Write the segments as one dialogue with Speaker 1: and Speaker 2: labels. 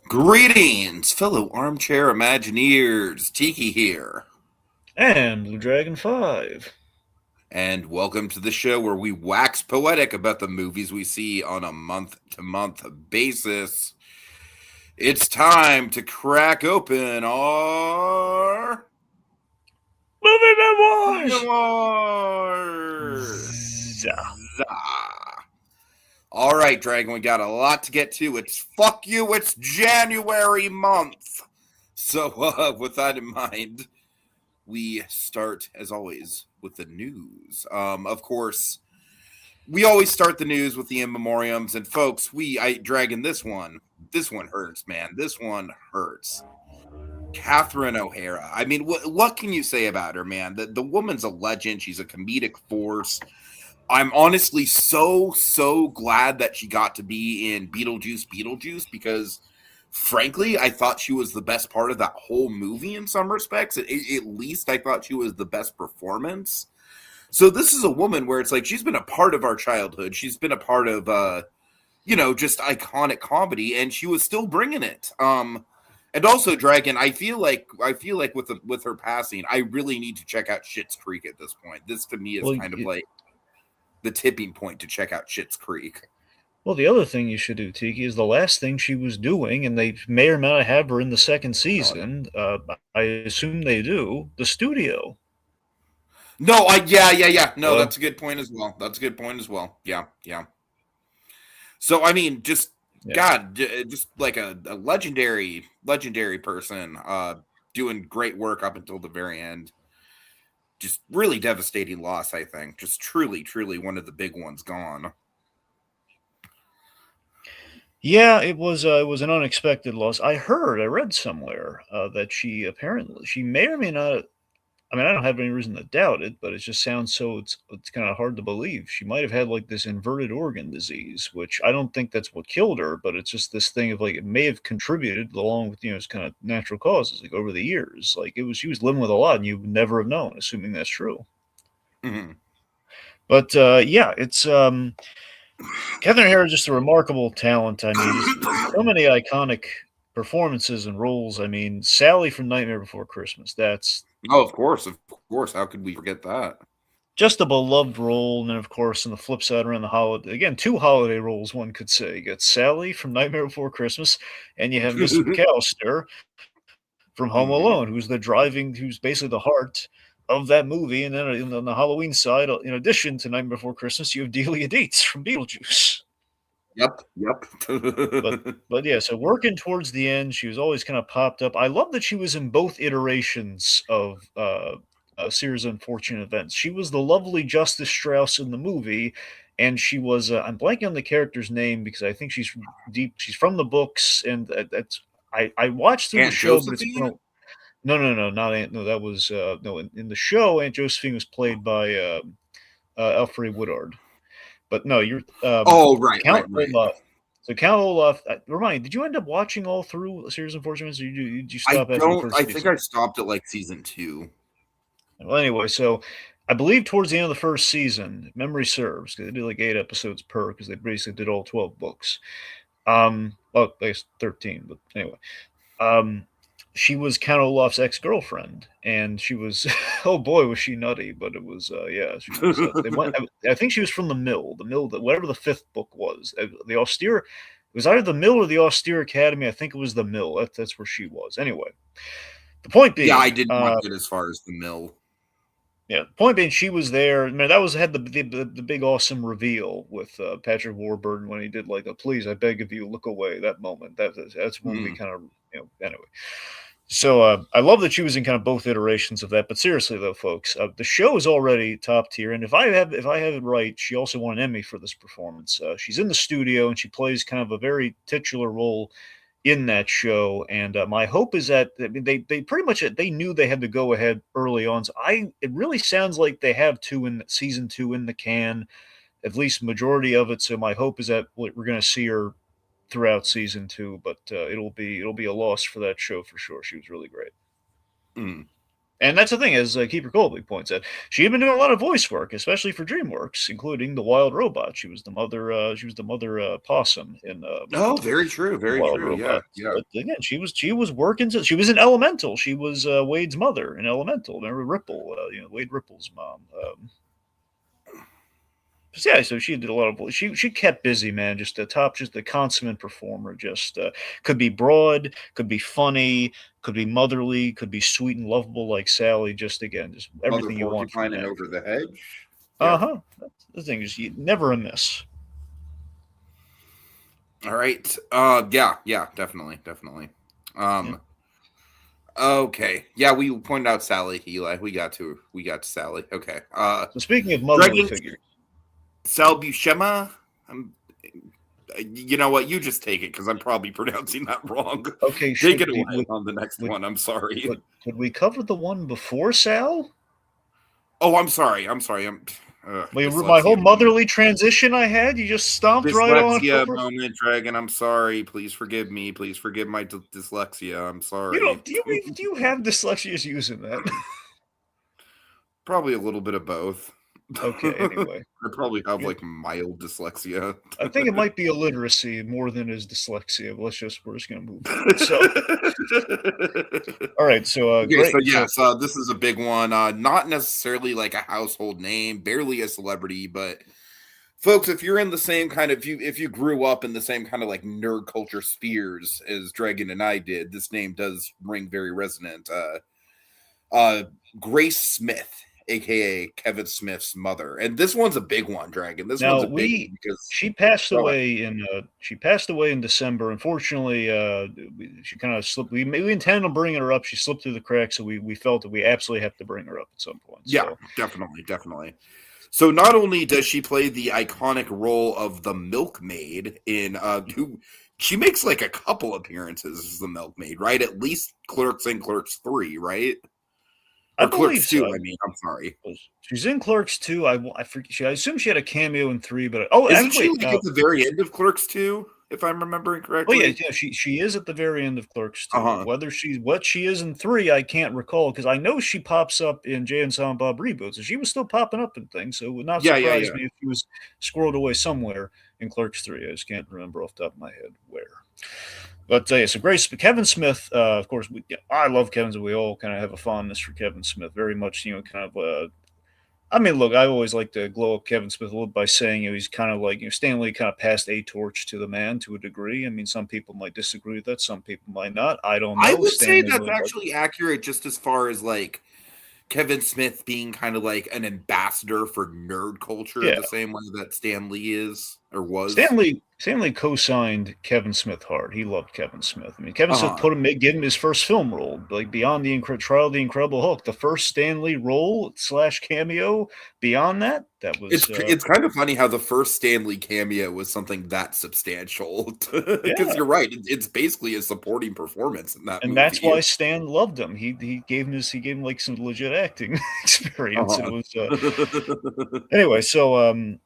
Speaker 1: Greetings, fellow armchair Imagineers. Tiki here,
Speaker 2: And Blue Dragon 5.
Speaker 1: and welcome to the show where we wax poetic about the movies we see on a month to month basis. It's time to crack open our
Speaker 2: Movie Memoirs!
Speaker 1: memoirs.
Speaker 2: Zah.
Speaker 1: All right, Dragon, we got a lot to get to. It's January month. So, with that in mind, we start, as always, with the news. Of course, we always start the news with the in memoriams, and folks, Dragon, this one hurts, man. This one hurts. Catherine O'Hara. I mean, what can you say about her, man? The woman's a legend. She's a comedic force. I'm honestly so glad that she got to be in Beetlejuice because frankly, I thought she was the best part of that whole movie in some respects. At least I thought she was the best performance. So this is a woman where it's like she's been a part of our childhood. She's been a part of just iconic comedy, and she was still bringing it. And also, Dragon, I feel like with her passing, I really need to check out Schitt's Creek at this point. This to me is
Speaker 2: Well,
Speaker 1: kind of like the tipping point to check out Schitt's Creek.
Speaker 2: the other thing you should do, Tiki, is the last thing she was doing, and they may or may not have her in the second
Speaker 1: God.
Speaker 2: season. I assume they do. The studio.
Speaker 1: No, yeah. No,
Speaker 2: Uh,
Speaker 1: that's a good point as well. That's a good point as well. Yeah. So I mean, just
Speaker 2: yeah.
Speaker 1: God, just like a legendary person, doing great work up until the very end. Just really devastating loss, I think. Just truly one of the big ones gone.
Speaker 2: Yeah, it was an unexpected loss. I read somewhere that she may or may not. I mean, I don't have any reason to doubt it, but it just sounds it's kind of hard to believe. She might have had like this inverted organ disease, which I don't think that's what killed her, but it's just this thing of like it may have contributed along with its kind of natural causes like over the years. Like it was she was living with a lot, and you would never have known, assuming that's true.
Speaker 1: Hmm.
Speaker 2: But yeah, it's Kevin O'Hara is just a remarkable talent. I mean, just so many iconic performances and roles. I mean, Sally from Nightmare Before Christmas. That's
Speaker 1: Oh, of course. How could we forget that?
Speaker 2: just a beloved role. And then, of course, on the flip side, around the holiday, again, two holiday roles, one could say. You got Sally from Nightmare Before Christmas, and you have Miss McAllister from Home
Speaker 1: Hmm.
Speaker 2: Alone, who's basically the heart of that movie. And then on the Halloween side, in addition to Nightmare Before Christmas, you have Delia Dietz from Beetlejuice.
Speaker 1: Yep.
Speaker 2: But but yeah, so working towards the end, she was always kind of popped up. I love that she was in both iterations of a series of unfortunate events. She was the lovely Justice Strauss in the movie, and she was I'm blanking on the character's name because I think she's deep. She's from the books, and that's I watched through the
Speaker 1: Aunt
Speaker 2: show, but it's been
Speaker 1: Josephine?
Speaker 2: no, not Aunt. No, that was no in the show. Aunt Josephine was played by Alfred Woodard. But no, you're
Speaker 1: Oh, right, right,
Speaker 2: Count
Speaker 1: right.
Speaker 2: Olaf. So Count Olaf. Remind me, did you end up watching all through a series of Unfortunates, or did you
Speaker 1: I
Speaker 2: stop after the
Speaker 1: don't.
Speaker 2: first
Speaker 1: I think
Speaker 2: season?
Speaker 1: I stopped at like season two.
Speaker 2: Well, anyway, so I believe towards the end of the first season, memory serves, because they did like 8 episodes per, because they basically did all 12 books. Well, I guess 13, but anyway. Um, she was Count Olaf's ex-girlfriend, and she was oh boy was she nutty, but it was yeah, she was they went I think she was from the mill that whatever the fifth book was, the austere, it was either the mill or the austere academy. I think it was the mill. That's where she was anyway. The point
Speaker 1: Yeah, I
Speaker 2: being,
Speaker 1: did not get as far as the mill.
Speaker 2: yeah, the point being, she was there. Man, that was had the big awesome reveal with Patrick Warburton when he did like a "Please, I beg of you, look away." That moment. That's when we
Speaker 1: Mm.
Speaker 2: kind of anyway. So I love that she was in kind of both iterations of that. But seriously though, folks, the show is already top tier, and if I have it right, she also won an Emmy for this performance. She's in the studio and she plays kind of a very titular role in that show. And my hope is that I mean, they pretty much they knew they had to go ahead early on. So it really sounds like they have two in season two in the can, at least majority of it. So my hope is that we're going to see her throughout season two, but it'll be a loss for that show for sure. She was really great.
Speaker 1: Mm.
Speaker 2: And that's the thing, as Keeper Colby points out, she had been doing a lot of voice work, especially for DreamWorks, including the Wild Robot. She was the mother. She was the mother possum in
Speaker 1: Oh, very true. Very
Speaker 2: Wild
Speaker 1: true. Yeah.
Speaker 2: Robot.
Speaker 1: Yeah.
Speaker 2: But again, she was working. She was in Elemental. She was Wade's mother in Elemental. Remember Ripple? Wade Ripple's mom. Yeah, so she did a lot of. She kept busy, man. Just the consummate performer. Just could be broad, could be funny, could be motherly, could be sweet and lovable like Sally. Just
Speaker 1: Mother
Speaker 2: everything you want from
Speaker 1: porcupine
Speaker 2: an
Speaker 1: and over
Speaker 2: actor.
Speaker 1: the hedge.
Speaker 2: Uh
Speaker 1: Yep.
Speaker 2: huh. The thing is, you never a miss.
Speaker 1: All right. Yeah. Definitely.
Speaker 2: Yeah.
Speaker 1: Okay. Yeah, we pointed out Sally, Eli. We got to Sally. Okay.
Speaker 2: So speaking of motherly
Speaker 1: Dragon
Speaker 2: figures,
Speaker 1: Sal Buscema. You know what? You just take it because I'm probably pronouncing that wrong.
Speaker 2: okay,
Speaker 1: Take it away on the next
Speaker 2: would,
Speaker 1: one. I'm sorry.
Speaker 2: could we cover the one before Sal?
Speaker 1: Oh, I'm sorry. My
Speaker 2: whole
Speaker 1: dyslexia
Speaker 2: motherly transition I had, you just stomped right on
Speaker 1: dyslexia
Speaker 2: over.
Speaker 1: moment, Dragon. I'm sorry. Please forgive me. Please forgive my dyslexia. I'm sorry.
Speaker 2: Do you have dyslexia as using that?
Speaker 1: Probably a little bit of both.
Speaker 2: Okay, anyway.
Speaker 1: I probably have like mild dyslexia.
Speaker 2: I think it might be illiteracy more than is dyslexia. But we're just gonna move on. So, all right. So,
Speaker 1: okay,
Speaker 2: great.
Speaker 1: so yes, this is a big one. Not necessarily like a household name, barely a celebrity, but folks, if you're in the same kind of if you grew up in the same kind of like nerd culture spheres as Dragon and I did, this name does ring very resonant. Grace Smith, aka Kevin Smith's mother, and this one's a big one, Dragon. This one's a big one because
Speaker 2: she passed away in December. Unfortunately, she kind of slipped. We intended on bringing her up. She slipped through the cracks, so we felt that we absolutely have to bring her up at some point.
Speaker 1: Yeah, definitely. So not only does she play the iconic role of the milkmaid in who she makes like a couple appearances as the milkmaid, right? At least Clerks and Clerks 3, right? Or
Speaker 2: I believe
Speaker 1: Clerks 2,
Speaker 2: so.
Speaker 1: I mean, I'm sorry.
Speaker 2: She's in Clerks 2. I assume she had a cameo in 3, but
Speaker 1: Isn't
Speaker 2: actually,
Speaker 1: she like at the very end of Clerks 2, if I'm remembering correctly?
Speaker 2: yeah, she is at the very end of Clerks 2.
Speaker 1: Uh-huh.
Speaker 2: Whether what she is in 3, I can't recall because I know she pops up in Jay and Silent Bob reboots, and she was still popping up in things, so it would not surprise me if she was squirreled away somewhere in Clerks 3. I just can't remember off the top of my head where. But so Kevin Smith, of course, I love Kevin, so we all kind of have a fondness for Kevin Smith, very much, kind of. I mean, look, I always like to glow up Kevin Smith a little by saying he's kind of like Stan Lee kind of passed a torch to the man to a degree. I mean, some people might disagree with that, some people might not. I don't know.
Speaker 1: I would say that's actually accurate, just as far as like Kevin Smith being kind of like an ambassador for nerd culture, the same way that Stan Lee is or was.
Speaker 2: Stan Lee co-signed Kevin Smith hard. He loved Kevin Smith. I mean, Kevin Smith gave him his first film role, like Beyond the Trial of the Incredible Hulk, the first Stan Lee role / cameo. Beyond that was.
Speaker 1: It's kind of funny how the first Stan Lee cameo was something that substantial, because you're right. It's basically a supporting performance in that,
Speaker 2: and
Speaker 1: movie.
Speaker 2: That's why Stan loved him. He gave him like some legit acting experience. It was anyway. So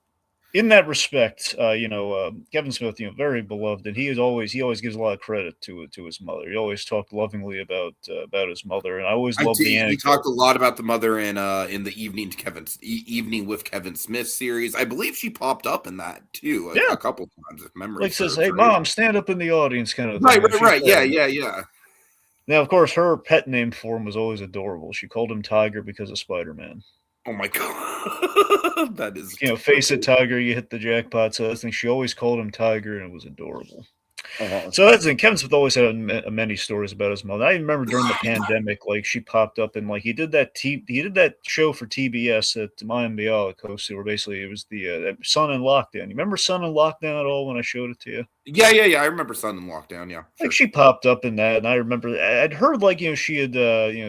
Speaker 2: in that respect, Kevin Smith, very beloved, and he always gives a lot of credit to his mother. He always talked lovingly about his mother, and I always loved the anecdote.
Speaker 1: He talked a lot about the mother in the Evening with Kevin Smith series. I believe she popped up in that too a couple times. If memory
Speaker 2: says, "Hey, Mom, stand up in the audience," kind of
Speaker 1: thing. Right. Yeah.
Speaker 2: Now, of course, her pet name for him was always adorable. She called him Tiger because of Spider-Man.
Speaker 1: Oh my god, that is
Speaker 2: face it, Tiger, you hit the jackpot. So I think she always called him Tiger, and it was adorable. So that's the Kevin Smith always had many stories about his mother. I remember during the pandemic, like she popped up and like he did that show for TBS that Mayim Bialik hosted, where basically it was the Sun in Lockdown. You remember Sun in Lockdown at all when I showed it to you?
Speaker 1: Yeah. I remember Sun in Lockdown. Yeah,
Speaker 2: like she popped up in that, and I remember I'd heard like she had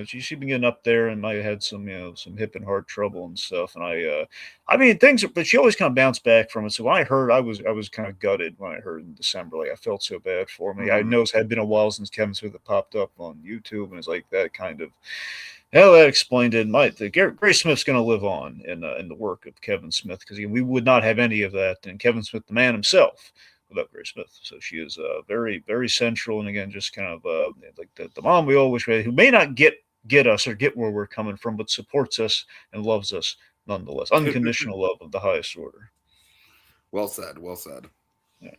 Speaker 2: she'd been getting up there and might have had some some hip and heart trouble and stuff, and I mean things, but she always kind of bounced back from it. So when I heard, I was kind of gutted when I heard in December. Like I felt so bad for me. I noticed it had been a while since Kevin Smith had popped up on YouTube, and it's like that kind of. Hell, that explained it. Grace Smith's going to live on in the work of Kevin Smith, because we would not have any of that, and Kevin Smith, the man himself, without Grace Smith. So she is very, very central, and again, just kind of like the mom we all wish we had, who may not get get us or get where we're coming from, but supports us and loves us nonetheless. Unconditional love of the highest order.
Speaker 1: Well said. Well said.
Speaker 2: Yeah.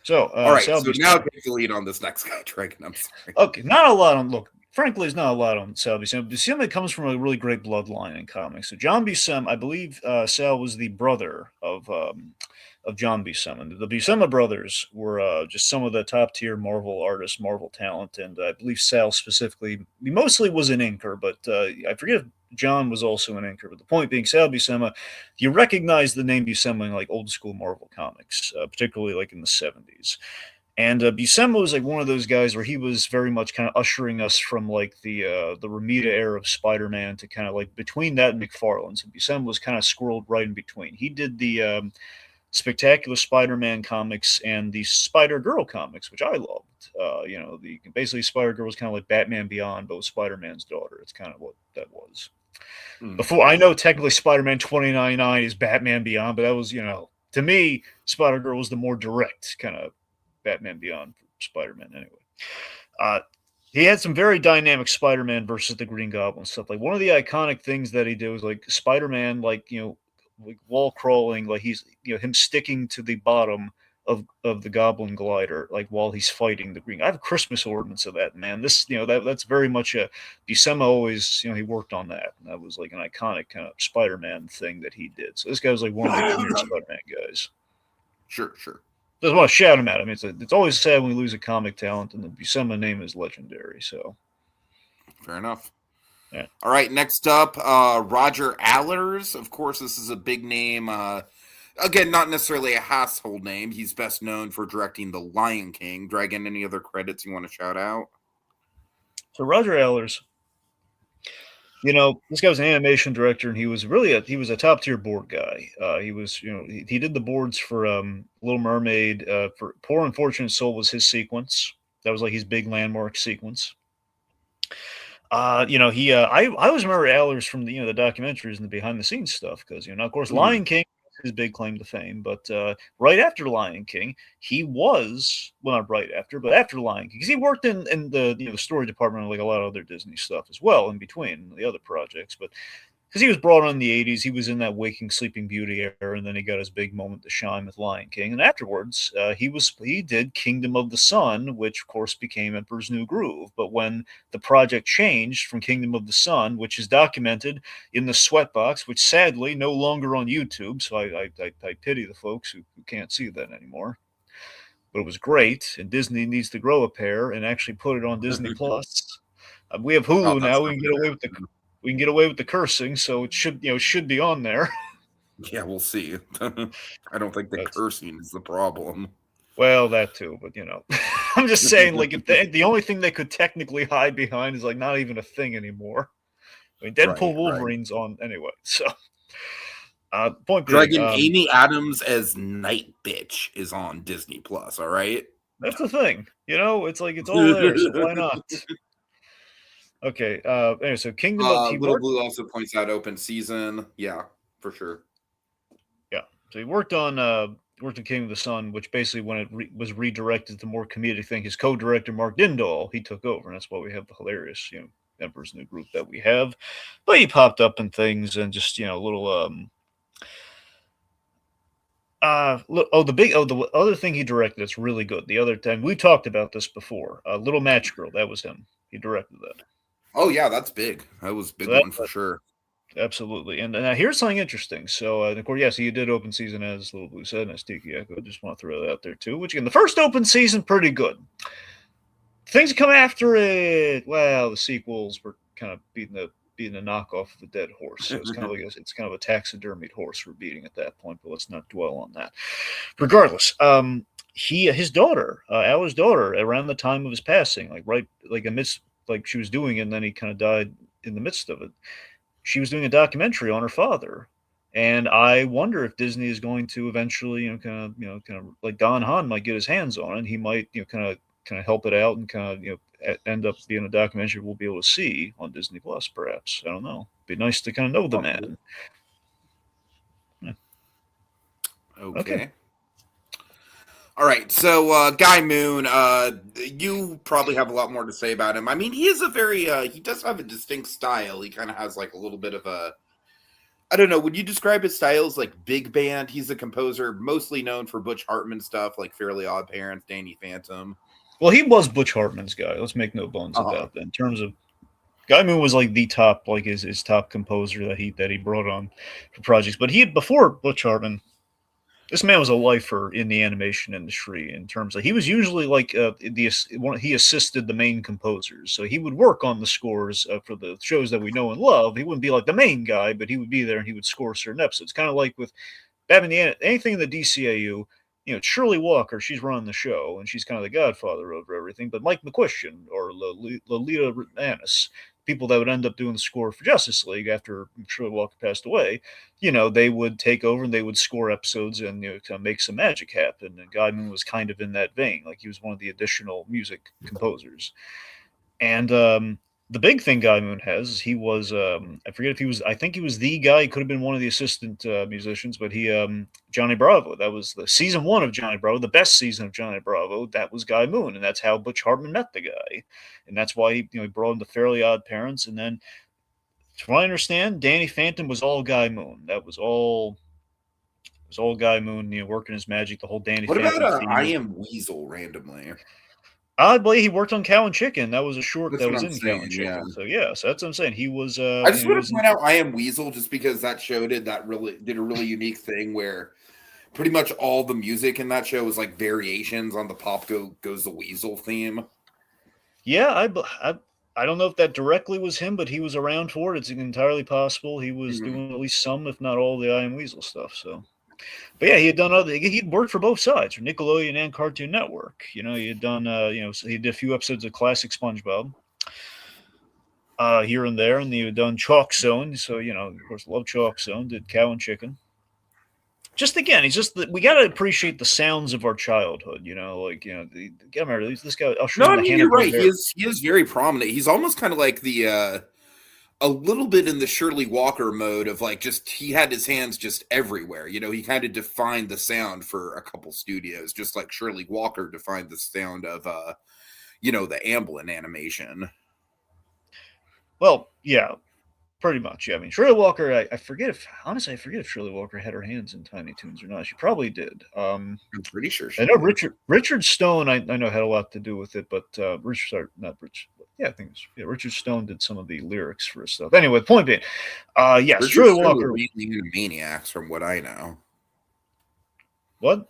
Speaker 2: So,
Speaker 1: All right.
Speaker 2: Sal
Speaker 1: So
Speaker 2: Buscema.
Speaker 1: now take the lead on this next guy, Dragon. I'm sorry.
Speaker 2: Okay, not a lot on look. Frankly, there's not a lot on Sal Buscema. Buscema comes from a really great bloodline in comics. So John Buscema, I believe, Sal was the brother of John Buscema. The Buscema brothers were just some of the top tier Marvel artists, Marvel talent, and I believe Sal specifically, he mostly was an inker, but I forget if John was also an inker. But the point being, Sal Buscema, you recognize the name Buscema in like old school Marvel comics, particularly like in the 70s. And Buscema was like one of those guys where he was very much kind of ushering us from like the Romita era of Spider-Man to kind of like between that and McFarlane's. And Buscema was kind of squirreled right in between. He did the Spectacular Spider-Man comics and the Spider-Girl comics, which I loved. Basically Spider-Girl was kind of like Batman Beyond, but with Spider-Man's daughter. It's kind of what that was. Before I know technically Spider-Man 2099 is Batman Beyond, but that was, to me, Spider-Girl was the more direct kind of Batman Beyond Spider-Man anyway. He had some very dynamic Spider-Man versus the Green Goblin stuff. Like one of the iconic things that he did was like Spider-Man, like wall crawling, like he's him sticking to the bottom of the Goblin glider, like while he's fighting the Green. I have a Christmas ordinance of that, man. This that's very much a Buscema always he worked on that. And that was like an iconic kind of Spider-Man thing that he did. So this guy was like one of the premier Spider-Man guys.
Speaker 1: Sure.
Speaker 2: Just want to shout him out. I mean, it's always sad when we lose a comic talent, and the Buscema name is legendary. So,
Speaker 1: fair enough.
Speaker 2: Yeah.
Speaker 1: All right, next up, Roger Allers. Of course, this is a big name. Again, not necessarily a household name. He's best known for directing The Lion King. Dragon, any other credits you want to shout out?
Speaker 2: So Roger Allers, this guy was an animation director, and he was a top tier board guy. He was, he did the boards for Little Mermaid. For Poor Unfortunate Soul was his sequence. That was like his big landmark sequence. I always remember Allers from the documentaries and the behind the scenes stuff because of course Lion King is his big claim to fame, but right after Lion King, he was not right after, but after Lion King, because he worked in the story department like a lot of other Disney stuff as well in between the other projects, but because he was brought on in the 80s, he was in that Waking Sleeping Beauty era, and then he got his big moment to shine with Lion King. And afterwards, he did Kingdom of the Sun, which of course became Emperor's New Groove. But when the project changed from Kingdom of the Sun, which is documented in the Sweatbox, which sadly no longer on YouTube, so I pity the folks who can't see that anymore. But it was great, and Disney needs to grow a pair and actually put it on Disney Plus. We have Hulu now. We can get away with the cursing, so it should be on there.
Speaker 1: Yeah, we'll see. I don't think the cursing is the problem.
Speaker 2: Well, that too, but I'm just saying, like, if the only thing they could technically hide behind is like not even a thing anymore. I mean, Deadpool Wolverine's on anyway, so. Point being,
Speaker 1: Dragon, Amy Adams as Night Bitch is on Disney Plus. All right,
Speaker 2: that's the thing. It's like it's all there, so why not? Okay. Anyway, so Kingdom of
Speaker 1: Little Blue also points out open season. Yeah, for sure.
Speaker 2: Yeah. So he worked on Kingdom of the Sun, which basically when it was redirected to more comedic thing, his co-director Mark Dindal, he took over, and that's why we have the hilarious Emperor's New Group that we have. But he popped up in things and just little the other thing he directed that's really good. The other time we talked about this before, Little Match Girl, that was him. He directed that.
Speaker 1: Oh yeah, that's big. That was a big one for sure.
Speaker 2: Absolutely. And here's something interesting. So, of course, yes, he did open season as Little Blue said, and as Tiki Echo. Just want to throw that out there too. Which again, the first open season pretty good. Things come after it. Well, the sequels were kind of beating a knockoff of a dead horse. So it's kind of a taxidermied horse we're beating at that point. But let's not dwell on that. Regardless, his daughter, Aller's daughter, around the time of his passing, amidst she was doing it, and then he kind of died in the midst of it. She was doing a documentary on her father, and I wonder if Disney is going to eventually, kind of like Don Hahn might get his hands on it. He might, kind of help it out and kind of, end up being a documentary we'll be able to see on Disney Plus, perhaps. I don't know. It'd be nice to kind of know the man.
Speaker 1: Yeah. Okay. All right, so Guy Moon, you probably have a lot more to say about him. I mean, he is a very, he does have a distinct style. He kind of has like a little bit of a, I don't know, would you describe his style as like big band? He's a composer mostly known for Butch Hartman stuff, like Fairly Odd Parents, Danny Phantom.
Speaker 2: Well, he was Butch Hartman's guy. Let's make no bones about that. In terms of Guy Moon was like the top, like his top composer that he brought on for projects. But before Butch Hartman, this man was a lifer in the animation industry. In terms of he was usually like he assisted the main composers, so he would work on the scores for the shows that we know and love. He wouldn't be like the main guy, but he would be there and he would score certain episodes. Kind of like with anything in the DCAU. Shirley Walker, she's running the show, and she's kind of the godfather over everything. But Mike McQuistion or Lolita Annis, people that would end up doing the score for Justice League after Shirley Walker passed away, they would take over and they would score episodes and kind of make some magic happen. And Guy Moon was kind of in that vein, like he was one of the additional music composers. And the big thing Guy Moon has is he was I forget if he was, I think he was the guy. He could have been one of the assistant musicians, but he Johnny Bravo, that was the season 1 of Johnny Bravo, the best season of Johnny Bravo. That was Guy Moon, and that's how Butch Hartman met the guy, and that's why he brought him to Fairly Odd Parents. And then, from what I understand, Danny Phantom was all Guy Moon. That was all. It was all Guy Moon, working his magic. The whole Danny
Speaker 1: What
Speaker 2: Phantom.
Speaker 1: What about I Am Weasel randomly?
Speaker 2: I believe he worked on Cow and Chicken. That was a short
Speaker 1: That's
Speaker 2: that was
Speaker 1: what I'm
Speaker 2: in
Speaker 1: saying,
Speaker 2: Cow and Chicken.
Speaker 1: yeah.
Speaker 2: So that's what I'm saying. He was.
Speaker 1: I just want to point out I Am Weasel just because that show did a really unique thing where pretty much all the music in that show was like variations on the Pop Goes the Weasel theme.
Speaker 2: Yeah, I don't know if that directly was him, but he was around for it. It's entirely possible he was doing at least some, if not all, the I Am Weasel stuff. So. But yeah, he'd worked for both sides, for Nickelodeon and Cartoon Network. He had done, so he did a few episodes of classic SpongeBob here and there, and he had done Chalk Zone. So, of course, love Chalk Zone, did Cow and Chicken. Just again, we got to appreciate the sounds of our childhood, remember this guy.
Speaker 1: No, I mean, you're right. He is very prominent. He's almost kind of like a little bit in the Shirley Walker mode of like he had his hands just everywhere. He kind of defined the sound for a couple studios, just like Shirley Walker defined the sound of, the Amblin animation.
Speaker 2: Well, yeah, pretty much. Yeah, I mean, Shirley Walker, I forget if Shirley Walker had her hands in Tiny Toons or not. She probably did. I'm
Speaker 1: pretty sure
Speaker 2: I know Richard Stone, I know had a lot to do with it, but I think Richard Stone did some of the lyrics for his stuff. Anyway, the point being, yes, Shirley Walker.
Speaker 1: Mainly Animaniacs, from what I know.
Speaker 2: What?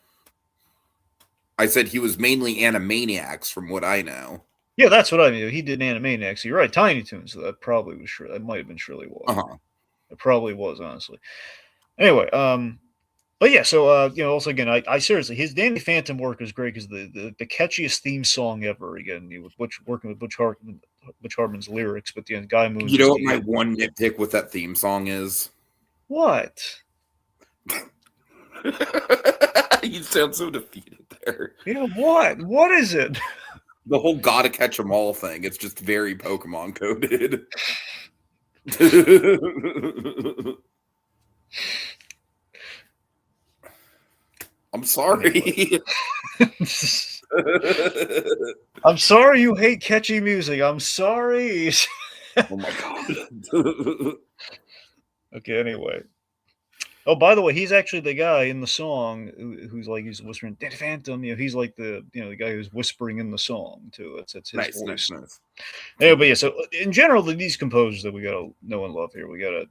Speaker 1: I said he was mainly Animaniacs, from what I know.
Speaker 2: Yeah, that's what I mean. He did Animaniacs. You're right, Tiny Toons. So that probably was That might have been Shirley Walker. It probably was, honestly. Anyway, but yeah, so also again, I seriously, his Danny Phantom work is great because the catchiest theme song ever. Again, working with Butch Hartman's lyrics, but the Guy Moon.
Speaker 1: You know what my one nitpick with that theme song is?
Speaker 2: What?
Speaker 1: You sound so defeated there.
Speaker 2: Yeah, what? What is it?
Speaker 1: The whole gotta catch 'em all thing. It's just very Pokemon coded. I'm sorry.
Speaker 2: I'm sorry you hate catchy music. I'm sorry.
Speaker 1: Oh my god.
Speaker 2: Okay, anyway. Oh, by the way, he's actually the guy in the song who's whispering, Danny Phantom. He's like the guy who's whispering in the song too. That's his voice. Nice. Anyway, but yeah. So in general, these composers that we gotta know and love here, we gotta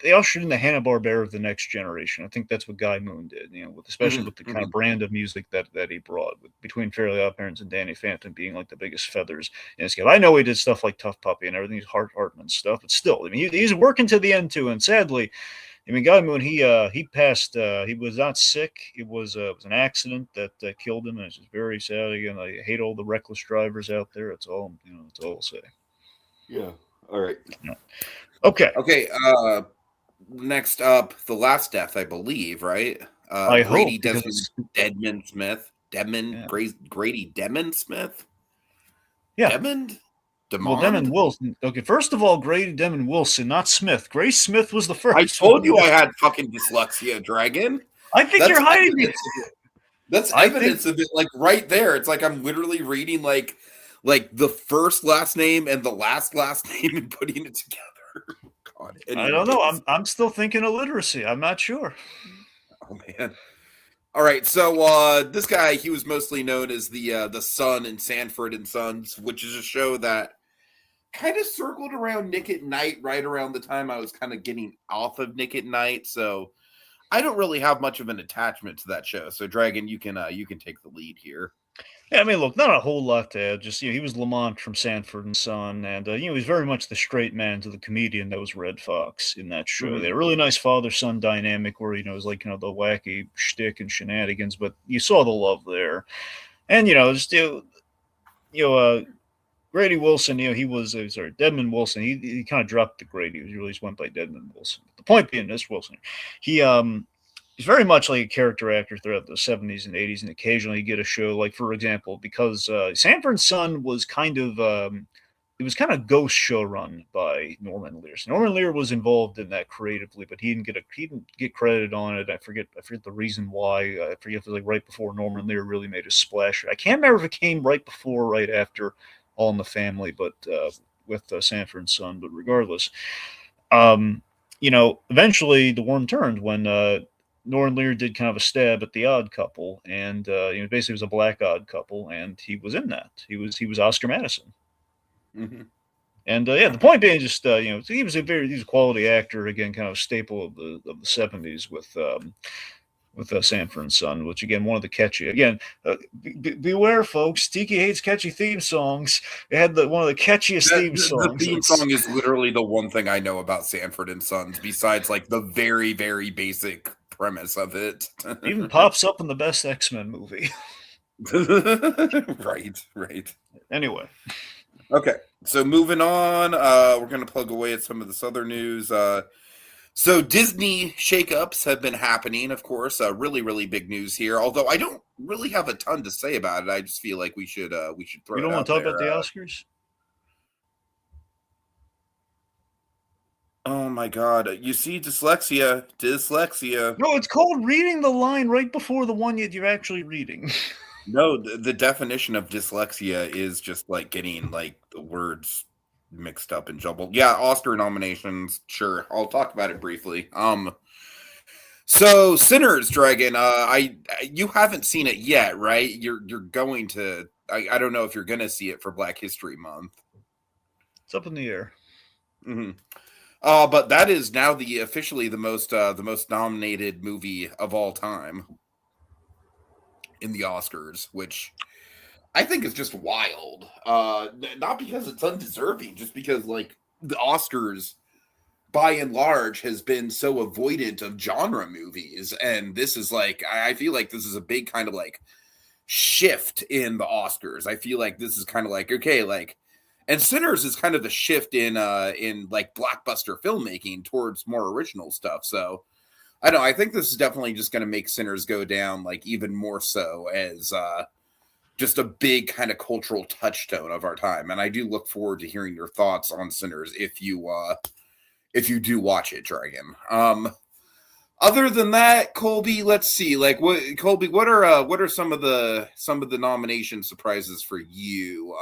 Speaker 2: they ushered in the Hanna-Barbera of the next generation. I think that's what Guy Moon did. Especially with the kind of brand of music that he brought, between Fairly Odd Parents and Danny Phantom being like the biggest feathers in his cap. I know he did stuff like Tough Puppy and everything, Hartman stuff, but still, I mean, he's working to the end too. And sadly, I mean, Guy Moon, he passed. He was not sick. It was an accident that killed him, and it's just very sad. Again, I hate all the reckless drivers out there. It's all That's all I'll say.
Speaker 1: Yeah. All right.
Speaker 2: Yeah. Okay.
Speaker 1: Okay. Next up, the last death, I believe, right?
Speaker 2: I
Speaker 1: Grady
Speaker 2: hope.
Speaker 1: Deadman Smith. Grady Demon Smith.
Speaker 2: Yeah.
Speaker 1: Demond?
Speaker 2: Well, Demon Wilson. Okay, first of all, Grady Demon Wilson, not Smith. Grace Smith was the first.
Speaker 1: I told you I had fucking dyslexia, Dragon.
Speaker 2: I think you're hiding it.
Speaker 1: That's evidence of it, like right there. It's like I'm literally reading like the first last name and the last name and putting it together. God,
Speaker 2: I don't know.
Speaker 1: anyways.
Speaker 2: I'm still thinking illiteracy. I'm not sure.
Speaker 1: Oh man. All right, so this guy, he was mostly known as the Son in Sanford and Sons, which is a show that kind of circled around Nick at Night right around the time I was kind of getting off of Nick at Night. So I don't really have much of an attachment to that show. So Dragon, you can take the lead here.
Speaker 2: Yeah, I mean, look, not a whole lot to add. Just he was Lamont from Sanford and Son, and he was very much the straight man to the comedian that was Red Fox in that show.
Speaker 1: Mhm.
Speaker 2: They had a really nice father-son dynamic where it was like the wacky shtick and shenanigans, but you saw the love there, and just Grady Wilson. He was sorry, Deadman Wilson. He kind of dropped the Grady. He really just went by Deadman Wilson. The point being, this Wilson, he's very much like a character actor throughout the 70s and 80s, and occasionally you get a show like, for example, because Sanford and Son was kind of it was kind of ghost show run by Norman Lear. So Norman Lear was involved in that creatively, but he didn't get credit on it. I forget the reason why. I forget if it was like right before Norman Lear really made a splash. I can't remember if it came right before or right after All in the Family, but with Sanford and Son. But regardless, eventually the worm turned when Norman Lear did kind of a stab at the Odd Couple, and basically it was a black Odd Couple, and he was in that. He was Oscar Madison.
Speaker 1: Mm-hmm.
Speaker 2: And the point being, just he was a quality actor, again, kind of staple of the 70s with Sanford and Son, which again, one of the catchy. Again, beware, folks. Tiki hates catchy theme songs. It had one of the catchiest theme songs.
Speaker 1: The theme song is literally the one thing I know about Sanford and Sons, besides like the very, very basic premise of it.
Speaker 2: It even pops up in the best X-Men movie.
Speaker 1: Right.
Speaker 2: Anyway.
Speaker 1: Okay, so moving on, we're going to plug away at some of this other news. So Disney shakeups have been happening, of course. Really, really big news here. Although I don't really have a ton to say about it. I just feel like we should throw. You
Speaker 2: don't want to talk about the Oscars?
Speaker 1: Oh my God! You see, dyslexia.
Speaker 2: No, it's called reading the line right before the one you're actually reading.
Speaker 1: No, the definition of dyslexia is just like getting like the words mixed up and jumbled. Yeah, Oscar nominations. Sure, I'll talk about it briefly. So Sinners, Dragon. You haven't seen it yet, right? You're going to. I don't know if you're going to see it for Black History Month.
Speaker 2: It's up in the air.
Speaker 1: Mm-hmm. But that is now officially the most nominated movie of all time in the Oscars, which I think is just wild. Not because it's undeserving, just because like the Oscars by and large has been so avoidant of genre movies, and this is like I feel like this is a big kind of like shift in the Oscars. I feel like this is kind of like okay, like, and Sinners is kind of the shift in like blockbuster filmmaking towards more original stuff. So I don't know. I think this is definitely just going to make Sinners go down like even more so as just a big kind of cultural touchstone of our time. And I do look forward to hearing your thoughts on Sinners if you do watch it, Dragon. Other than that, Colby, let's see. Like, what are some of the nomination surprises for you?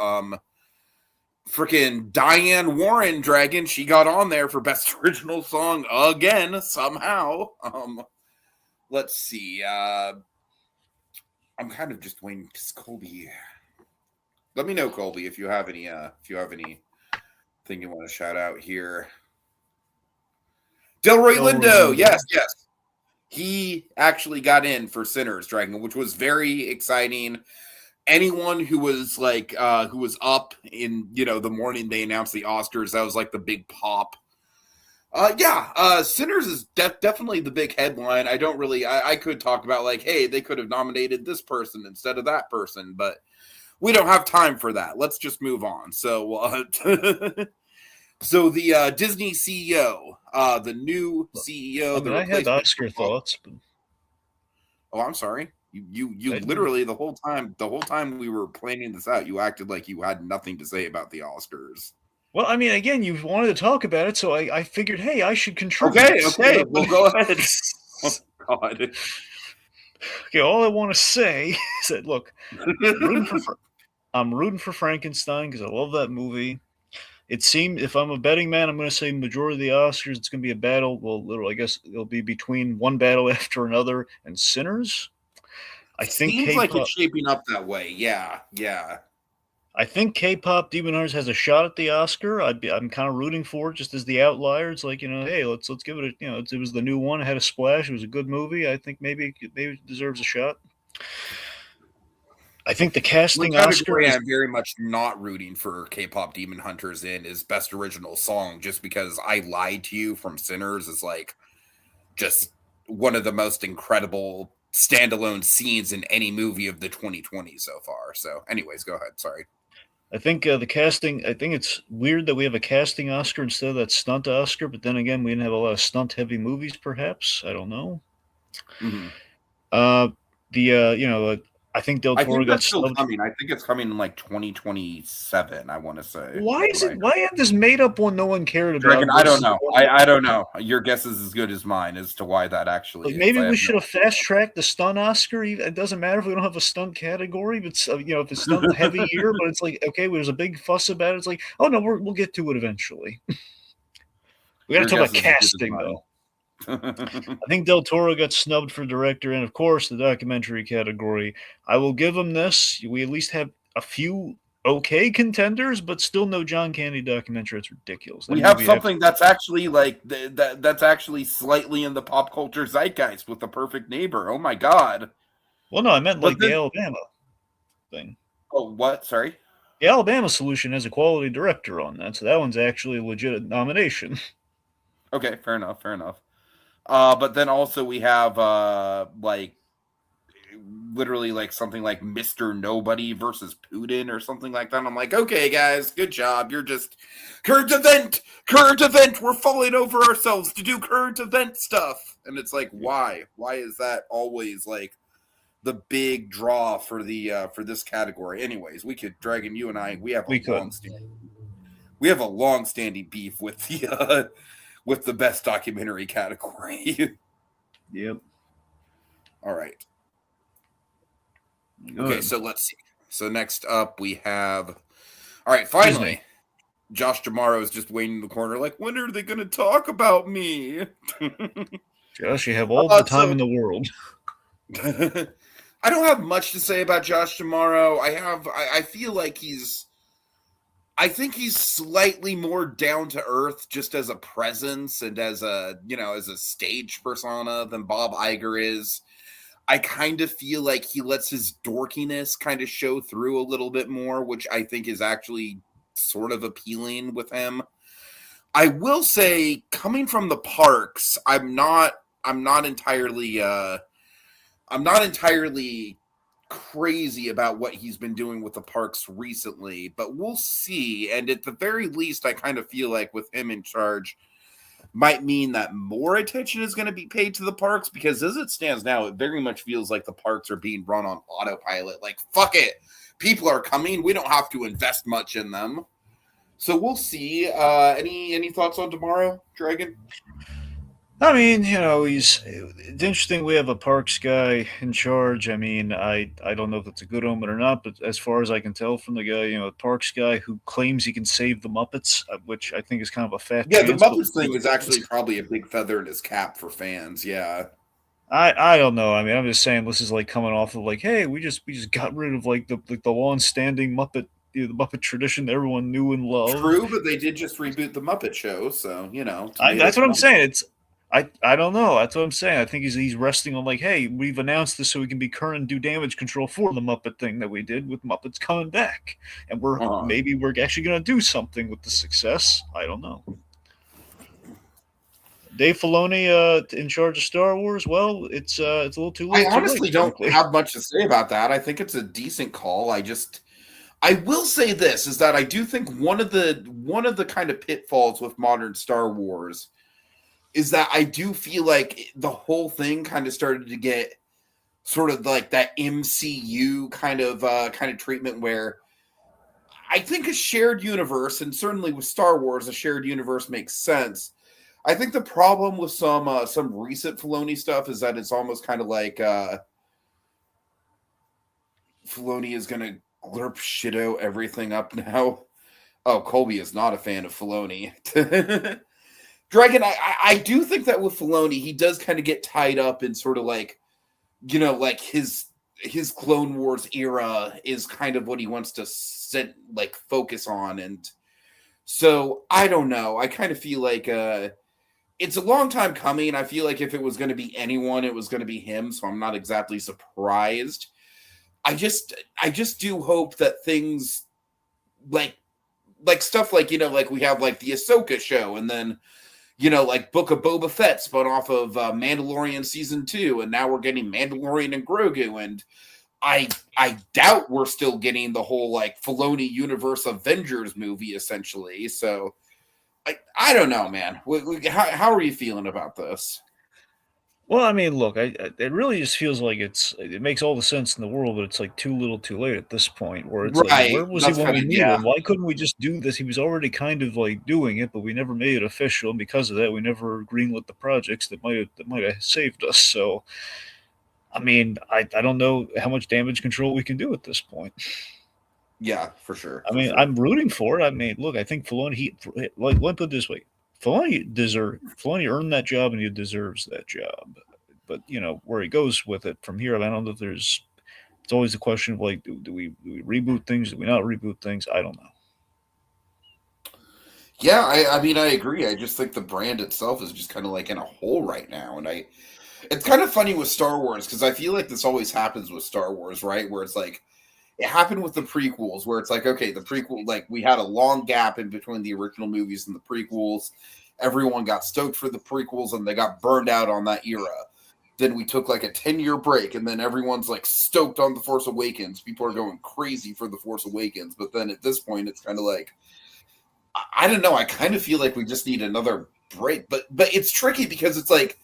Speaker 1: Freaking Diane Warren, Dragon. She got on there for Best Original Song again somehow. Let's see. I'm kind of just waiting because Colby. Let me know, Colby, if you have any thing you want to shout out here. Delroy Lindo, yes. He actually got in for Sinners, Dragon, which was very exciting. Anyone who was like who was up in the morning they announced the Oscars, that was like the big pop. Sinners is definitely the big headline. I could talk about like, hey, they could have nominated this person instead of that person, but we don't have time for that. Let's just move on. So so the Disney CEO, the new CEO.
Speaker 2: I had Oscar thoughts, but
Speaker 1: oh, I'm sorry. You literally the whole time we were planning this out, you acted like you had nothing to say about the Oscars.
Speaker 2: Well, I mean, again, you wanted to talk about it, so I figured, hey, I should contribute.
Speaker 1: Okay, well, go ahead. Oh, God.
Speaker 2: Okay, all I want to say is that look, I'm rooting for I'm rooting for Frankenstein because I love that movie. It seemed if I'm a betting man, I'm going to say majority of the Oscars it's going to be a battle. Well, literally, I guess it'll be between one battle after another and Sinners. I think
Speaker 1: Seems like
Speaker 2: K-pop.
Speaker 1: it's shaping up that way. Yeah, yeah.
Speaker 2: I think K-pop Demon Hunters has a shot at the Oscar. I'm kind of rooting for it, just as the outlier. It's like hey, let's give it a it was the new one. It had a splash. It was a good movie. I think maybe it deserves a shot. I think the
Speaker 1: One
Speaker 2: casting Oscar
Speaker 1: category
Speaker 2: is.
Speaker 1: I'm very much not rooting for K-pop Demon Hunters in is Best Original Song, just because I Lied to You from Sinners is like just one of the most incredible standalone scenes in any movie of the 2020s so far. So, anyways, go ahead. Sorry.
Speaker 2: I think the casting. I think it's weird that we have a casting Oscar instead of that stunt Oscar. But then again, we didn't have a lot of stunt-heavy movies. Perhaps I don't know.
Speaker 1: Mm-hmm.
Speaker 2: Uh, I think Del
Speaker 1: I
Speaker 2: Toro
Speaker 1: think
Speaker 2: got
Speaker 1: that's still
Speaker 2: snubbed.
Speaker 1: coming. I think it's coming in like 2027, I want to say.
Speaker 2: Why
Speaker 1: Is
Speaker 2: is
Speaker 1: what
Speaker 2: it?
Speaker 1: I
Speaker 2: Why have this made up one no one cared
Speaker 1: Dragon,
Speaker 2: about?
Speaker 1: I don't
Speaker 2: Versus
Speaker 1: know.
Speaker 2: one
Speaker 1: I don't know. Your guess is as good as mine as to why that actually
Speaker 2: like
Speaker 1: is.
Speaker 2: maybe
Speaker 1: I
Speaker 2: we
Speaker 1: have
Speaker 2: should
Speaker 1: no
Speaker 2: have fast tracked the stunt Oscar. It doesn't matter if we don't have a stunt category, but if it's stunt heavy year, but it's like okay, there's a big fuss about it. It's like oh no, we'll get to it eventually. We got to
Speaker 1: Your
Speaker 2: talk about
Speaker 1: guess is as good
Speaker 2: casting though.
Speaker 1: as mine.
Speaker 2: I think Del Toro got snubbed for director, and of course the documentary category. I will give him this. We at least have a few okay contenders, but still no John Candy documentary. It's ridiculous. That
Speaker 1: We have
Speaker 2: movie.
Speaker 1: something that's actually like that's actually slightly in the pop culture zeitgeist with The Perfect Neighbor. Oh my god!
Speaker 2: Well, no, I meant
Speaker 1: But
Speaker 2: like the
Speaker 1: then,
Speaker 2: Alabama thing.
Speaker 1: oh, what? Sorry.
Speaker 2: The Alabama Solution has a quality director on that, so that one's actually a legit nomination.
Speaker 1: Okay, fair enough. Fair enough. But then also we have like literally like something like Mr. Nobody versus Putin or something like that. I'm like, okay, guys, good job. You're just current event. We're falling over ourselves to do current event stuff, and it's like, why? Why is that always like the big draw for the for this category? Anyways, we could Dragon. You and I, we have
Speaker 2: We could.
Speaker 1: a long standing beef with the best documentary category.
Speaker 2: Yep.
Speaker 1: All right. Okay, so let's see. So next up we have. All right, finally,
Speaker 2: Disney.
Speaker 1: Josh Jamaro is just waiting in the corner, like, when are they going to talk about me?
Speaker 2: Josh, you have all the time in the world.
Speaker 1: I don't have much to say about Josh Jamaro. I feel like I think he's slightly more down to earth just as a presence and as a stage persona than Bob Iger is. I kind of feel like he lets his dorkiness kind of show through a little bit more, which I think is actually sort of appealing with him. I will say, coming from the parks, I'm not entirely crazy about what he's been doing with the parks recently, but we'll see. And at the very least, I kind of feel like with him in charge might mean that more attention is going to be paid to the parks, because as it stands now, it very much feels like the parks are being run on autopilot. Like, fuck it. People are coming. We don't have to invest much in them. So we'll see. Any thoughts on tomorrow, Dragon?
Speaker 2: I mean, it's interesting we have a parks guy in charge. I mean, I don't know if it's a good omen or not, but as far as I can tell from the guy, the parks guy who claims he can save the Muppets, which I think is kind of a fat
Speaker 1: Yeah, the
Speaker 2: chance.
Speaker 1: Muppets thing is actually probably a big feather in his cap for fans. Yeah.
Speaker 2: I don't know. I mean, I'm just saying this is like coming off of like, hey, we just got rid of like the long-standing Muppet the Muppet tradition that everyone knew and loved.
Speaker 1: True, but they did just reboot the Muppet Show, so
Speaker 2: That's what I'm saying. I don't know. That's what I'm saying. I think he's resting on like, hey, we've announced this so we can be current and do damage control for the Muppet thing that we did with Muppets coming back, and maybe we're actually going to do something with the success. I don't know. Dave Filoni in charge of Star Wars. Well, it's a little too late.
Speaker 1: I honestly don't have much to say about that. I think it's a decent call. I will say this is that I do think one of the kind of pitfalls with modern Star Wars is that I do feel like the whole thing kind of started to get sort of like that MCU kind of treatment where I think a shared universe, and certainly with Star Wars, a shared universe makes sense. I think the problem with some recent Filoni stuff is that it's almost kind of like Filoni is gonna glurp shitto everything up now. Oh, Colby is not a fan of Filoni. Dragon, I do think that with Filoni, he does kind of get tied up in sort of like, like his Clone Wars era is kind of what he wants to focus on. And so I don't know. I kind of feel like it's a long time coming. I feel like if it was going to be anyone, it was going to be him. So I'm not exactly surprised. I just do hope that things like stuff like, like we have like the Ahsoka show, and then, like Book of Boba Fett spun off of Mandalorian season 2, and now we're getting Mandalorian and Grogu, and I doubt we're still getting the whole like Filoni universe Avengers movie essentially. So I don't know, man. How are you feeling about this?
Speaker 2: Well, I mean, look, it really just feels like it makes all the sense in the world, but it's like too little, too late at this point. Where it's like, where was he when we needed him? Why couldn't we just do this? He was already kind of like doing it, but we never made it official. And because of that, we never greenlit the projects that might have saved us. So, I mean, I don't know how much damage control we can do at this point.
Speaker 1: Yeah, for sure.
Speaker 2: I mean, I'm rooting for it. I mean, look, I think Filoni, let me put it this way. Filoni earned that job, and he deserves that job. But where he goes with it from here, I don't know if it's always the question of like, do we reboot things? Do we not reboot things? I don't know.
Speaker 1: Yeah, I mean, I agree. I just think the brand itself is just kind of like in a hole right now, and it's kind of funny with Star Wars because I feel like this always happens with Star Wars, right? Where it's like it happened with the prequels, where it's like, okay, the prequel, like we had a long gap in between the original movies and the prequels. Everyone got stoked for the prequels, and they got burned out on that era. Then we took like a 10-year break, and then everyone's like stoked on The Force Awakens. People are going crazy for The Force Awakens. But then at this point, it's kind of like, I don't know. I kind of feel like we just need another break. But it's tricky because it's like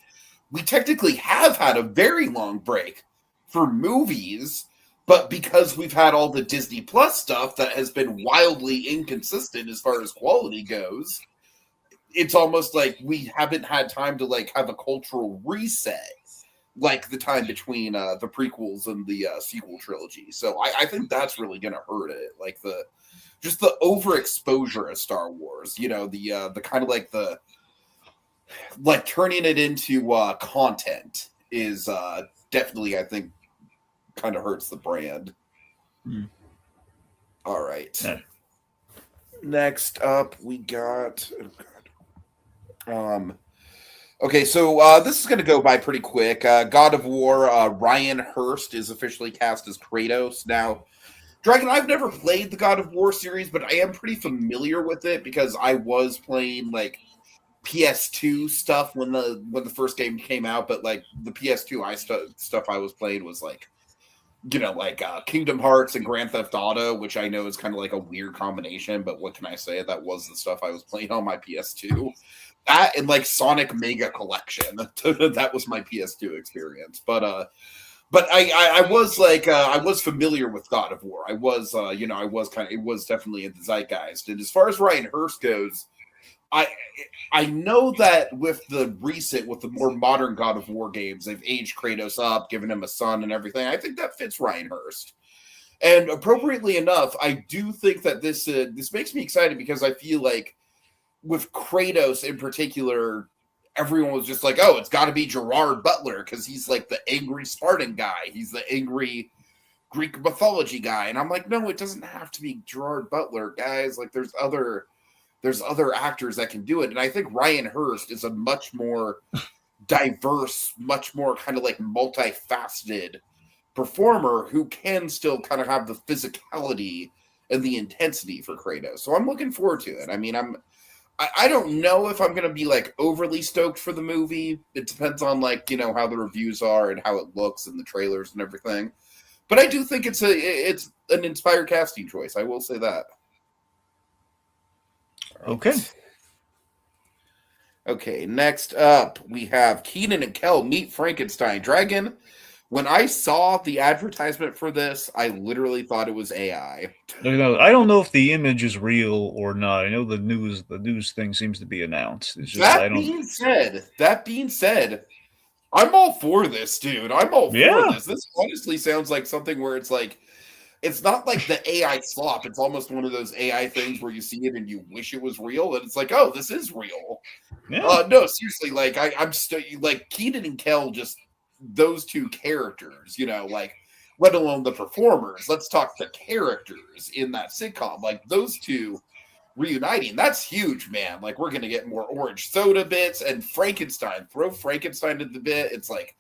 Speaker 1: we technically have had a very long break for movies. But because we've had all the Disney Plus stuff that has been wildly inconsistent as far as quality goes, it's almost like we haven't had time to like have a cultural reset like the time between the prequels and the sequel trilogy. So I think that's really going to hurt it. Like the overexposure of Star Wars, the kind of like the turning it into content is definitely, I think, kind of hurts the brand. All right.
Speaker 2: Yeah.
Speaker 1: Next up, we got. Okay, so this is going to go by pretty quick. God of War, Ryan Hurst is officially cast as Kratos. Now, Dragon, I've never played the God of War series, but I am pretty familiar with it because I was playing like PS2 stuff when the first game came out. But like the PS2 stuff I was playing was like, Kingdom Hearts and Grand Theft Auto, which I know is kind of like a weird combination. But what can I say? That was the stuff I was playing on my PS2. That and like Sonic Mega Collection. That was my PS2 experience. But I was like I was familiar with God of War. I was it was definitely in the zeitgeist. And as far as Ryan Hurst goes, I know that with the more modern God of War games, they've aged Kratos up, given him a son and everything. I think that fits Ryan Hurst. And appropriately enough, I do think that this makes me excited because I feel like with Kratos in particular, everyone was just like, oh, it's got to be Gerard Butler because he's like the angry Spartan guy. He's the angry Greek mythology guy. And I'm like, no, it doesn't have to be Gerard Butler, guys. Like there's other actors that can do it. And I think Ryan Hurst is a much more diverse, much more kind of like multifaceted performer who can still kind of have the physicality and the intensity for Kratos. So I'm looking forward to it. I mean, I don't know if I'm going to be like overly stoked for the movie. It depends on like, how the reviews are and how it looks and the trailers and everything. But I do think it's an inspired casting choice. I will say that.
Speaker 2: Okay.
Speaker 1: Okay, next up, we have Keenan and Kel Meet Frankenstein. Dragon, when I saw the advertisement for this, I literally thought it was AI.
Speaker 2: I don't know if the image is real or not. I know the news thing seems to be announced. It's just,
Speaker 1: that being said, I'm all for this, dude. I'm all for this. This honestly sounds like something where it's like, it's not like the AI slop. It's almost one of those AI things where you see it and you wish it was real, and it's like, oh, this is real.
Speaker 2: Yeah.
Speaker 1: No, seriously, like I'm still like Keenan and Kel, just those two characters, like let alone the performers. Let's talk the characters in that sitcom. Like those two reuniting, that's huge, man. Like we're gonna get more orange soda bits and Frankenstein. Throw Frankenstein at the bit. It's like,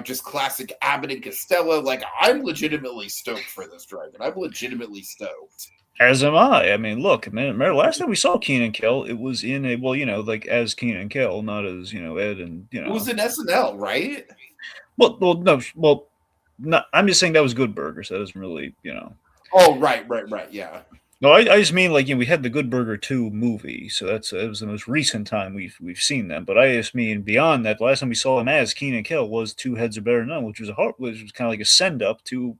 Speaker 1: just classic Abbott and Costello. Like I'm legitimately stoked for this, Dragon. I'm legitimately stoked.
Speaker 2: As am I. I mean, look, man, remember last time we saw Keenan and Kel, it was in a, well, like as Keenan and Kel, not as, Ed and,
Speaker 1: It was in SNL, right?
Speaker 2: Well, no, well, not, I'm just saying that was Good Burger, so that doesn't really,
Speaker 1: Oh, right, yeah.
Speaker 2: No, I just mean like we had the Good Burger 2 movie, so it was the most recent time we've seen them. But I just mean beyond that, the last time we saw them as Keenan and Kel was Two Heads Are Better Than None, which was kind of like a send up to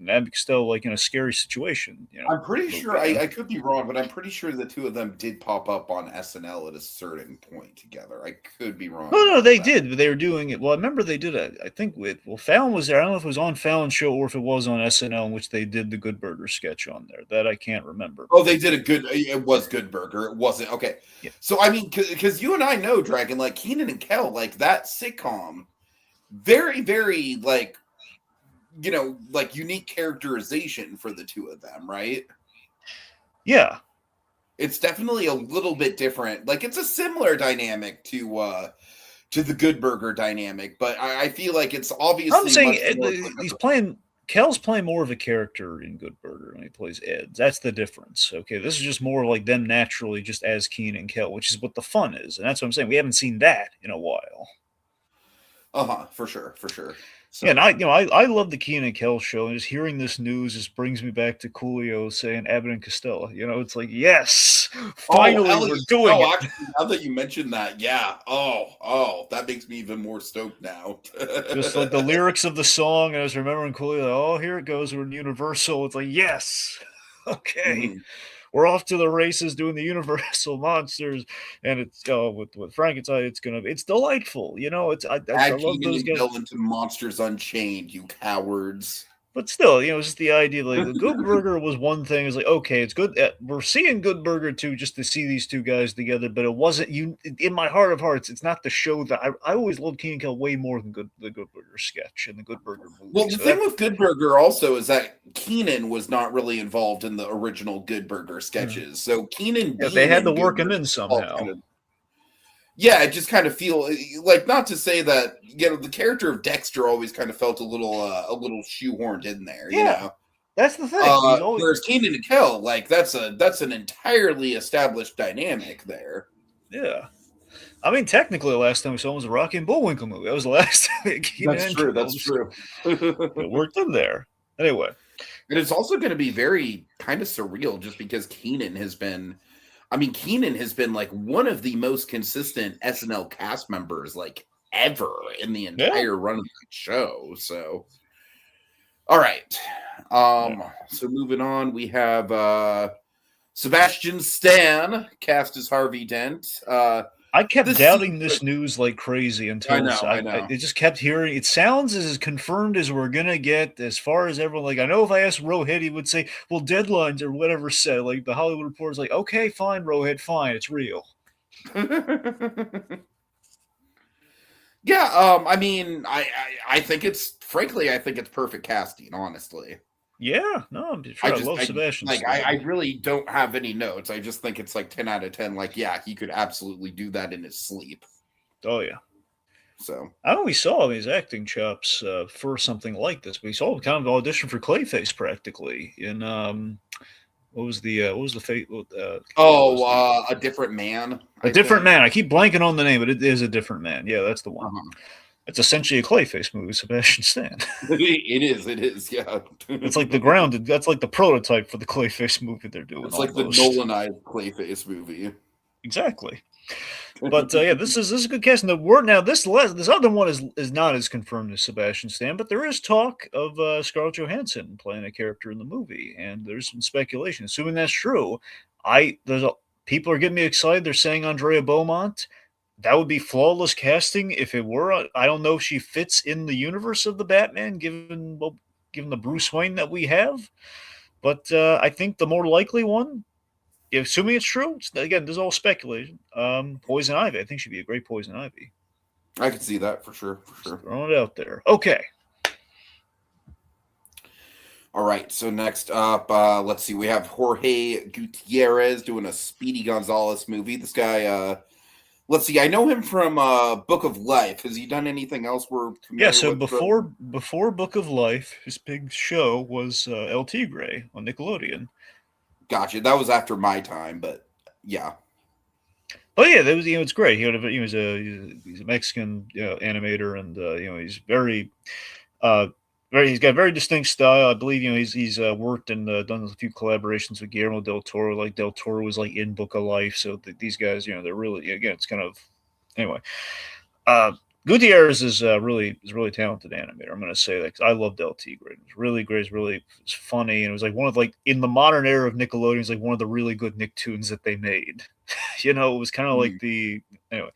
Speaker 2: Abbott Costello, like in a scary situation.
Speaker 1: I'm pretty sure I could be wrong, but I'm pretty sure the two of them did pop up on SNL at a certain point together. I could be wrong.
Speaker 2: No, they did. But they were doing it. Well, I remember they did I think Fallon was there. I don't know if it was on Fallon's show or if it was on SNL, in which they did the Good Burger sketch on there. That I can't remember.
Speaker 1: Oh, they did it was Good Burger. It wasn't. Okay.
Speaker 2: Yeah.
Speaker 1: So, I mean, because you and I know, Dragon, like Keenan and Kel, like that sitcom, very, very, like, like unique characterization for the two of them, right?
Speaker 2: Yeah.
Speaker 1: It's definitely a little bit different. Like, it's a similar dynamic to the Good Burger dynamic, but I feel like it's obviously.
Speaker 2: I'm saying Kel's playing more of a character in Good Burger when he plays Ed. That's the difference. Okay, this is just more like them naturally, just as Keenan and Kel, which is what the fun is, and that's what I'm saying. We haven't seen that in a while.
Speaker 1: For sure.
Speaker 2: So. Yeah, and I love the Keenan and Kel show, and just hearing this news just brings me back to Coolio saying Abbott and Costello. It's like, yes, finally we're doing it.
Speaker 1: Actually, now that you mentioned that, yeah. Oh, that makes me even more stoked now.
Speaker 2: Just like the lyrics of the song, and I was remembering Coolio. Oh, here it goes. We're in Universal. It's like, yes, okay. Mm-hmm. We're off to the races doing the Universal Monsters, and it's with Frankenstein. It's delightful. I love those guys.
Speaker 1: Into Monsters Unchained, you cowards.
Speaker 2: But still, just the idea, like, the Good Burger was one thing. It's like, okay, it's good. We're seeing Good Burger 2 just to see these two guys together, but it wasn't, in my heart of hearts, it's not the show that I always loved Keenan and Kel way more than the Good Burger sketch and the Good Burger movie.
Speaker 1: Well, the thing with Good Burger also is that Keenan was not really involved in the original Good Burger sketches. So Keenan,
Speaker 2: they had to work him in somehow.
Speaker 1: Yeah, it just kind of feel like, not to say that the character of Dexter always kind of felt a little shoehorned in there.
Speaker 2: Yeah, that's the thing.
Speaker 1: Whereas Keenan and Kel, like that's an entirely established dynamic there.
Speaker 2: Yeah, I mean, technically, the last time we saw was a Rocky and Bullwinkle movie. That was the last time.
Speaker 1: That's true.
Speaker 2: It worked in there. Anyway,
Speaker 1: and it's also going to be very kind of surreal, just because Keenan has been like one of the most consistent SNL cast members like ever in the entire run of the show. So, all right. So moving on, we have Sebastian Stan cast as Harvey Dent.
Speaker 2: I kept doubting this news like crazy until
Speaker 1: I know.
Speaker 2: I just kept hearing it sounds as confirmed as we're gonna get, as far as everyone. Like, I know if I asked Rohit, he would say, well, deadlines or whatever said. Like, the Hollywood Reporter's like, okay, fine, Rohit, fine, it's real.
Speaker 1: Yeah, I mean, I think it's perfect casting, honestly.
Speaker 2: Yeah, no, I'm sure I love Sebastian.
Speaker 1: Like, I really don't have any notes. I just think it's like 10 out of 10. Like, yeah, he could absolutely do that in his sleep.
Speaker 2: Oh, yeah.
Speaker 1: So
Speaker 2: I know we saw his acting chops for something like this. We saw him kind of audition for Clayface practically in what was the fate?
Speaker 1: A Different Man.
Speaker 2: A Different Man. I keep blanking on the name, but it is A Different Man. Yeah, that's the one. It's essentially a Clayface movie, Sebastian Stan.
Speaker 1: It is, yeah.
Speaker 2: It's like that's like the prototype for the Clayface movie they're doing.
Speaker 1: It's like the Nolanized Clayface movie.
Speaker 2: Exactly. But yeah, this is a good cast. This other one is not as confirmed as Sebastian Stan, but there is talk of Scarlett Johansson playing a character in the movie, and there's some speculation. Assuming that's true, people are getting me excited. They're saying Andrea Beaumont. That would be flawless casting if it were. I don't know if she fits in the universe of the Batman, given given the Bruce Wayne that we have. But I think the more likely one, assuming it's true, again, this is all speculation. Poison Ivy, I think she'd be a great Poison Ivy.
Speaker 1: I can see that for sure.
Speaker 2: Just throwing it out there. Okay.
Speaker 1: All right, so next up, let's see. We have Jorge Gutierrez doing a Speedy Gonzalez movie. This guy, let's see. I know him from Book of Life. Has he done anything else we're familiar
Speaker 2: Yeah, so
Speaker 1: with?
Speaker 2: before Book of Life, his big show was El Tigre on Nickelodeon.
Speaker 1: Gotcha. That was after my time, but yeah.
Speaker 2: Oh yeah, that was it's great. He's a Mexican animator, and he's he's got a very distinct style. I believe he's worked and done a few collaborations with Guillermo del Toro. Like del Toro was like in Book of Life, so these guys they're really it's kind of anyway. Gutierrez is really talented animator. I'm going to say that because I loved El Tigre. It was really great. It was funny, and it was like one of in the modern era of Nickelodeon, it's like one of the really good Nicktoons that they made. It was kind of like the anyway.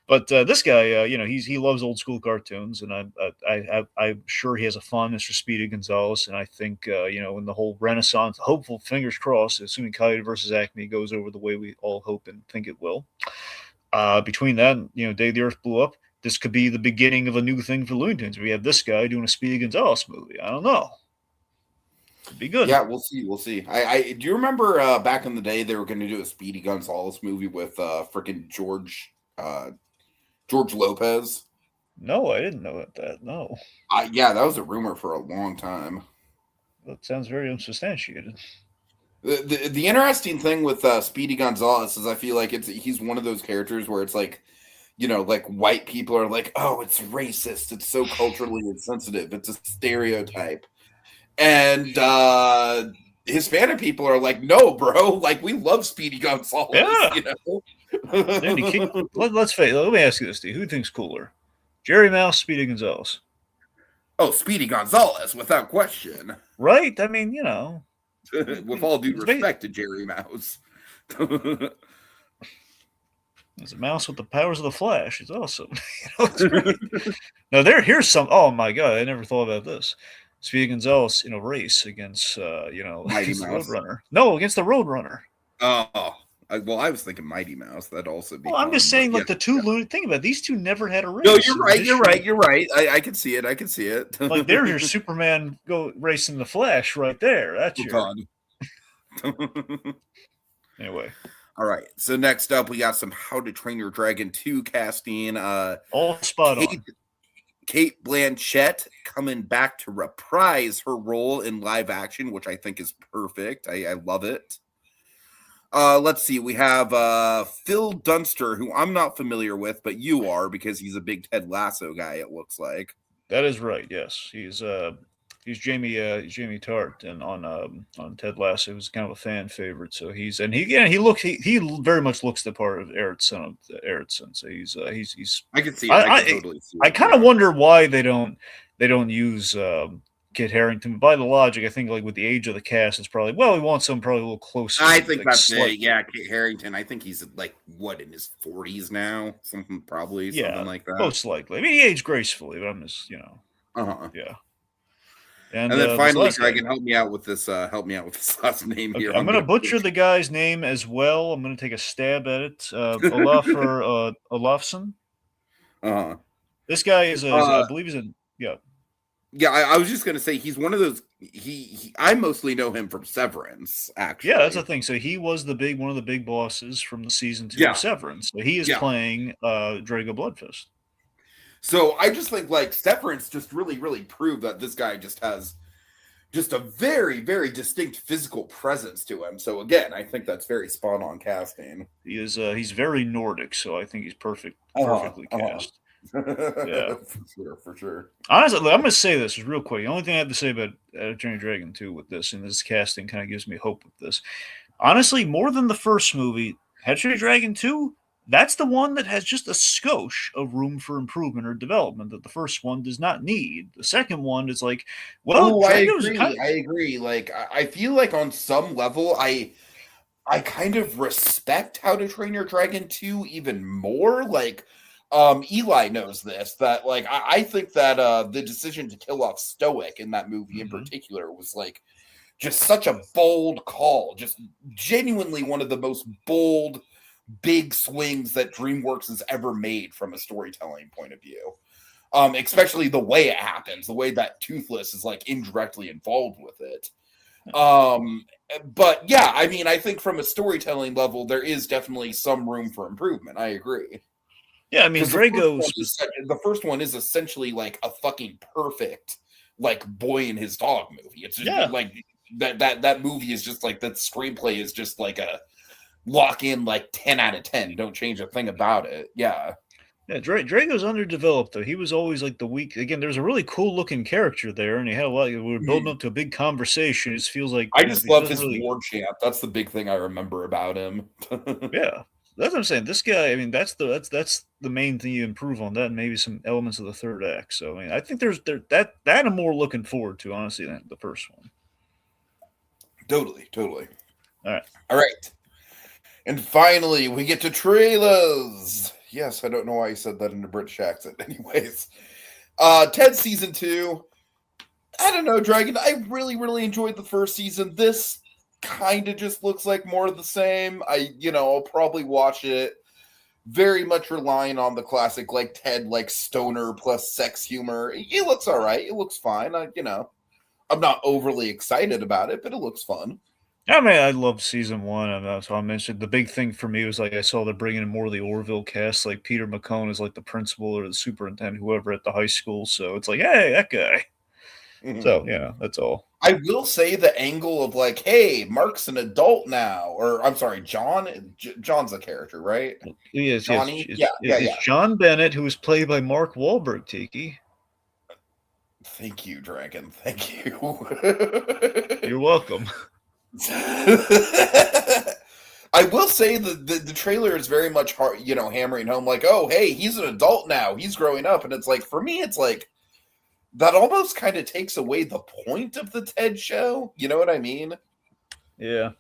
Speaker 2: But this guy, he loves old school cartoons, and I'm sure he has a fondness for Speedy Gonzalez, and I think in the whole Renaissance, hopeful, fingers crossed, assuming Coyote versus Acme goes over the way we all hope and think it will. Between that, and, Day the Earth Blew Up. This could be the beginning of a new thing for Looney Tunes. We have this guy doing a Speedy Gonzalez movie. I don't know. Could be good.
Speaker 1: Yeah, we'll see. We'll see. I do you remember back in the day they were going to do a Speedy Gonzalez movie with freaking George Lopez?
Speaker 2: No, I didn't know that. No.
Speaker 1: Yeah, that was a rumor for a long time.
Speaker 2: That sounds very unsubstantiated.
Speaker 1: The interesting thing with Speedy Gonzalez is I feel like he's one of those characters where it's like, like white people are like, oh, it's racist. It's so culturally insensitive. It's a stereotype. And Hispanic people are like, no, bro. Like, we love Speedy Gonzalez.
Speaker 2: Yeah. Let's face it. Let me ask you this, Steve. Who thinks cooler? Jerry Mouse, Speedy Gonzalez?
Speaker 1: Oh, Speedy Gonzalez, without question.
Speaker 2: Right? I mean,
Speaker 1: with all due respect to Jerry Mouse.
Speaker 2: There's a mouse with the powers of the Flash. It's awesome. It's great. Now, here's some. Oh my god, I never thought about this. Speedy Gonzalez in a race against,
Speaker 1: Mighty Mouse.
Speaker 2: Roadrunner. No, against the Roadrunner.
Speaker 1: Oh, well, I was thinking Mighty Mouse. That'd also be.
Speaker 2: Well, I'm just saying, the two Looney. Think about it, these two never had a race.
Speaker 1: No, you're right. I can see it.
Speaker 2: Like there's your Superman go racing the Flash right there. That's your. Anyway.
Speaker 1: All right. So next up, we got some How to Train Your Dragon 2 casting.
Speaker 2: All spot on.
Speaker 1: Kate Blanchett coming back to reprise her role in live action, which I think is perfect. I love it. Let's see. We have Phil Dunster, who I'm not familiar with, but you are because he's a big Ted Lasso guy, it looks like.
Speaker 2: That is right. Yes. He's Jamie Tart, and on Ted Lasso, he was kind of a fan favorite. So he very much looks the part of Erickson. So he's
Speaker 1: I can see.
Speaker 2: I
Speaker 1: totally see.
Speaker 2: I kind of wonder why they don't use Kit Harington. By the logic, I think like with the age of the cast, it's probably we want someone probably a little closer.
Speaker 1: I think that's it. Yeah, Kit Harington. I think he's like in his 40s now, something like that.
Speaker 2: Most likely. I mean, he aged gracefully, but I'm just yeah.
Speaker 1: And then finally, Dragon, help me out with this last name here.
Speaker 2: I'm going to butcher the guy's name as well. I'm going to take a stab at it. Olafur Olafsson. This guy is, I believe he's
Speaker 1: Yeah, I was just going to say he's one of those. I mostly know him from Severance, actually.
Speaker 2: Yeah, that's the thing. So he was one of the big bosses from the season 2 of Severance. So he is playing Drago Bloodfist.
Speaker 1: So I just think like Severance just really, really proved that this guy just has just a very, very distinct physical presence to him. So again, I think that's very spot on casting.
Speaker 2: He is he's very Nordic, so I think he's perfectly cast.
Speaker 1: Yeah, for sure.
Speaker 2: Honestly, I'm going to say this real quick. The only thing I have to say about Journey Dragon 2 with this, and this casting kind of gives me hope with this. Honestly, more than the first movie, Journey Dragon 2. That's the one that has just a skosh of room for improvement or development that the first one does not need. The second one is like,
Speaker 1: I agree. Like, I feel like on some level, I kind of respect How to Train Your Dragon 2 even more. Like, Eli knows this, that like I think that the decision to kill off Stoic in that movie in particular was like just such a bold call, just genuinely one of the most bold big swings that DreamWorks has ever made from a storytelling point of view. Especially the way it happens, the way that Toothless is like indirectly involved with it. But yeah, I mean, I think from a storytelling level, there is definitely some room for improvement. I agree.
Speaker 2: Yeah, I mean,
Speaker 1: the first one is essentially like a fucking perfect like Boy and His Dog movie. It's just like that movie is just like that screenplay is just like a lock in like 10 out of 10. Don't change a thing about it. Yeah.
Speaker 2: Yeah, Drago's underdeveloped though. He was always like the weak. Again, there's a really cool looking character there, and he had a lot. We were building up to a big conversation. It just feels like
Speaker 1: I just love his war chant. That's the big thing I remember about him.
Speaker 2: Yeah, that's what I'm saying. This guy, I mean, that's the main thing you improve on that, and maybe some elements of the third act. So I mean, I think there's that I'm more looking forward to honestly than the first one.
Speaker 1: Totally.
Speaker 2: All
Speaker 1: right. And finally, we get to trailers. Yes, I don't know why you said that in a British accent. Anyways, Ted season 2. I don't know, Dragon. I really, really enjoyed the first season. This kind of just looks like more of the same. I'll probably watch it. Very much relying on the classic, like Ted, like stoner plus sex humor. It looks all right. It looks fine. I'm not overly excited about it, but it looks fun.
Speaker 2: I mean, I love season 1, and so I mentioned the big thing for me was like I saw they're bringing in more of the Orville cast, like Peter McCone is like the principal or the superintendent, whoever at the high school. So it's like, hey, that guy. Mm-hmm. So yeah, that's all.
Speaker 1: I will say the angle of like, hey, Mark's an adult now, or I'm sorry, John's a character, right?
Speaker 2: Yes,
Speaker 1: Johnny.
Speaker 2: Yeah. It's John Bennett, who was played by Mark Wahlberg. Tiki.
Speaker 1: Thank you, Dragon. Thank you.
Speaker 2: You're welcome.
Speaker 1: I will say the trailer is very much hard, hammering home like, oh, hey, he's an adult now. He's growing up. And it's like, for me, it's like, that almost kind of takes away the point of the Ted show. You know what I mean?
Speaker 2: Yeah.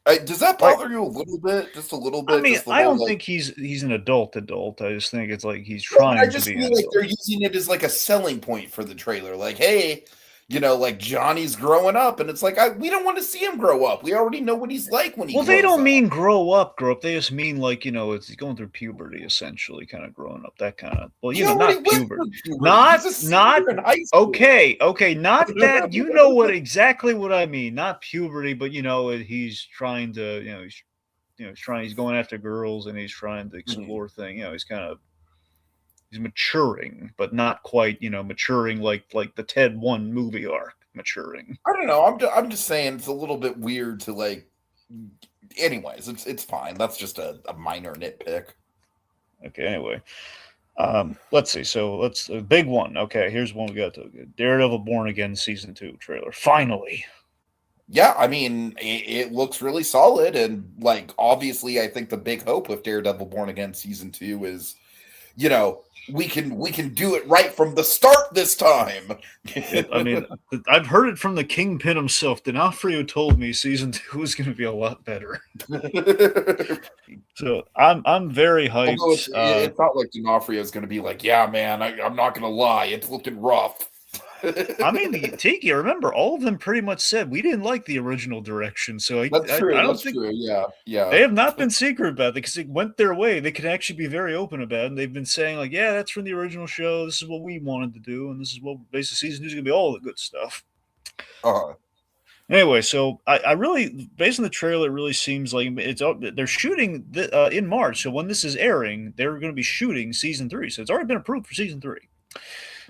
Speaker 1: Does that bother you a little bit? Just a little bit?
Speaker 2: I mean, I don't think he's an adult. I just think it's like he's trying to be. I just feel like
Speaker 1: they're using it as like a selling point for the trailer. Like, hey, like Johnny's growing up, and it's like we don't want to see him grow up. We already know what he's like when he.
Speaker 2: Well, they don't mean grow up. They just mean like it's going through puberty, essentially, kind of growing up. That kind of not puberty, not okay, not that. You know exactly what I mean. Not puberty, but he's trying to he's going after girls and he's trying to explore things. He's kind of. He's maturing, but not quite, maturing like the Ted 1 movie arc maturing.
Speaker 1: I don't know. I'm just saying it's a little bit weird to like. Anyways, it's fine. That's just a minor nitpick.
Speaker 2: Okay. Anyway, let's see. So a big one. Okay, here's one we got to Daredevil Born Again season 2 trailer. Finally.
Speaker 1: Yeah, I mean, it looks really solid, and like obviously, I think the big hope with Daredevil Born Again season 2 is, we can do it right from the start this time.
Speaker 2: I mean, I've heard it from the Kingpin himself. D'Onofrio told me season 2 is going to be a lot better. So I'm very hyped.
Speaker 1: It's not like D'Onofrio is going to be like, yeah, man, I'm not going to lie, it's looking rough.
Speaker 2: I mean, Tiki, remember, all of them pretty much said we didn't like the original direction. So
Speaker 1: that's true. That's true. Yeah.
Speaker 2: They have not been secret about it because it went their way. They can actually be very open about it. And they've been saying, like, yeah, that's from the original show. This is what we wanted to do. And this is what basically season 2 is going to be all the good stuff. Anyway, so I really, based on the trailer, it really seems like they're shooting in March. So when this is airing, they're going to be shooting season 3. So it's already been approved for season 3.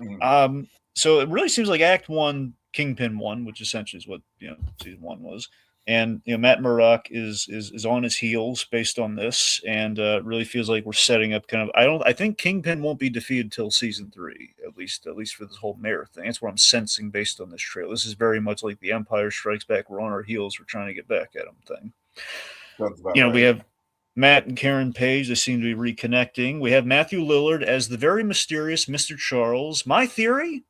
Speaker 2: Mm-hmm. So it really seems like Act 1, Kingpin 1, which essentially is what season 1 was, and Matt Murdock is on his heels based on this, and it really feels like we're setting up kind of. I think Kingpin won't be defeated till season 3, at least for this whole mayor thing. That's what I'm sensing based on this trailer. This is very much like the Empire Strikes Back. We're on our heels. We're trying to get back at him thing. Right. We have Matt and Karen Page. They seem to be reconnecting. We have Matthew Lillard as the very mysterious Mr. Charles. My theory.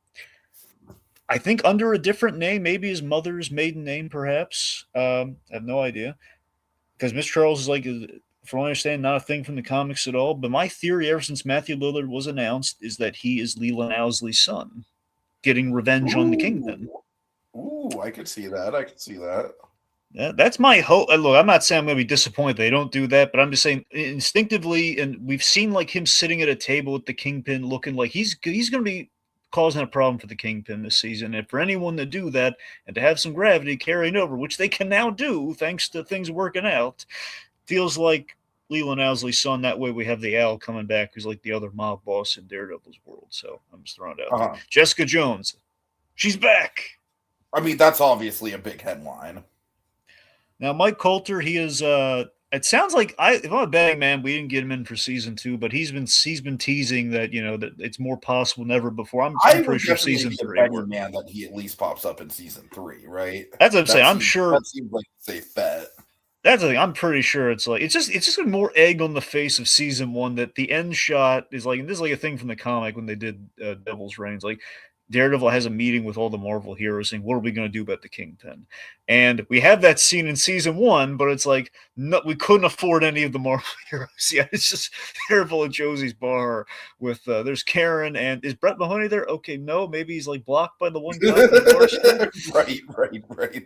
Speaker 2: I think under a different name, maybe his mother's maiden name, perhaps. I have no idea. Because Mr. Charles is like, from what I understand, not a thing from the comics at all. But my theory, ever since Matthew Lillard was announced, is that he is Leland Owsley's son, getting revenge on the Kingpin.
Speaker 1: Ooh, I could see that. I could see that.
Speaker 2: Yeah, that's my hope. Look, I'm not saying I'm going to be disappointed they don't do that, but I'm just saying instinctively, and we've seen like him sitting at a table with the Kingpin, looking like he's going to be causing a problem for the Kingpin this season. And for anyone to do that and to have some gravity carrying over, which they can now do thanks to things working out, feels like Leland Owsley's son. That way we have the Owl coming back, who's like the other mob boss in Daredevil's world. So I'm just throwing it out there. Jessica Jones, she's back.
Speaker 1: I mean, that's obviously a big headline.
Speaker 2: Now, Mike Coulter, he is. It sounds like if I'm a betting man, we didn't get him in for season 2, but he's been teasing that that it's more possible than ever before. I'm pretty sure season 3.
Speaker 1: Betting man that he at least pops up in season 3, right?
Speaker 2: That's what I'm saying. I'm sure
Speaker 1: that seems like a safe bet.
Speaker 2: That's the thing. I'm pretty sure it's just more egg on the face of season 1 that the end shot is like, and this is like a thing from the comic when they did Devil's Reigns, like. Daredevil has a meeting with all the Marvel heroes saying, what are we going to do about the Kingpin? And we have that scene in season 1, but it's like, no, we couldn't afford any of the Marvel heroes. Yeah, it's just Daredevil at Josie's bar with, there's Karen, and is Brett Mahoney there? Okay, no, maybe he's like blocked by the one guy.
Speaker 1: Right.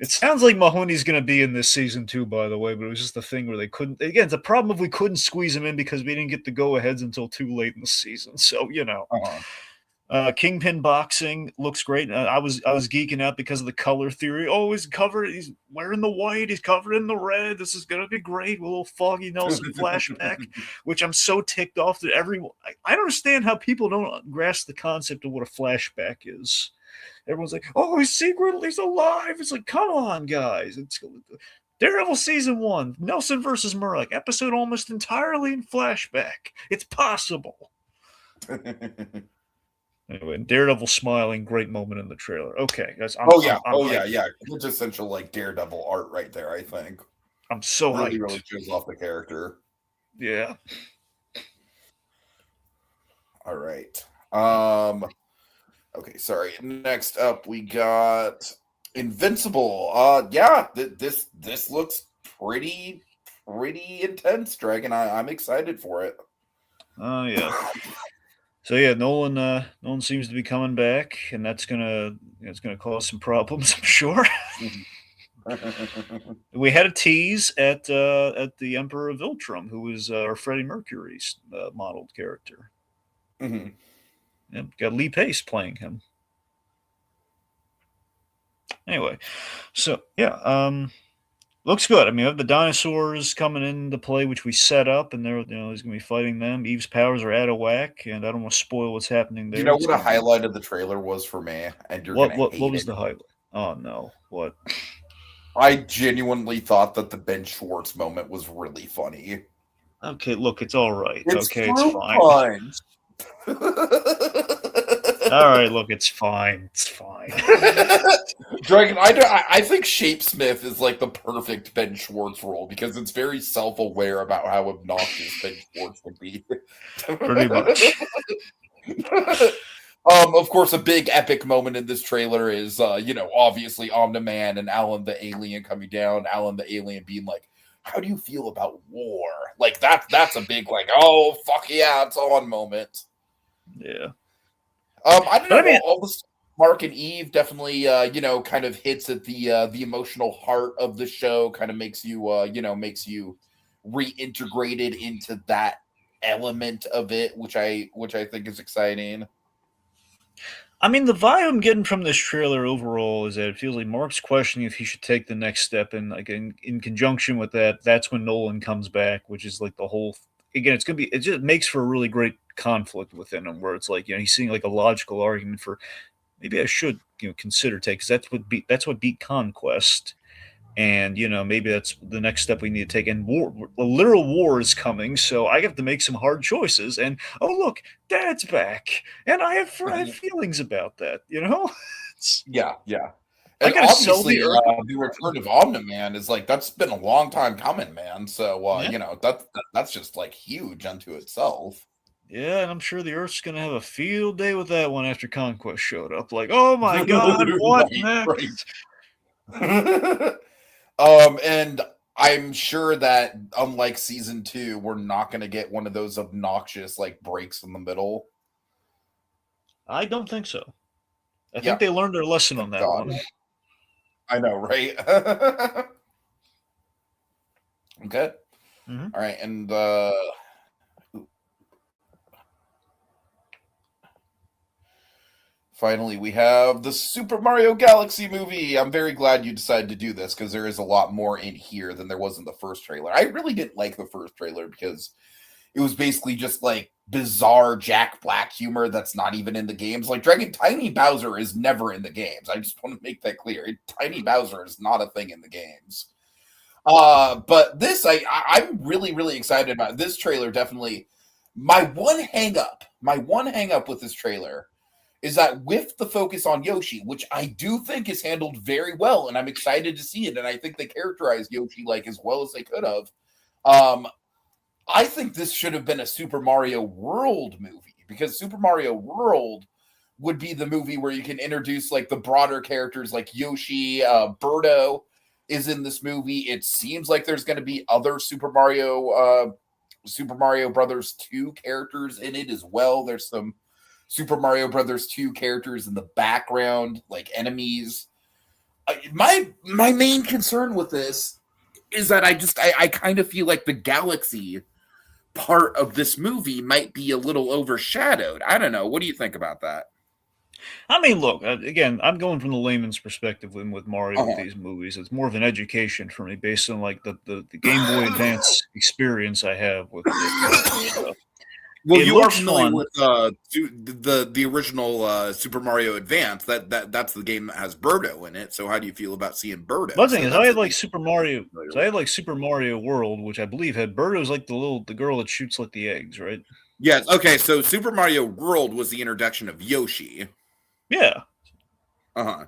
Speaker 2: It sounds like Mahoney's going to be in this season 2, by the way, but it was just the thing where they couldn't, again, it's a problem if we couldn't squeeze him in because we didn't get the go-aheads until too late in the season. So, Kingpin boxing looks great. I was geeking out because of the color theory. Oh, he's covered. He's wearing the white. He's covered in the red. This is gonna be great. With a little Foggy Nelson flashback, which I'm so ticked off that everyone. I don't understand how people don't grasp the concept of what a flashback is. Everyone's like, "Oh, he's alive." It's like, come on, guys. It's Daredevil season 1, Nelson versus Murdoch, episode almost entirely in flashback. It's possible. Anyway, Daredevil smiling, great moment in the trailer. Okay, guys. I'm
Speaker 1: Quintessential like Daredevil art right there. I think
Speaker 2: I'm so
Speaker 1: really,
Speaker 2: hyped.
Speaker 1: really shows off the character.
Speaker 2: Yeah.
Speaker 1: All right. Okay. Sorry. Next up, we got Invincible. This looks pretty intense, Dragon. I'm excited for it.
Speaker 2: Oh yeah. So yeah, Nolan seems to be coming back, and that's gonna cause some problems, I'm sure. We had a tease at the Emperor of Viltrum, who was our Freddie Mercury's modeled character.
Speaker 1: Mm-hmm.
Speaker 2: Yep, got Lee Pace playing him. Anyway, so yeah, looks good. I mean, we have the dinosaurs coming into play, which we set up, and he's going to be fighting them. Eve's powers are out of whack, and I don't want to spoil what's happening there.
Speaker 1: You know what a highlight of the trailer was for me, and
Speaker 2: what was the highlight? Oh no, what?
Speaker 1: I genuinely thought that the Ben Schwartz moment was really funny.
Speaker 2: Okay, look, it's all right.
Speaker 1: It's
Speaker 2: fine. All right, look, it's fine. It's fine.
Speaker 1: Dragon, I think Shapesmith is like the perfect Ben Schwartz role because it's very self-aware about how obnoxious Ben Schwartz can be.
Speaker 2: Pretty much.
Speaker 1: Of course, a big epic moment in this trailer is, obviously Omni-Man and Alan the Alien coming down. Alan the Alien being like, "How do you feel about war?" Like that's a big like, "Oh fuck yeah, it's on" moment.
Speaker 2: Yeah.
Speaker 1: I don't know. I mean, all this Mark and Eve definitely, kind of hits at the emotional heart of the show. Kind of makes you, reintegrated into that element of it, which I think is exciting.
Speaker 2: I mean, the vibe I'm getting from this trailer overall is that it feels like Mark's questioning if he should take the next step, and like in conjunction with that, that's when Nolan comes back, which is like the whole. Again, it just makes for a really great conflict within him, where it's like he's seeing like a logical argument for maybe I should consider take because that's what beat Conquest, and maybe that's the next step we need to take. And a literal war is coming, so I have to make some hard choices. And oh look, Dad's back, and I have feelings about that.
Speaker 1: Yeah. And obviously, the return of Omni-Man is like that's been a long time coming, man. So that's just like huge unto itself.
Speaker 2: Yeah, and I'm sure the Earth's gonna have a field day with that one after Conquest showed up. Like, oh my god, what next?
Speaker 1: Right. And I'm sure that unlike season 2, we're not going to get one of those obnoxious like breaks in the middle.
Speaker 2: I don't think so. I
Speaker 1: Yeah,
Speaker 2: think they learned their lesson on
Speaker 1: thank
Speaker 2: that
Speaker 1: God.
Speaker 2: one.
Speaker 1: I know, right? Okay.
Speaker 2: Mm-hmm.
Speaker 1: All right, and finally, we have the Super Mario Galaxy movie. I'm very glad you decided to do this because there is a lot more in here than there was in the first trailer. I really didn't like the first trailer because it was basically just like bizarre Jack Black humor that's not even in the games. Like Tiny Bowser is never in the games. I just want to make that clear. Tiny Bowser is not a thing in the games. But this I'm really, really excited about. This trailer definitely my one hang up with this trailer is that with the focus on Yoshi, which I do think is handled very well, and I'm excited to see it, and I think they characterized Yoshi like as well as they could have. I think this should have been a Super Mario World movie because Super Mario World would be the movie where you can introduce like the broader characters like Yoshi, Birdo is in this movie. It seems like there's going to be other Super Mario Brothers 2 characters in it as well. There's some Super Mario Brothers 2 characters in the background, like enemies. My main concern with this is that I kind of feel like the galaxy part of this movie might be a little overshadowed. I don't know. What do you think about that?
Speaker 2: I mean, look, again, I'm going from the layman's perspective with Mario with these movies. It's more of an education for me based on like the Game Boy Advance experience I have with stuff.
Speaker 1: Well,
Speaker 2: It
Speaker 1: you are
Speaker 2: looks
Speaker 1: familiar
Speaker 2: fun.
Speaker 1: with the original Super Mario Advance. That's the game that has Birdo in it. So how do you feel about seeing Birdo?
Speaker 2: One thing
Speaker 1: So
Speaker 2: is, I
Speaker 1: that's
Speaker 2: had
Speaker 1: at
Speaker 2: like
Speaker 1: least
Speaker 2: Super Mario. So I had like Super Mario World, which I believe had Birdo's like the girl that shoots like the eggs, right?
Speaker 1: yes. Okay, so Super Mario World was the introduction of Yoshi.
Speaker 2: Yeah.
Speaker 1: Uh-huh.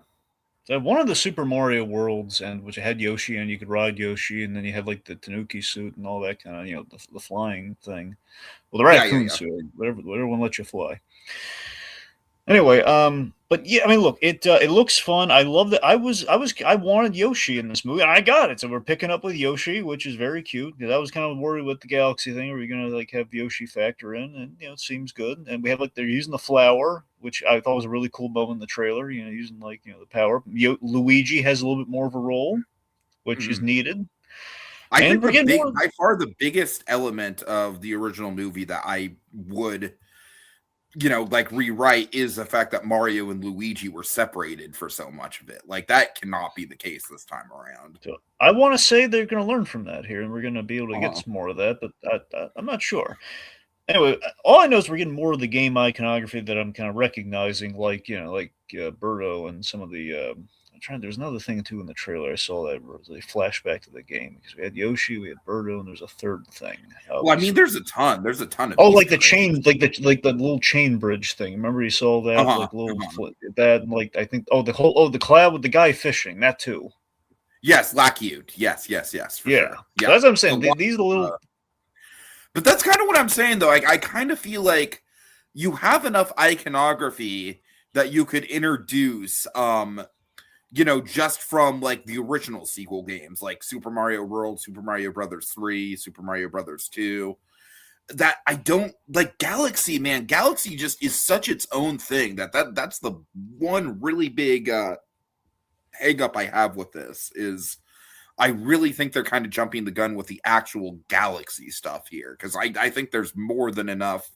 Speaker 2: So one of the Super Mario Worlds, and which had Yoshi, and you could ride Yoshi, and then you had like the Tanuki suit and all that kind of, the flying thing. Well, the raccoon
Speaker 1: Yeah.
Speaker 2: suit, whatever one lets you fly. Anyway, but yeah, I mean, look, it looks fun. I love that. I wanted Yoshi in this movie, and I got it. So we're picking up with Yoshi, which is very cute. Because I was kind of worried with the Galaxy thing. Are we gonna like have Yoshi factor in? And it seems good. And we have like they're using the flower, which I thought was a really cool moment in the trailer. Using like the power. Luigi has a little bit more of a role, which is needed.
Speaker 1: I
Speaker 2: And
Speaker 1: think
Speaker 2: we're getting more.
Speaker 1: by far the biggest element of the original movie that I would, like rewrite is the fact that Mario and Luigi were separated for so much of it. Like that cannot be the case this time around.
Speaker 2: So I want to say they're going to learn from that here, and we're going to be able to get
Speaker 1: Uh-huh.
Speaker 2: some more of that, but I'm not sure. Anyway, all I know is we're getting more of the game iconography that I'm kind of recognizing, like Birdo and some of the. There's another thing too in the trailer I saw that was a flashback to the game because we had Yoshi, we had Birdo, and there's a third thing.
Speaker 1: Well, I mean, there's a ton. There's a ton of.
Speaker 2: Oh, like the
Speaker 1: Easter eggs.
Speaker 2: chain, like the little chain bridge thing. Remember you saw that,
Speaker 1: Uh-huh.
Speaker 2: like little
Speaker 1: Uh-huh.
Speaker 2: that, and like I think the cloud with the guy fishing that too.
Speaker 1: Yes, Lackute. Yes, for
Speaker 2: Yeah,
Speaker 1: sure. Yeah,
Speaker 2: so that's what I'm
Speaker 1: a
Speaker 2: saying.
Speaker 1: lot,
Speaker 2: These are the little.
Speaker 1: but that's kind of what I'm saying, though. I kind of feel like you have enough iconography that you could introduce, just from like the original sequel games, like Super Mario World, Super Mario Brothers 3, Super Mario Brothers 2. That I don't like Galaxy, man. Galaxy just is such its own thing that's the one really big hang up I have with this is I really think they're kind of jumping the gun with the actual Galaxy stuff here because I think there's more than enough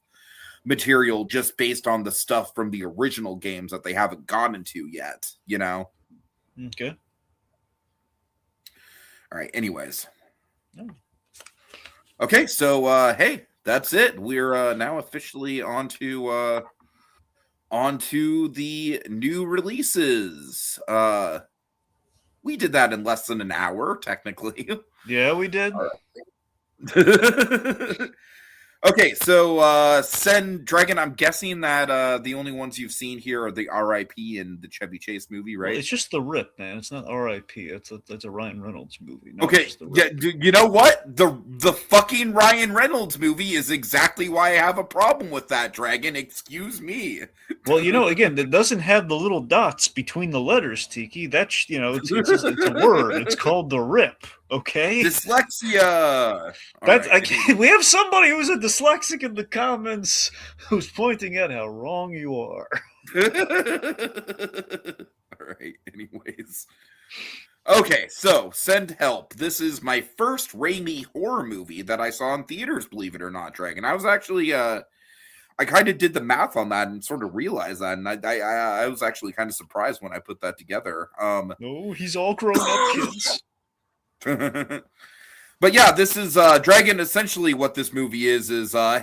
Speaker 1: material just based on the stuff from the original games that they haven't gotten to yet,
Speaker 2: Okay.
Speaker 1: All right, anyways. Okay, so hey, that's it. We're now officially onto the new releases. We did that in less than an hour, technically.
Speaker 2: Yeah, we did.
Speaker 1: Okay, so Sen Dragon, I'm guessing that the only ones you've seen here are the R.I.P. and the Chevy Chase movie, right?
Speaker 2: Well, it's just the Rip, man. It's not R.I.P. It's a Ryan Reynolds movie. No,
Speaker 1: Okay, yeah, you know what? The fucking Ryan Reynolds movie is exactly why I have a problem with that, Dragon. Excuse me.
Speaker 2: Well, again, it doesn't have the little dots between the letters, Tiki. That's it's a word. It's called the Rip. Okay?
Speaker 1: Dyslexia.
Speaker 2: We have somebody who's a dyslexic in the comments who's pointing out how wrong you are.
Speaker 1: All right. Anyways. Okay, so Send Help. This is my first Raimi horror movie that I saw in theaters, believe it or not, Dragon. I was actually I kind of did the math on that and sort of realized that, and I was actually kind of surprised when I put that together.
Speaker 2: No, he's all grown up, kids.
Speaker 1: But yeah, this is Dragon. Essentially, what this movie is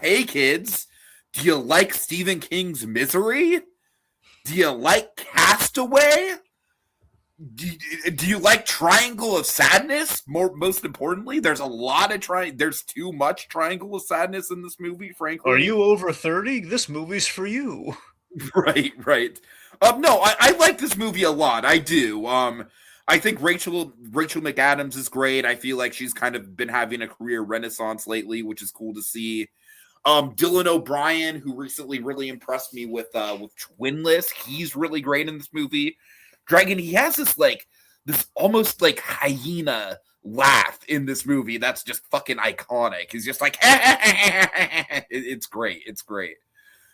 Speaker 1: hey kids, do you like Stephen King's Misery? Do you like Castaway? Do you like Triangle of Sadness? Most importantly, there's a lot of there's too much Triangle of Sadness in this movie, frankly.
Speaker 2: Are you over 30? This movie's for you.
Speaker 1: Right. No, I like this movie a lot. I do. I think Rachel McAdams is great. I feel like she's kind of been having a career renaissance lately, which is cool to see. Dylan O'Brien, who recently really impressed me with Twinless, he's really great in this movie. Dragon, he has this almost like hyena laugh in this movie that's just fucking iconic. He's just like, it's great. It's great.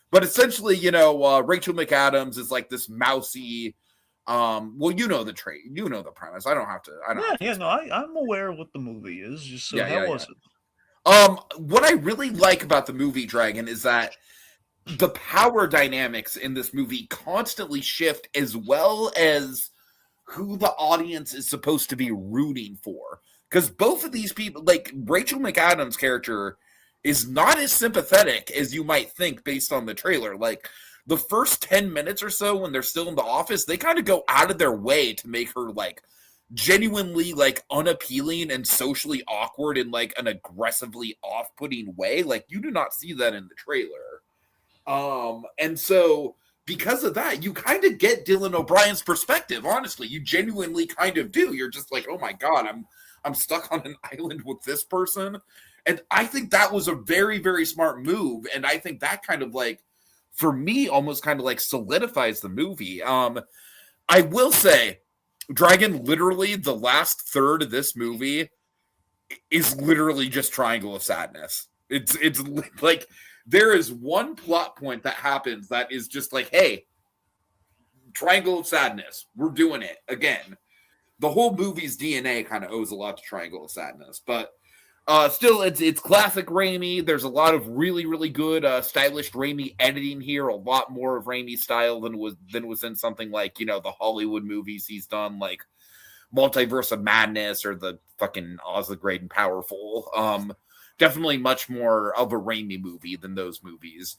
Speaker 1: But essentially, Rachel McAdams is like this mousy. Well, you know the premise. I don't have to.
Speaker 2: I'm aware of what the movie is. Just so how was
Speaker 1: it? What I really like about the movie, Dragon, is that the power dynamics in this movie constantly shift, as well as who the audience is supposed to be rooting for. Because both of these people, like Rachel McAdams' character, is not as sympathetic as you might think based on the trailer. Like the first 10 minutes or so when they're still in the office, they kind of go out of their way to make her like genuinely like unappealing and socially awkward in like an aggressively off-putting way. Like you do not see that in the trailer. And so because of that, you kind of get Dylan O'Brien's perspective. Honestly, you genuinely kind of do. You're just like, oh my God, I'm stuck on an island with this person. And I think that was a very, very smart move. And I think that kind of like, for me, almost kind of like solidifies the movie. I will say, Dragon, literally the last third of this movie is literally just Triangle of Sadness. It's like there is one plot point that happens that is just like, hey, Triangle of Sadness, we're doing it again. The whole movie's DNA kind of owes a lot to Triangle of Sadness, but still, it's classic Raimi. There's a lot of really, really good stylish Raimi editing here. A lot more of Raimi style than was in something like the Hollywood movies he's done, like Multiverse of Madness or the fucking Oz the Great and Powerful. Definitely much more of a Raimi movie than those movies.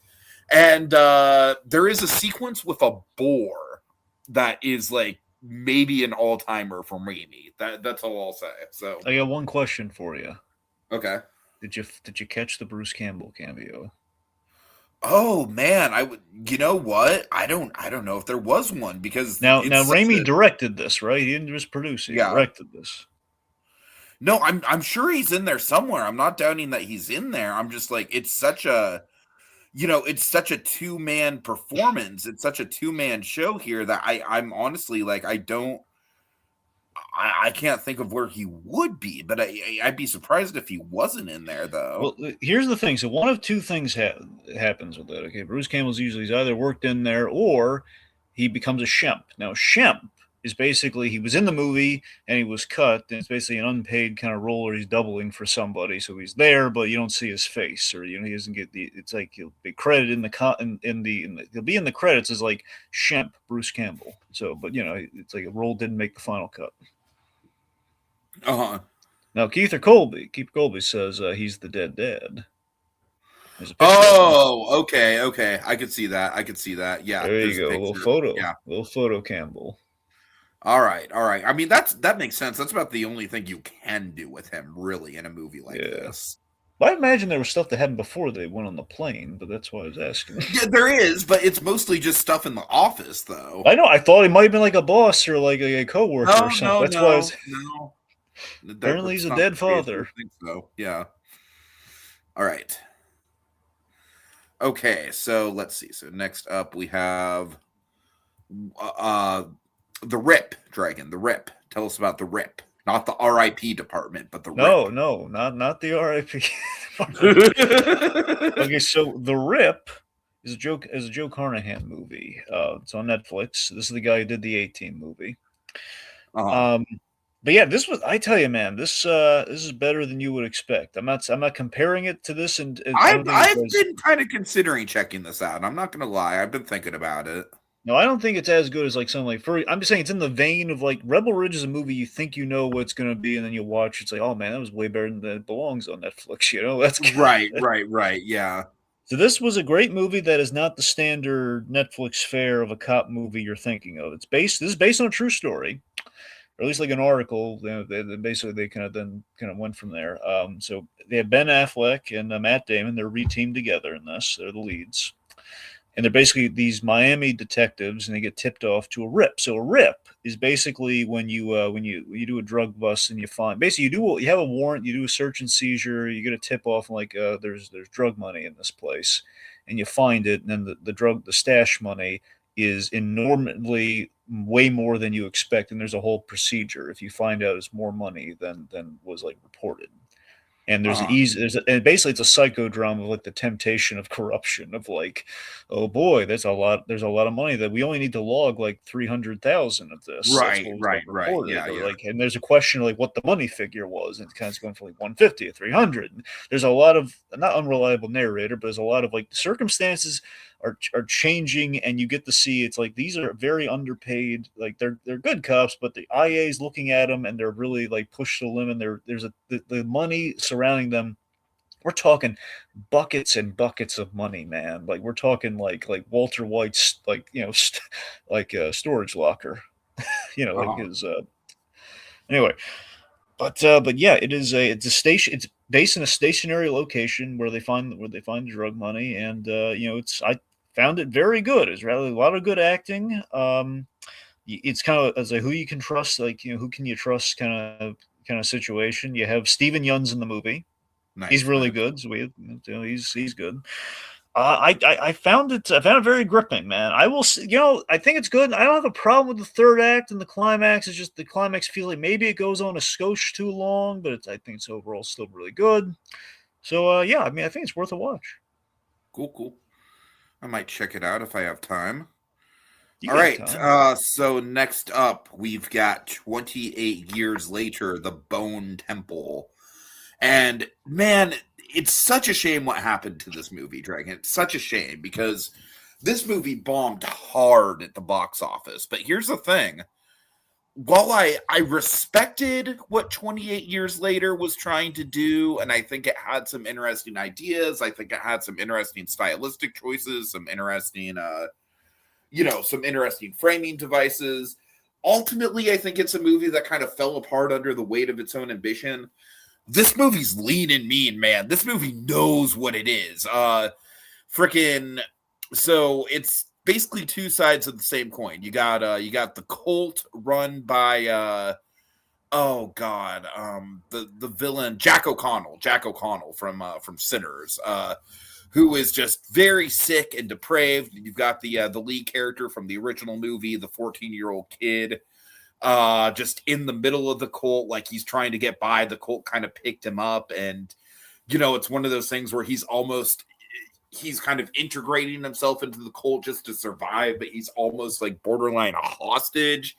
Speaker 1: And there is a sequence with a boar that is like maybe an all-timer from Raimi. That's all I'll say. So
Speaker 2: I got one question for you.
Speaker 1: Okay.
Speaker 2: Did you catch the Bruce Campbell cameo?
Speaker 1: Oh man, I would. You know what? I don't know if there was one because
Speaker 2: now Raimi directed this, right? He didn't just produce; he directed this.
Speaker 1: No, I'm sure he's in there somewhere. I'm not doubting that he's in there. I'm just like it's such a two-man performance. It's such a two-man show here that I'm honestly like I can't think of where he would be, but I'd be surprised if he wasn't in there, though.
Speaker 2: Well, here's the thing. So one of two things happens with that. Okay, Bruce Campbell's usually he's either worked in there or he becomes a Shemp. Now, Shemp is basically he was in the movie and he was cut, and it's basically an unpaid kind of role where he's doubling for somebody. So he's there, but you don't see his face, or he doesn't get the. It's like he'll be credited he'll be in the credits as like Shemp Bruce Campbell. So, but it's like a role didn't make the final cut. Now Keith Colby says he's the dead dad.
Speaker 1: Oh, okay. I could see that. Yeah.
Speaker 2: There you go. A little photo. Yeah. Little photo Campbell.
Speaker 1: All right. I mean, that makes sense. That's about the only thing you can do with him, really, in a movie like this.
Speaker 2: Well, I imagine there was stuff that happened before they went on the plane, but that's why I was asking.
Speaker 1: Yeah, there is, but it's mostly just stuff in the office, though.
Speaker 2: I know. I thought he might have been like a boss or like a coworker or something.
Speaker 1: No.
Speaker 2: Apparently, he's a dead father.
Speaker 1: I think so. Yeah. All right. Okay, so let's see. So next up, we have the Rip, Dragon. The Rip. Tell us about the Rip. Not the RIP department, but the
Speaker 2: No,
Speaker 1: RIP.
Speaker 2: no, not the RIP. Okay, so The Rip is a Joe Carnahan movie. It's on Netflix. This is the guy who did the 18 movie.
Speaker 1: Uh-huh.
Speaker 2: Um, but yeah, this was I tell you, man, this is better than you would expect. I'm not comparing it to this, and I
Speaker 1: I've
Speaker 2: don't think it's
Speaker 1: I've
Speaker 2: as
Speaker 1: been kind of considering checking this out. I'm not gonna lie, I've been thinking about it.
Speaker 2: no, I don't think it's as good as like something like Furry. I'm just saying it's in the vein of like Rebel Ridge is a movie you think you know what's going to be, and then you watch it's like, oh man, that was way better than it belongs on Netflix. That's
Speaker 1: Right, right, right. Yeah.
Speaker 2: so this was a great movie that is not the standard Netflix fare of a cop movie you're thinking of. This is based on a true story, or at least like an article. They kind of went from there. So they have Ben Affleck and Matt Damon. They're reteamed together in this. They're the leads, and they're basically these Miami detectives, and they get tipped off to a rip. So a rip is basically when you do a drug bust and you find basically you have a warrant, you do a search and seizure, you get a tip off like there's drug money in this place, and you find it, and then the stash money is enormously way more than you expect, and there's a whole procedure if you find out it's more money than was like reported. And
Speaker 1: Uh-huh.
Speaker 2: and basically it's a psychodrama of like the temptation of corruption of like, oh boy, there's a lot of money that we only need to log like 300,000 of this. That's
Speaker 1: Right,
Speaker 2: what was like
Speaker 1: right, right.
Speaker 2: reported,
Speaker 1: Yeah,
Speaker 2: or
Speaker 1: yeah.
Speaker 2: like, and there's a question of like what the money figure was, and it's kind of going from like 150 to 300. And there's a lot of not unreliable narrator, but there's a lot of like circumstances are changing, and you get to see it's like these are very underpaid, like they're good cops, but the IA is looking at them and they're really like pushed to the limit. The money surrounding them. We're talking buckets and buckets of money, man. Like we're talking like Walter White's like like a storage locker, like
Speaker 1: Uh-huh.
Speaker 2: his anyway. But yeah, it's a station. It's based in a stationary location where they find the drug money, and I found it very good. It's rather a lot of good acting. It's kind of as a who you can trust, like who can you trust kind of situation. You have Steven Yeun's in the movie. He's
Speaker 1: Nice,
Speaker 2: really
Speaker 1: nice.
Speaker 2: good. So he's good. I found it very gripping, man. I will, I think it's good. I don't have a problem with the third act and the climax. It's just the climax feels like maybe it goes on a skosh too long, but I think it's overall still really good. So yeah, I mean, I think it's worth a watch.
Speaker 1: Cool, cool. I might check it out if I have time.
Speaker 2: You
Speaker 1: All
Speaker 2: got
Speaker 1: right.
Speaker 2: time.
Speaker 1: So next up, we've got 28 years later, the Bone Temple. And man, it's such a shame what happened to this movie, Dragon. It's such a shame because this movie bombed hard at the box office. But here's the thing. While I respected what 28 years later was trying to do, and I think it had some interesting ideas, I think it had some interesting stylistic choices, some interesting framing devices. Ultimately, I think it's a movie that kind of fell apart under the weight of its own ambition. This movie's lean and mean, man. This movie knows what it is. Freaking so it's basically two sides of the same coin. You got the cult run by oh god, the villain Jack O'Connell from Sinners, who is just very sick and depraved. You've got the lead character from the original movie, the 14-year-old kid, just in the middle of the cult, like he's trying to get by. The cult kind of picked him up, and it's one of those things where he's kind of integrating himself into the cult just to survive, but he's almost like borderline a hostage.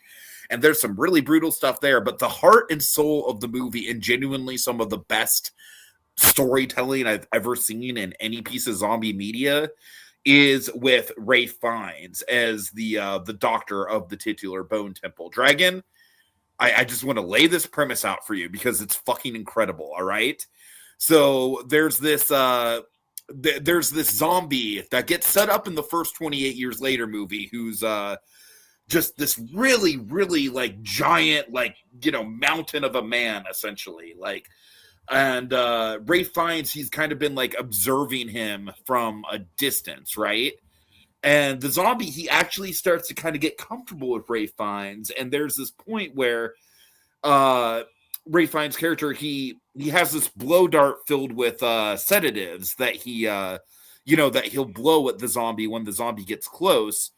Speaker 1: And there's some really brutal stuff there, but the heart and soul of the movie, and genuinely some of the best storytelling I've ever seen in any piece of zombie media, is with Ray Fiennes as the doctor of the titular Bone Temple. Dragon, I just want to lay this premise out for you because it's fucking incredible. All right, so there's this zombie that gets set up in the first 28 years later movie, who's just this really, really like giant, like mountain of a man, essentially, like. And Ray Fiennes, he's kind of been like observing him from a distance, right? And the zombie, he actually starts to kind of get comfortable with Ray Fiennes, and there's this point where Ray Fiennes' character, he has this blow dart filled with sedatives that that he'll blow at the zombie when the zombie gets close.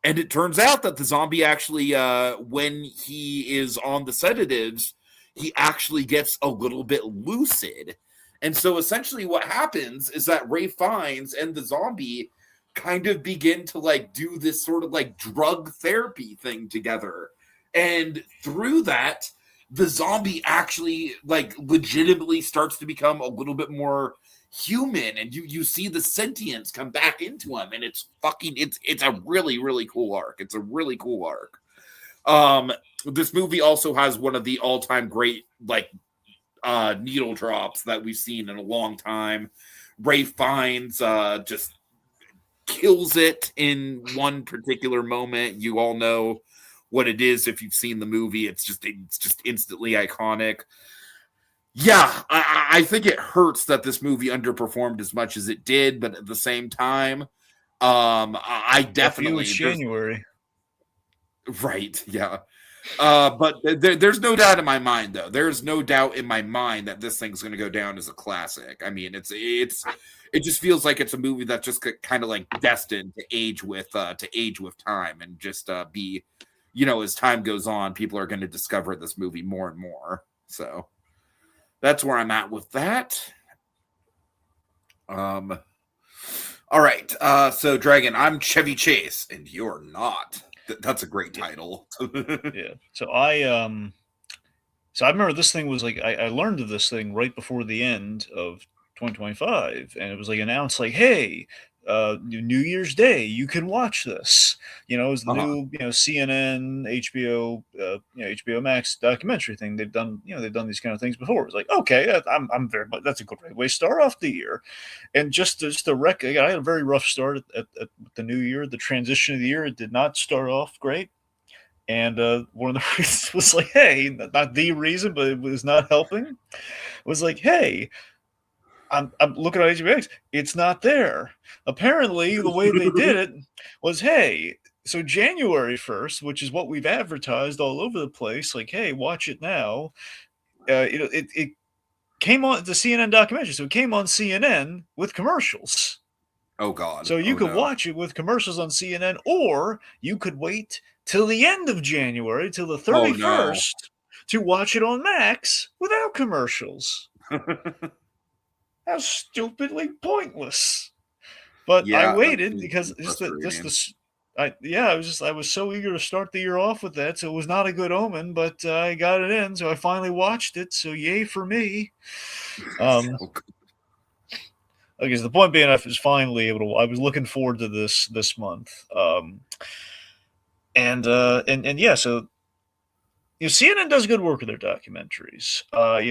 Speaker 1: And it turns out that the zombie actually, when he is on the sedatives, he actually gets a little bit lucid. And so essentially what happens is that Ray Fiennes and the zombie kind of begin to like do this sort of like drug therapy thing together. And through that, the zombie actually like legitimately starts to become a little bit more human, and you see the sentience come back into him, and it's a really, really cool arc. It's a really cool arc. This movie also has one of the all-time great like needle drops that we've seen in a long time. Ray Fiennes just kills it in one particular moment. You all know what it is if you've seen the movie. It's just instantly iconic. Yeah, I think it hurts that this movie underperformed as much as it did, but at the same time, I definitely
Speaker 2: it's January.
Speaker 1: Right, yeah. But there's no doubt in my mind, though. There's no doubt in my mind that this thing's going to go down as a classic. I mean, it just feels like it's a movie that's just kind of like destined to age with time, and just be, as time goes on, people are going to discover this movie more and more. So that's where I'm at with that. All right. So Dragon, I'm Chevy Chase, and you're not. That's a great title.
Speaker 2: Yeah. So I remember this thing was like I learned of this thing right before the end of 2025, and it was like announced like, hey, New Year's Day, you can watch this. It was the new CNN, HBO, HBO Max documentary thing. They've done these kind of things before. It's like, okay, I'm very much, that's a good way to start off the year. And just the record, I had a very rough start at the new year. The transition of the year, it did not start off great. And one of the reasons was like, hey, not the reason, but it was not helping. Was like, hey, I'm looking at HBO Max. It's not there. Apparently, the way they did it was, hey, so January 1st, which is what we've advertised all over the place, like, hey, watch it now. It came on the CNN documentary, so it came on CNN with commercials.
Speaker 1: Oh God!
Speaker 2: So you could watch it with commercials on CNN, or you could wait till the end of January, till the 31st, to watch it on Max without commercials. How stupidly pointless! But
Speaker 1: yeah,
Speaker 2: I waited because I was so eager to start the year off with that, so it was not a good omen. But I got it in, so I finally watched it. So yay for me! Okay, so the point being, I was finally able to. I was looking forward to this month, and yeah. So CNN does good work with their documentaries. I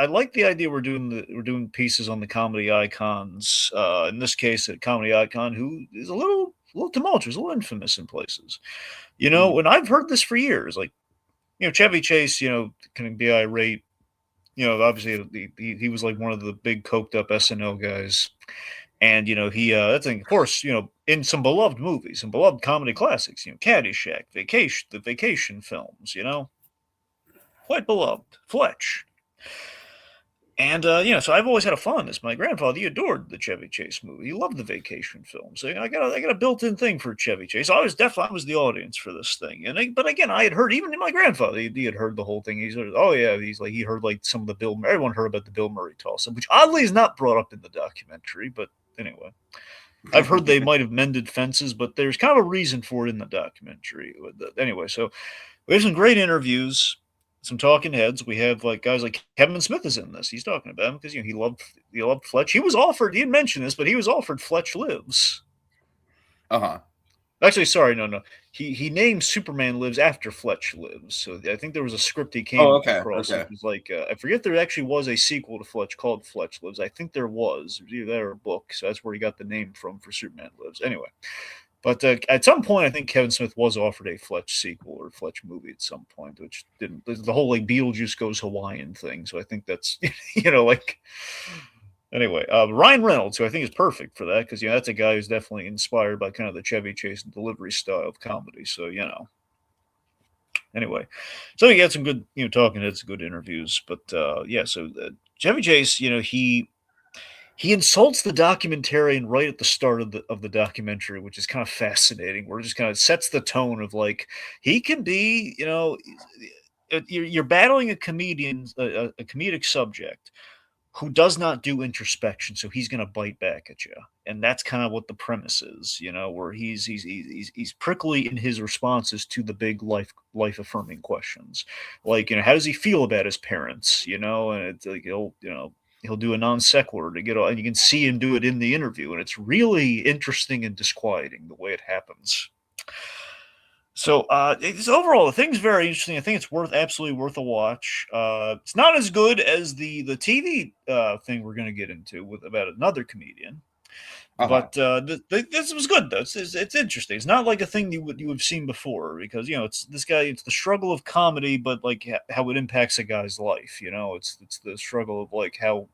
Speaker 2: like the idea we're doing pieces on the comedy icons. In this case, a comedy icon who is a little tumultuous, a little infamous in places. And I've heard this for years. Like, Chevy Chase, can be irate. Obviously he was like one of the big coked up SNL guys. And, that's, of course, in some beloved movies, some beloved comedy classics, Caddyshack, the vacation films, quite beloved. Fletch. And, so I've always had a fondness. My grandfather, he adored the Chevy Chase movie. He loved the vacation films. So, I got a built-in thing for Chevy Chase. I was the audience for this thing. But again, I had heard, even my grandfather, he had heard the whole thing. He heard like some of the everyone heard about the Bill Murray toss-up, which oddly is not brought up in the documentary, but anyway. I've heard they might have mended fences, but there's kind of a reason for it in the documentary. Anyway, so we have some great interviews, some talking heads. We have like guys like Kevin Smith is in this. He's talking about him because he loved Fletch. He was offered. He didn't mention this, but he was offered Fletch Lives. Actually, sorry, no. He named Superman Lives after Fletch Lives. So I think there was a script he came across. Okay. It was like I forget there actually was a sequel to Fletch called Fletch Lives. I think there was. It was either that or a book. So that's where he got the name from for Superman Lives. Anyway, but at some point, I think Kevin Smith was offered a Fletch sequel or Fletch movie at some point, which didn't. The whole like Beetlejuice Goes Hawaiian thing. So I think that's like. Anyway, Ryan Reynolds, who I think is perfect for that, because that's a guy who's definitely inspired by kind of the Chevy Chase and delivery style of comedy. So anyway, so he had some good talking heads, good interviews. But so Chevy Chase, he insults the documentarian right at the start of the documentary, which is kind of fascinating. Where it just kind of sets the tone of like he can be, you're battling a comedian, a comedic subject who does not do introspection, so he's going to bite back at you, and that's kind of what the premise is, where he's prickly in his responses to the big life affirming questions, like how does he feel about his parents, and it's like he'll do a non sequitur to get all, and you can see him do it in the interview, and it's really interesting and disquieting the way it happens. So it's overall, the thing's very interesting. I think it's absolutely worth a watch. It's not as good as the TV thing we're going to get into with about another comedian, but this was good though. It's interesting. It's not like a thing you have seen before, because it's this guy. It's the struggle of comedy, but like how it impacts a guy's life. It's the struggle of like how.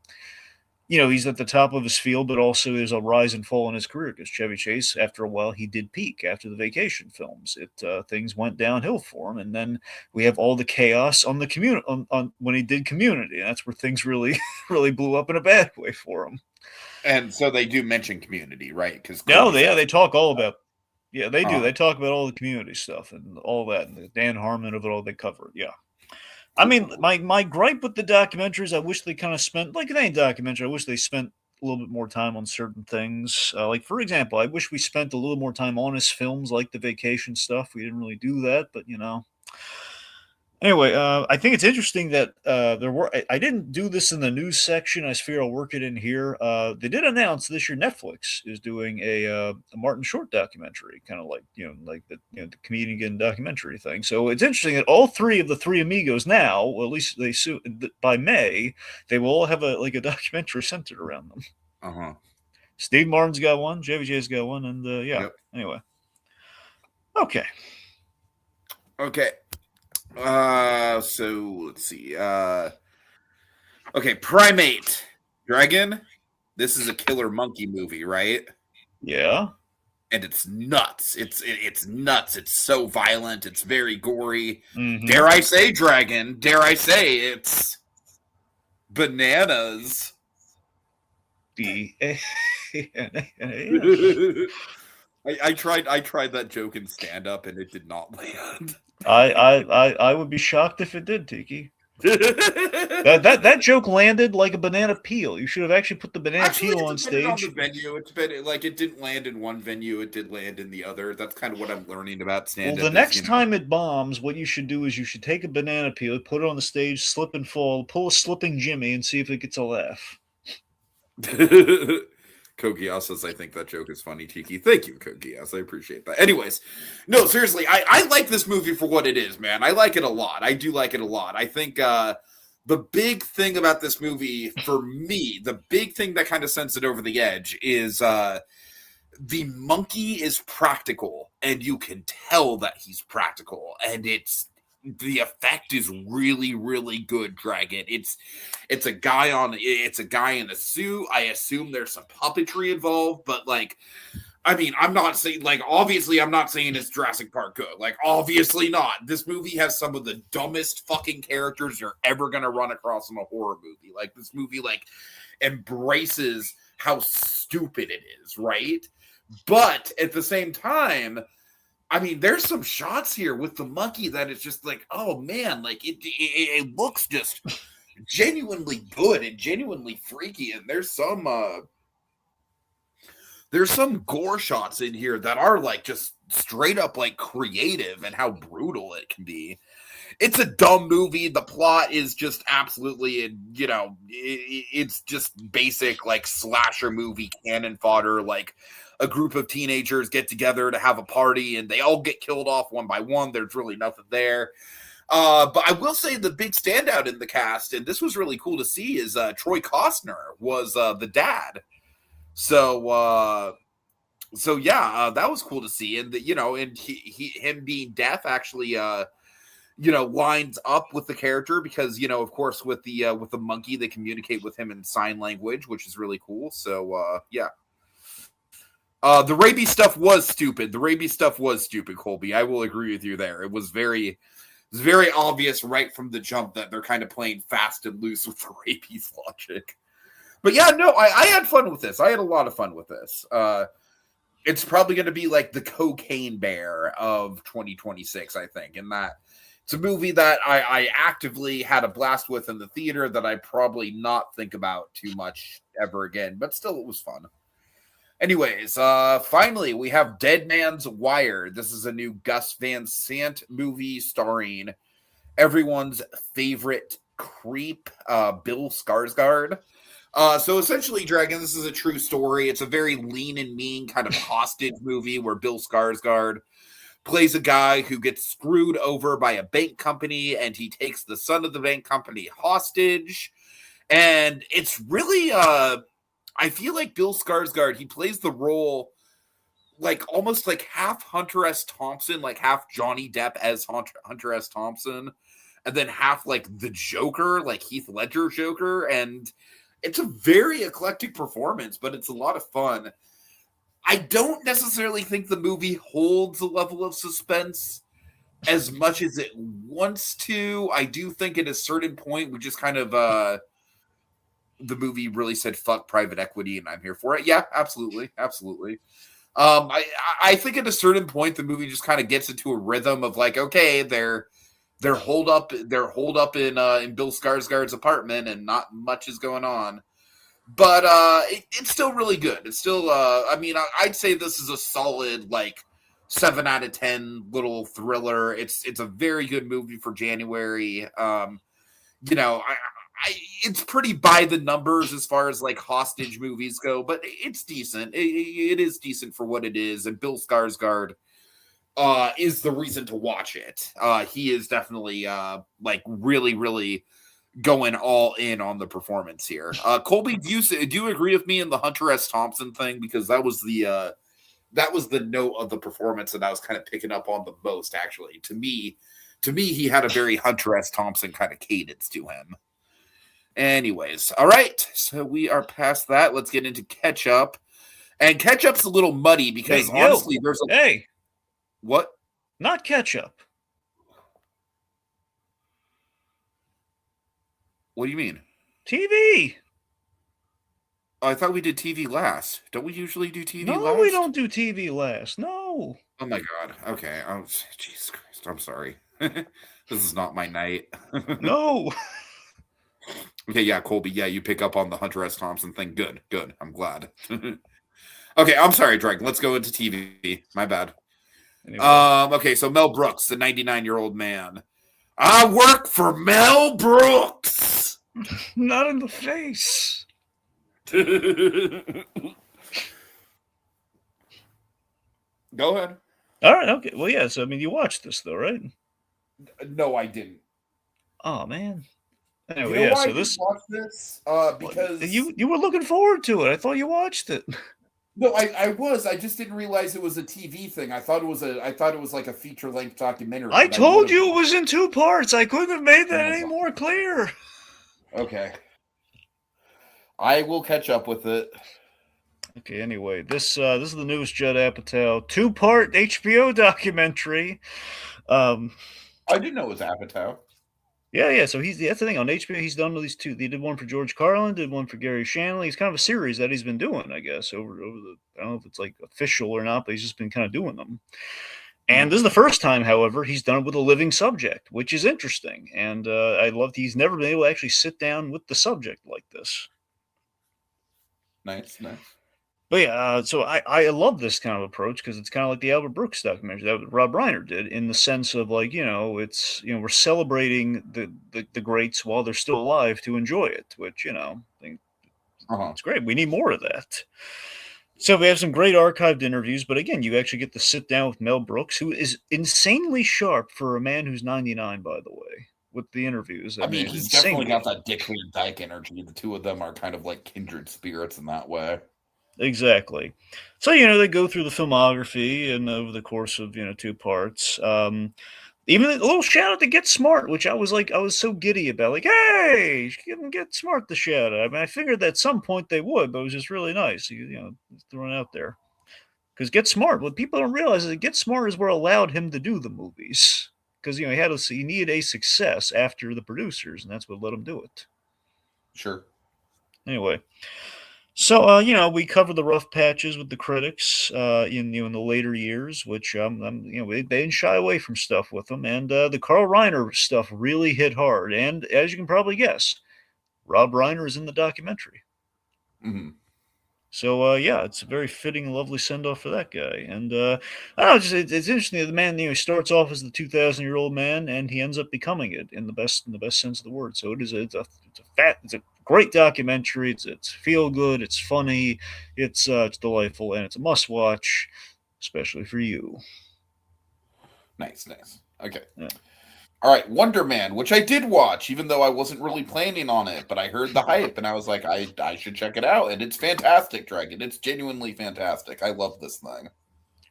Speaker 2: He's at the top of his field, but also there's a rise and fall in his career, because Chevy Chase, after a while, he did peak after the Vacation films. Things went downhill for him, and then we have all the chaos on the community on when he did Community, and that's where things really, really blew up in a bad way for him.
Speaker 1: And so they do mention Community, right? Because
Speaker 2: they talk all about. Yeah, they do. They talk about all the Community stuff and all that, and the Dan Harmon of it all. They cover it. Yeah. I mean, my gripe with the documentaries, I wish they kind of spent, like any documentary, I wish they spent a little bit more time on certain things. Like, for example, I wish we spent a little more time on his films, like the Vacation stuff. We didn't really do that, but Anyway, I think it's interesting that I didn't do this in the news section. I figure I'll work it in here. They did announce this year Netflix is doing a Martin Short documentary, kind of like the comedian documentary thing. So it's interesting that all three of the Three Amigos now, well, at least by May, they will all have a documentary centered around them. Steve Martin's got one, Chevy Chase got one, and Yep. Anyway, okay.
Speaker 1: So let's see. Okay, Primate Dragon. This is a killer monkey movie, right?
Speaker 2: Yeah.
Speaker 1: And it's nuts. It's nuts. It's so violent. It's very gory.
Speaker 2: Mm-hmm.
Speaker 1: Dare I say, Dragon? Dare I say it's bananas? I tried that joke in stand up and it did not land.
Speaker 2: I would be shocked if it did, Tiki. that joke landed like a banana peel. You should have actually put the banana peel on stage.
Speaker 1: On the venue, it's been like it didn't land in one venue, it did land in the other. That's kind of what I'm learning about stand-up.
Speaker 2: Well, the next time it bombs, what you should do is you should take a banana peel, put it on the stage, slip and fall, pull a slipping Jimmy, and see if it gets a laugh.
Speaker 1: Kogias says, I think that joke is funny, Tiki. Thank you, Kogias. I appreciate that. Anyways, no, seriously, I like this movie for what it is, man. I like it a lot. I do like it a lot. I think the big thing about this movie, for me, the big thing that kind of sends it over the edge is the monkey is practical, and you can tell that he's practical, and the effect is really, really good, Dragon. It's a guy in a suit. I assume there's some puppetry involved, but I'm not saying obviously I'm not saying it's Jurassic Park good. Obviously not. This movie has some of the dumbest fucking characters you're ever gonna run across in a horror movie. This movie embraces how stupid it is, right? But at the same time, there's some shots here with the monkey that it's just oh man, it looks just genuinely good and genuinely freaky. And there's some gore shots in here that are just straight up creative and how brutal it can be. It's a dumb movie. The plot is just absolutely, it's just basic slasher movie cannon fodder. A group of teenagers get together to have a party and they all get killed off one by one. There's really nothing there. But I will say the big standout in the cast, and this was really cool to see, is Troy Costner was the dad. So yeah, that was cool to see. And and him being deaf actually, lines up with the character because, of course, with the monkey, they communicate with him in sign language, which is really cool. So yeah. The rabies stuff was stupid. Colby. I will agree with you there. It was very obvious right from the jump that they're kind of playing fast and loose with the rabies logic. But yeah, no, I had fun with this. I had a lot of fun with this. It's probably going to be the cocaine bear of 2026, I think, in that It's a movie that I actively had a blast with in the theater that I probably not think about too much ever again, but still it was fun. Anyways, finally we have Dead Man's Wire. This is a new Gus Van Sant movie starring everyone's favorite creep, Bill Skarsgård. So essentially, Dragon, this is a true story. It's a very lean and mean kind of hostage movie where Bill Skarsgård plays a guy who gets screwed over by a bank company, and he takes the son of the bank company hostage. And it's really, I feel like Bill Skarsgård, he plays the role like almost like half Hunter S. Thompson, like half Johnny Depp as Hunter S. Thompson, and then half like the Joker, like Heath Ledger Joker. And it's a very eclectic performance, but it's a lot of fun. I don't necessarily think the movie holds a level of suspense as much as it wants to. I do think at a certain point we just kind of the movie really said fuck private equity and I'm here for it. Yeah, absolutely. Absolutely. I think at a certain point the movie just kind of gets into a rhythm of like, okay, they're holed up in Bill Skarsgård's apartment and not much is going on. But it's still really good. It's still I mean, I'd say this is a solid like 7 out of 10 little thriller. It's a very good movie for January. You know, it's pretty by the numbers as far as like hostage movies go, but it's decent. It is decent for what it is, and Bill Skarsgård is the reason to watch it. He is definitely like really going all in on the performance here. Colby, do you agree with me in the Hunter S. Thompson thing? Because that was the note of the performance that I was kind of picking up on the most. Actually, to me, he had a very Hunter S. Thompson kind of cadence to him. Anyways, all right. So we are past that. Let's get into Ketchup. And Ketchup's a little muddy because honestly, there's a what?
Speaker 2: Not Ketchup.
Speaker 1: What do you mean?
Speaker 2: TV.
Speaker 1: Oh, I thought we did TV last. Don't we usually do TV last?
Speaker 2: No, we don't do TV last. No.
Speaker 1: Oh my god. Okay. Oh, Jesus Christ. I'm sorry. This is not my night.
Speaker 2: No.
Speaker 1: Okay, yeah, Colby. Yeah, you pick up on the Hunter S. Thompson thing. Good. I'm glad. Okay, I'm sorry, Drake. Let's go into TV. My bad. Anyway. Okay, so Mel Brooks, the 99-year-old man. I work for Mel Brooks.
Speaker 2: Not in the face.
Speaker 1: Go ahead.
Speaker 2: All right. Okay. Well, yeah. So, I mean, you watched this, though, right?
Speaker 1: No, I didn't.
Speaker 2: Oh, man. Anyway,
Speaker 1: you know
Speaker 2: yeah.
Speaker 1: Why
Speaker 2: so
Speaker 1: I
Speaker 2: this.
Speaker 1: Watch this because
Speaker 2: you were looking forward to it. I thought you watched it.
Speaker 1: No, I was. I just didn't realize it was a TV thing. I thought it was like a feature-length documentary.
Speaker 2: I told you it was in 2 parts. I couldn't have made that any more clear.
Speaker 1: Okay. I will catch up with it.
Speaker 2: Okay, anyway, this is the newest Judd Apatow 2-part HBO documentary.
Speaker 1: I didn't know it was Apatow.
Speaker 2: Yeah. So that's the thing on HBO. He's done these 2. He did one for George Carlin, did one for Gary Shanley. It's kind of a series that he's been doing, I guess, over the. I don't know if it's like official or not, but he's just been kind of doing them. And this is the first time, however, he's done it with a living subject, which is interesting. And I love he's never been able to actually sit down with the subject like this.
Speaker 1: Nice.
Speaker 2: But yeah, so I love this kind of approach because it's kind of like the Albert Brooks documentary that Rob Reiner did, in the sense of like, it's, we're celebrating the greats while they're still alive to enjoy it, which, I think it's great. We need more of that. So we have some great archived interviews, but again, you actually get to sit down with Mel Brooks, who is insanely sharp for a man who's 99, by the way, with the interviews.
Speaker 1: I mean, he's definitely got that Dick Van Dyke energy. The two of them are kind of like kindred spirits in that way.
Speaker 2: Exactly. So, they go through the filmography and over the course of, 2 parts. Even a little shout out to Get Smart, which I was so giddy about. Like, hey, Get Smart the shout out. I mean, I figured that at some point they would, but it was just really nice, throwing it out there. Because Get Smart, what people don't realize is that Get Smart is what allowed him to do the movies. Because, he needed a success after the producers, and that's what let him do it.
Speaker 1: Sure.
Speaker 2: Anyway. So, we cover the rough patches with the critics in the later years, which they didn't shy away from stuff with them, and the Carl Reiner stuff really hit hard. And as you can probably guess, Rob Reiner is in the documentary.
Speaker 1: Mm-hmm.
Speaker 2: So yeah, it's a very fitting, lovely send off for that guy. And I don't know, it's interesting that the man he starts off as the 2,000-year-old man, and he ends up becoming it in the best sense of the word. So it's a great documentary. It's feel good. It's funny. It's delightful, and it's a must watch, especially for you.
Speaker 1: Nice, nice. Okay.
Speaker 2: Yeah.
Speaker 1: All right, Wonder Man, which I did watch, even though I wasn't really planning on it, but I heard the hype and I was like, I should check it out. And it's fantastic, Dragon. It's genuinely fantastic. I love this thing.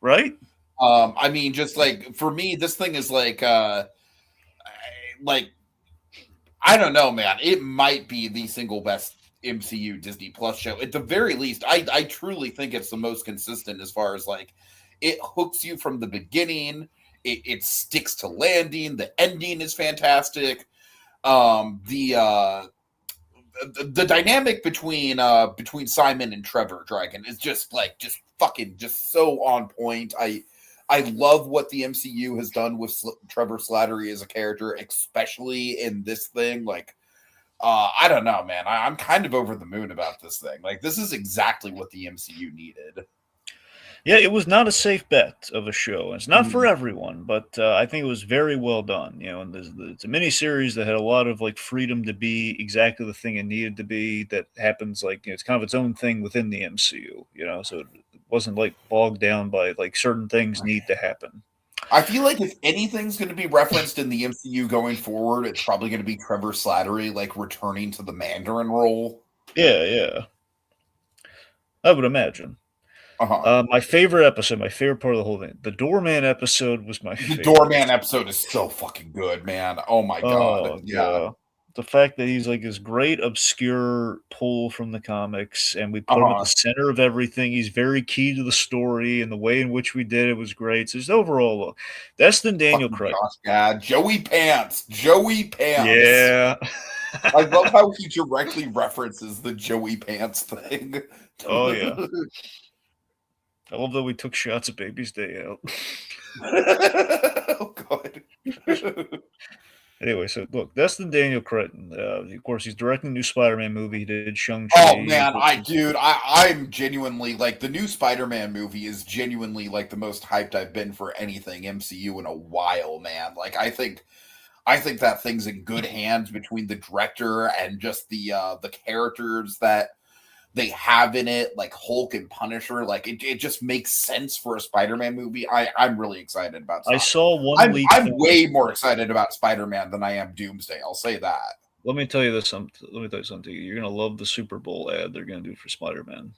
Speaker 2: Right?
Speaker 1: I mean, just like for me, this thing is like I don't know, man. It might be the single best MCU Disney Plus show. At the very least, I truly think it's the most consistent as far as like it hooks you from the beginning. It sticks to landing. The ending is fantastic. The dynamic between Simon and Trevor Dragon is just fucking just so on point. I love what the MCU has done with Trevor Slattery as a character, especially in this thing. Like, I don't know, man. I'm kind of over the moon about this thing. Like, this is exactly what the MCU needed.
Speaker 2: Yeah, it was not a safe bet of a show. It's not for everyone, but I think it was very well done. And it's a mini series that had a lot of like freedom to be exactly the thing it needed to be. That happens like it's kind of its own thing within the MCU. So it wasn't like bogged down by like certain things need to happen.
Speaker 1: I feel like if anything's going to be referenced in the MCU going forward, it's probably going to be Trevor Slattery like returning to the Mandarin role.
Speaker 2: Yeah, I would imagine.
Speaker 1: Uh-huh.
Speaker 2: My favorite episode, my favorite part of the whole thing, the Doorman episode was my
Speaker 1: The
Speaker 2: favorite.
Speaker 1: Doorman episode is so fucking good, man. Oh my god.
Speaker 2: Oh,
Speaker 1: Yeah.
Speaker 2: the fact that he's like this great obscure pull from the comics, and we put him at the center of everything. He's very key to the story, and the way in which we did it was great. So just overall, that's the Daniel Craig.
Speaker 1: Yeah, Joey Pants. Joey Pants.
Speaker 2: Yeah.
Speaker 1: I love how he directly references the Joey Pants thing.
Speaker 2: Oh yeah. I love that we took shots of Baby's Day out.
Speaker 1: Oh god.
Speaker 2: Anyway, so look, that's the Daniel Cretton. Of course, he's directing a new Spider-Man movie. He did Shang-Chi.
Speaker 1: Oh man, I'm genuinely like the new Spider-Man movie is genuinely like the most hyped I've been for anything MCU in a while, man. Like I think that thing's in good hands between the director and just the characters that they have in it, like Hulk and Punisher. Like it just makes sense for a Spider-Man movie. I'm really excited about.
Speaker 2: I saw one leak.
Speaker 1: I'm way more excited about Spider-Man than I am Doomsday. I'll say that.
Speaker 2: Let me tell you this. Let me tell you something. You're gonna love the Super Bowl ad they're gonna do for Spider-Man.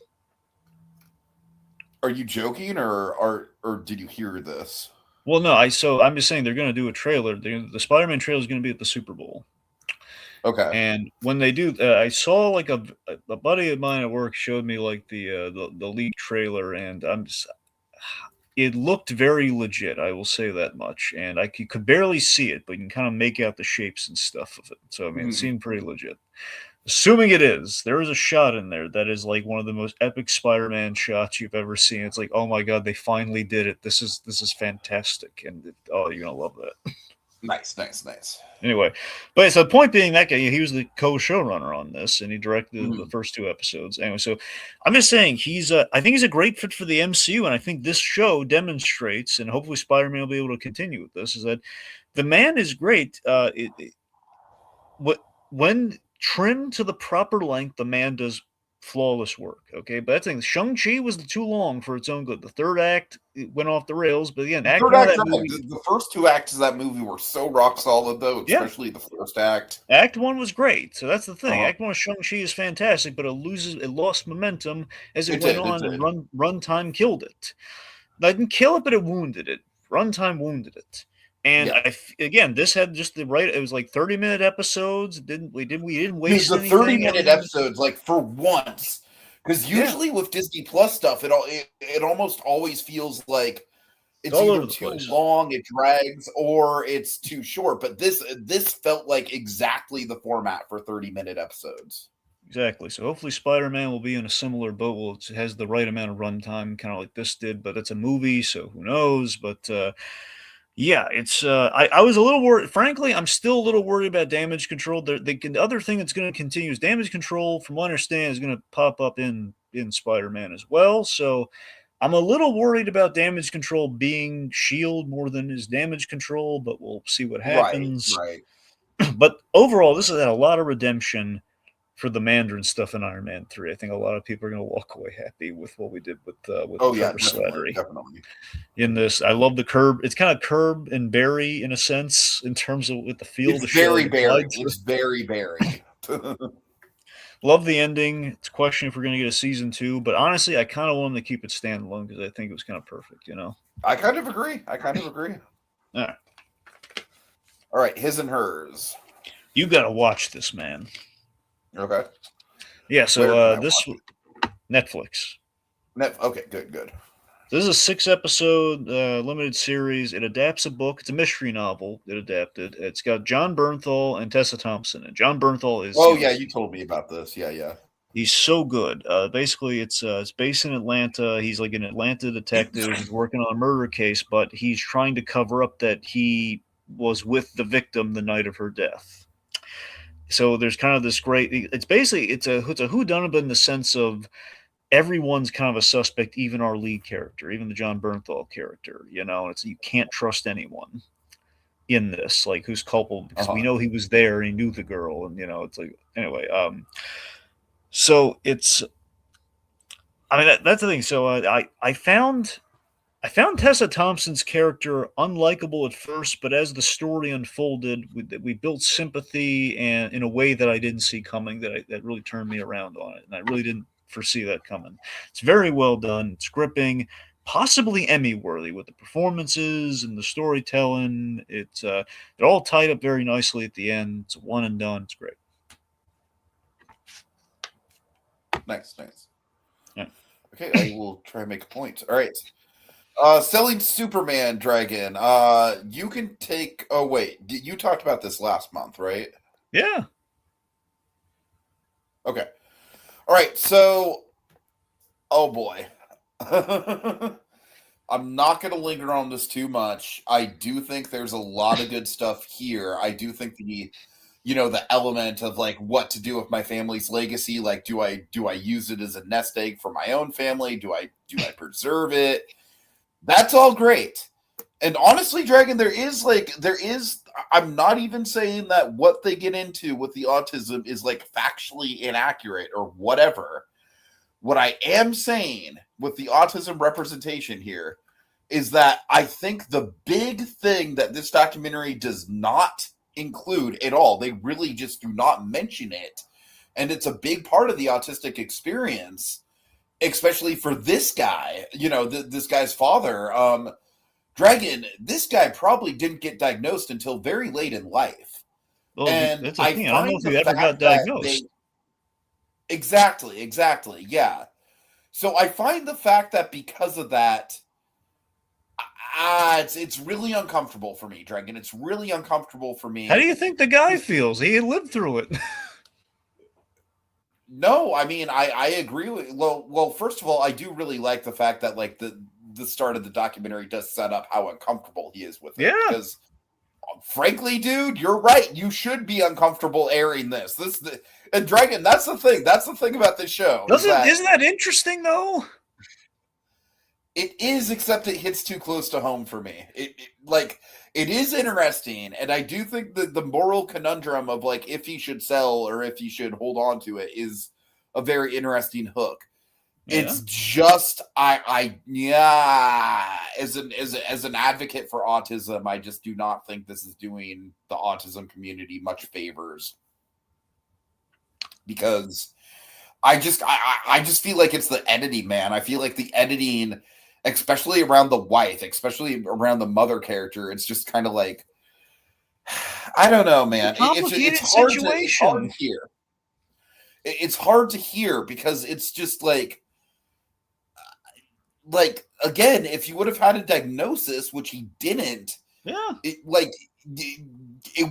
Speaker 1: Are you joking, or did you hear this?
Speaker 2: Well, no. I'm just saying they're gonna do a trailer. The Spider-Man trailer is gonna be at the Super Bowl.
Speaker 1: Okay.
Speaker 2: And when they do, I saw like a buddy of mine at work showed me like the leak trailer, and it looked very legit. I will say that much. And you could barely see it, but you can kind of make out the shapes and stuff of it. So I mean, it seemed pretty legit. Assuming it is, there is a shot in there that is like one of the most epic Spider-Man shots you've ever seen. It's like, oh my god, they finally did it. This is fantastic, and you're gonna love that.
Speaker 1: Nice.
Speaker 2: Anyway, but so the point being, that guy, he was the co-showrunner on this, and he directed the first 2 episodes. Anyway, so I'm just saying I think he's a great fit for the MCU, and I think this show demonstrates, and hopefully Spider-Man will be able to continue with this, is that the man is great. When trimmed to the proper length, the man does flawless work. Okay, but that thing, Shang-Chi was too long for its own good. The third act went off the rails, but again,
Speaker 1: the first 2 acts of that movie were so rock solid, though, especially the first act.
Speaker 2: Act 1 was great, so that's the thing. Act 1 of Shang-Chi is fantastic, but it lost momentum as it went on, and runtime killed it. I didn't kill it, but it wounded it. Runtime wounded it. And again, this had just the right. It was like 30-minute episodes. We didn't waste
Speaker 1: the 30-minute episodes, like for once, because usually with Disney Plus stuff, it almost always feels like it's either too long, it drags, or it's too short. But this felt like exactly the format for 30-minute episodes.
Speaker 2: Exactly. So hopefully Spider-Man will be in a similar boat. Well, it has the right amount of runtime, kind of like this did, but it's a movie, so who knows? But yeah, it's. I was a little worried. Frankly, I'm still a little worried about damage control. The other thing that's going to continue is damage control. From what I understand, is going to pop up in Spider-Man as well. So I'm a little worried about damage control being Shield more than his damage control, but we'll see what
Speaker 1: Right,
Speaker 2: happens.
Speaker 1: right.
Speaker 2: But overall, this has had a lot of redemption for the Mandarin stuff in Iron Man 3. I think a lot of people are going to walk away happy with what we did with
Speaker 1: Oh yeah,
Speaker 2: Trevor
Speaker 1: definitely,
Speaker 2: Slattery
Speaker 1: definitely.
Speaker 2: in this. I love the curb. It's kind of Curb and Barry in a sense in terms of with the feel
Speaker 1: It's
Speaker 2: the show
Speaker 1: very Barry.
Speaker 2: applied to.
Speaker 1: It's very Barry.
Speaker 2: Love the ending. It's a question if we're going to get a season 2, but honestly, I kind of want them to keep it standalone because I think it was kind of perfect, you know?
Speaker 1: I kind of agree.
Speaker 2: All right.
Speaker 1: All right, his and hers.
Speaker 2: You got to watch this, man.
Speaker 1: Okay.
Speaker 2: Yeah,
Speaker 1: Where
Speaker 2: so
Speaker 1: can I
Speaker 2: this
Speaker 1: watch
Speaker 2: Netflix.
Speaker 1: Okay, good.
Speaker 2: This is a 6-episode limited series. It adapts a book. It's a mystery novel. It adapted. It's got John Bernthal and Tessa Thompson. And John Bernthal is,
Speaker 1: Oh yeah, you told me about this. Yeah.
Speaker 2: he's so good. Basically, it's based in Atlanta. He's like an Atlanta detective. He's working on a murder case, but he's trying to cover up that he was with the victim the night of her death. So there's kind of this great. It's basically it's a whodunit in the sense of everyone's kind of a suspect, even our lead character, even the John Bernthal character. You know, it's you can't trust anyone in this, like who's culpable because we know he was there and he knew the girl, and you know, it's like anyway. So it's, I mean, that's the thing. So I found Tessa Thompson's character unlikable at first, but as the story unfolded, we built sympathy and in a way that I didn't see coming. That really turned me around on it, and I really didn't foresee that coming. It's very well done. It's gripping, possibly Emmy worthy with the performances and the storytelling. It's it all tied up very nicely at the end. It's a one and done. It's great.
Speaker 1: Nice.
Speaker 2: Yeah.
Speaker 1: Okay, I will try and make a point. All right. Selling Superman Dragon. You can take. Oh wait, you talked about this last month, right?
Speaker 2: Yeah.
Speaker 1: Okay. All right. So, oh boy, I'm not going to linger on this too much. I do think there's a lot of good stuff here. I do think the element of like what to do with my family's legacy. Like, do I use it as a nest egg for my own family? Do I preserve it? That's all great. And honestly, Dragon, there is, I'm not even saying that what they get into with the autism is like factually inaccurate or whatever. What I am saying with the autism representation here is that I think the big thing that this documentary does not include at all, they really just do not mention it. And it's a big part of the autistic experience, especially for this guy, this guy's father. Dragon, this guy probably didn't get diagnosed until very late in life.
Speaker 2: Well,
Speaker 1: And
Speaker 2: that's the
Speaker 1: I
Speaker 2: thing. I don't know
Speaker 1: find
Speaker 2: if he
Speaker 1: the
Speaker 2: ever got
Speaker 1: fact that
Speaker 2: diagnosed.
Speaker 1: Exactly, yeah. So I find the fact that because of that, it's really uncomfortable for me, Dragon. It's really uncomfortable for me.
Speaker 2: How do you think the guy feels? He lived through it.
Speaker 1: No, I mean, I agree with. Well, first of all, I do really like the fact that like the start of the documentary does set up how uncomfortable he is with it.
Speaker 2: Yeah.
Speaker 1: Because frankly, dude, you're right. You should be uncomfortable airing this. And Dragon, that's the thing. That's the thing about this show.
Speaker 2: Isn't that interesting though?
Speaker 1: It is, except it hits too close to home for me. It is interesting, and I do think that the moral conundrum of like if he should sell or if he should hold on to it is a very interesting hook. Yeah. It's just as an advocate for autism, I just do not think this is doing the autism community much favors, because I just feel like it's the editing, man. I feel like the editing, especially around the wife, especially around the mother character, it's just kind of like, I don't know, man. It's hard to hear. It's hard to hear because it's just like again, if you would have had a diagnosis, which he didn't,
Speaker 2: yeah,
Speaker 1: you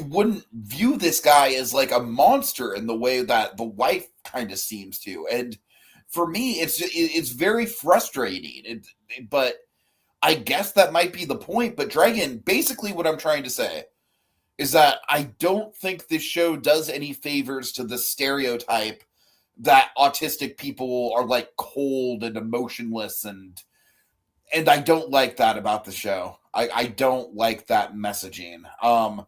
Speaker 1: wouldn't view this guy as like a monster in the way that the wife kind of seems to. And for me, it's very frustrating. But I guess that might be the point. But Dragon, basically, what I'm trying to say is that I don't think this show does any favors to the stereotype that autistic people are like cold and emotionless, and I don't like that about the show. I don't like that messaging. I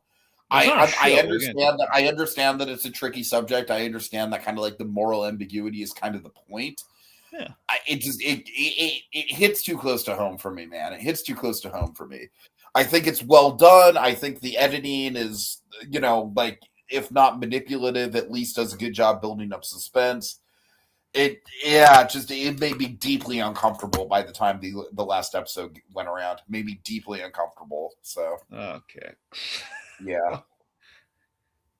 Speaker 1: understand that. I understand that it's a tricky subject. I understand that kind of like the moral ambiguity is kind of the point.
Speaker 2: Yeah.
Speaker 1: It hits too close to home for me, man. It hits too close to home for me. I think it's well done. I think the editing is, like, if not manipulative, at least does a good job building up suspense. It made me deeply uncomfortable by the time the last episode went around. It made me deeply uncomfortable. So
Speaker 2: okay,
Speaker 1: yeah,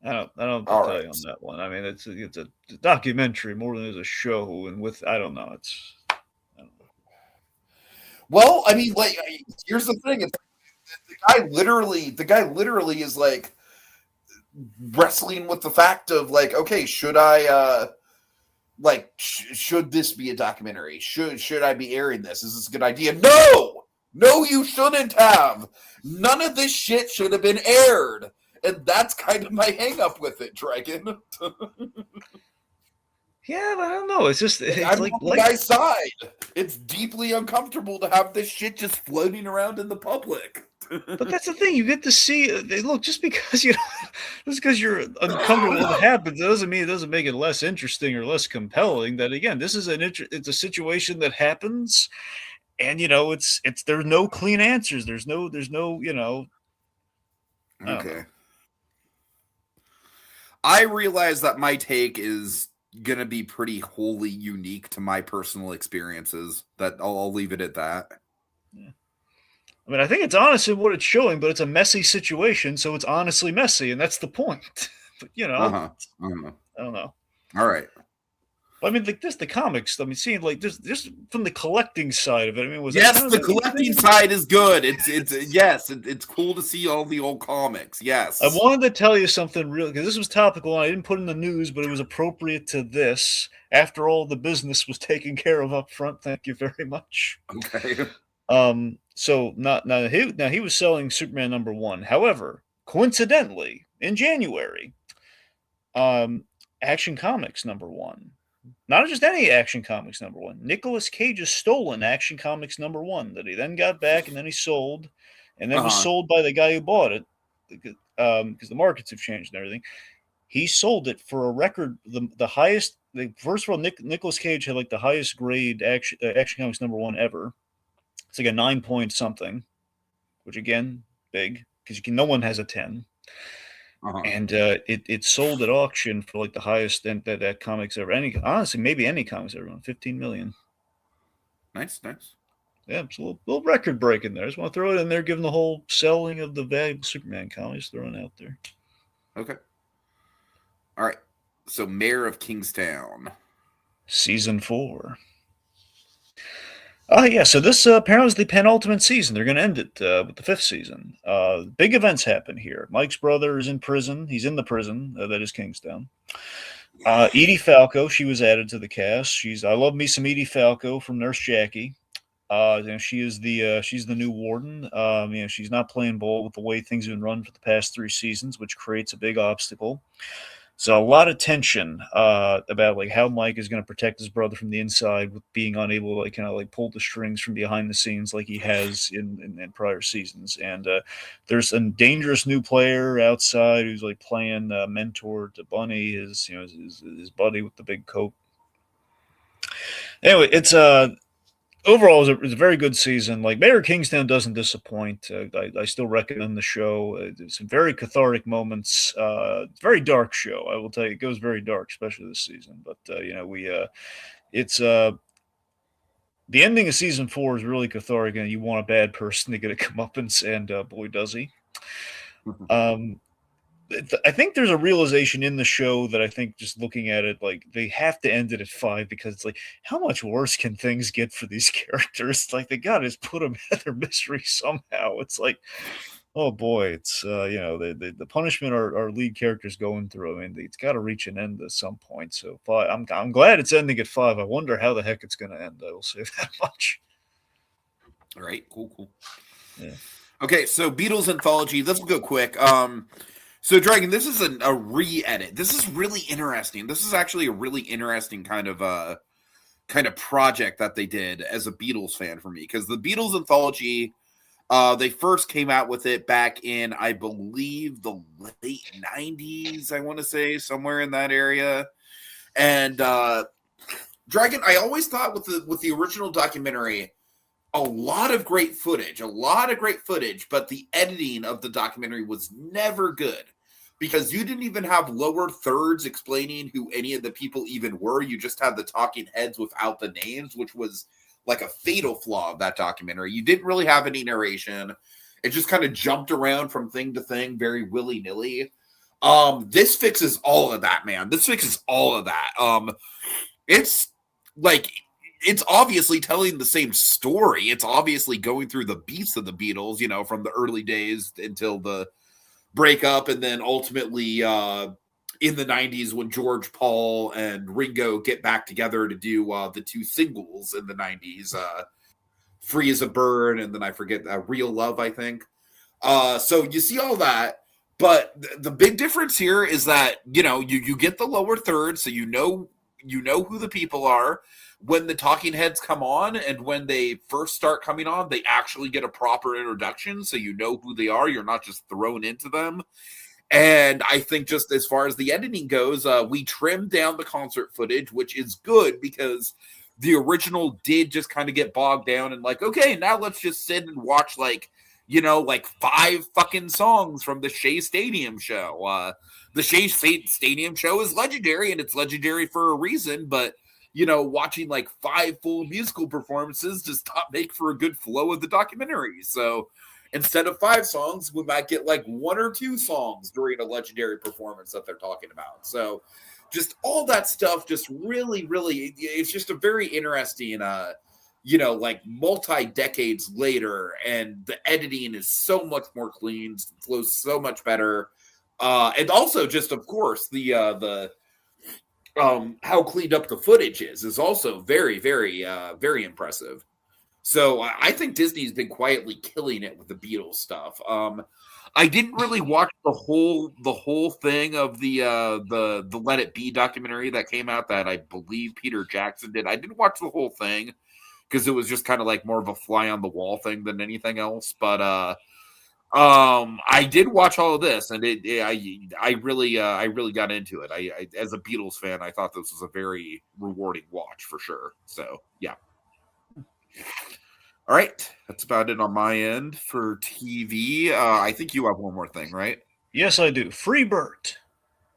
Speaker 2: I don't tell you on that one. I mean, it's a documentary more than it is a show, and I don't know.
Speaker 1: Well, I mean, like, here's the thing: the guy literally is like wrestling with the fact of like, okay, should I should this be a documentary? Should I be airing this? Is this a good idea? No, you shouldn't have. None of this shit should have been aired, and that's kind of my hang up with it, Dragon.
Speaker 2: Yeah, but I don't know. It's just
Speaker 1: I'm on the guy's side. It's deeply uncomfortable to have this shit just floating around in the public.
Speaker 2: But that's the thing. You get to see. Look, just because you're uncomfortable with what happens, it doesn't mean it doesn't make it less interesting or less compelling. That again, this is it's a situation that happens, and it's there's no clean answers. There's no
Speaker 1: Okay. I realize that my take is gonna be pretty wholly unique to my personal experiences. That I'll leave it at that.
Speaker 2: Yeah. I mean, I think it's honest in what it's showing, but it's a messy situation, so it's honestly messy, and that's the point. But I don't know.
Speaker 1: All right.
Speaker 2: I mean, like just the comics. I mean, seeing like just from the collecting side of it. I mean,
Speaker 1: the collecting side is good. It's cool to see all the old comics. Yes.
Speaker 2: I wanted to tell you something real because this was topical, and I didn't put in the news, but it was appropriate to this. After all the business was taken care of up front, thank you very much.
Speaker 1: Okay.
Speaker 2: So he was selling Superman #1. However, coincidentally, in January, Action Comics #1. Not just any Action Comics #1. Nicolas Cage's stolen Action Comics #1 that he then got back and then he sold, and then was sold by the guy who bought it because the markets have changed and everything. He sold it for a record, the highest. First of all, Nicolas Cage had like the highest grade Action Comics #1 ever. It's like a 9 point something, which again, big because no one has a 10. And it sold at auction for like the highest that comics ever. Honestly, maybe any comics ever won, 15 million.
Speaker 1: Nice.
Speaker 2: Yeah, it's a little record breaking there. I just want to throw it in there, given the whole selling of the valuable Superman comics, throwing it out there.
Speaker 1: Okay. All right. So, Mayor of Kingstown,
Speaker 2: season 4. Yeah, so this apparently is the penultimate season. They're going to end it with the 5th season. Big events happen here. Mike's brother is in prison. He's in the prison that is Kingstown. Edie Falco, she was added to the cast. I love me some Edie Falco from Nurse Jackie. She is she's the new warden. She's not playing ball with the way things have been run for the past 3 seasons, which creates a big obstacle. So a lot of tension about like how Mike is going to protect his brother from the inside with being unable to pull the strings from behind the scenes like he has in prior seasons. And there's a dangerous new player outside who's like playing mentor to Bunny, his buddy with the big coat. Anyway, it's overall, it was a very good season. Like Mayor of Kingstown doesn't disappoint. I still recommend the show. It's some very cathartic moments. Very dark show, I will tell you. It goes very dark, especially this season. But it's the ending of season 4 is really cathartic, and you want a bad person to get a comeuppance, and boy does he. I think there's a realization in the show that I think just looking at it, like they have to end it at 5 because it's like, how much worse can things get for these characters? Like they got to just put them out of their misery somehow. It's like Oh boy, it's the punishment our lead character's going through. I mean, it's got to reach an end at some point. So five, I'm glad it's ending at 5. I wonder how the heck it's going to end. I will say that much.
Speaker 1: All right, cool.
Speaker 2: Yeah.
Speaker 1: Okay, so Beatles anthology. This will go quick. So Dragon, this is a re-edit. This is really interesting. This is actually a really interesting kind of project that they did as a Beatles fan for me, because the Beatles anthology, they first came out with it back in, I believe, the late 90s, I want to say, somewhere in that area. And Dragon, I always thought with the original documentary, a lot of great footage, but the editing of the documentary was never good, because you didn't even have lower thirds explaining who any of the people even were. You just had the talking heads without the names, which was like a fatal flaw of that documentary. You didn't really have any narration. It just kind of jumped around from thing to thing very willy-nilly. This fixes all of that, man. This fixes all of that. It's like, it's obviously telling the same story. It's obviously going through the beats of the Beatles, from the early days until the breakup, and then ultimately in the 90s when George, Paul, and Ringo get back together to do the 2 singles in the 90s, Free as a Bird, and then I forget, Real Love, I think. So you see all that, but the big difference here is that, you get the lower third, so you know who the people are. When the talking heads come on, and when they first start coming on, they actually get a proper introduction, so you know who they are. You're not just thrown into them. And I think, just as far as the editing goes, we trimmed down the concert footage, which is good, because the original did just kind of get bogged down and like, okay, now let's just sit and watch like 5 fucking songs from the Shea Stadium show. The Shea Stadium show is legendary, and it's legendary for a reason, but watching like 5 full musical performances does not make for a good flow of the documentary. So instead of 5 songs, we might get like 1 or 2 songs during a legendary performance that they're talking about. So just all that stuff, just really, really, it's just a very interesting, like multi-decades later, and the editing is so much more clean, flows so much better. And also, just, of course, the how cleaned up the footage is also very, very, very impressive. So I think Disney's been quietly killing it with the Beatles stuff. I didn't really watch the whole thing of the Let It Be documentary that came out, that I believe Peter Jackson did. I didn't watch the whole thing because it was just kind of like more of a fly on the wall thing than anything else. But I did watch all of this, and I really got into it. I as a Beatles fan, I thought this was a very rewarding watch for sure. So yeah. All right, that's about it on my end for TV. I think you have one more thing, right?
Speaker 2: Yes, I do. Free Bert.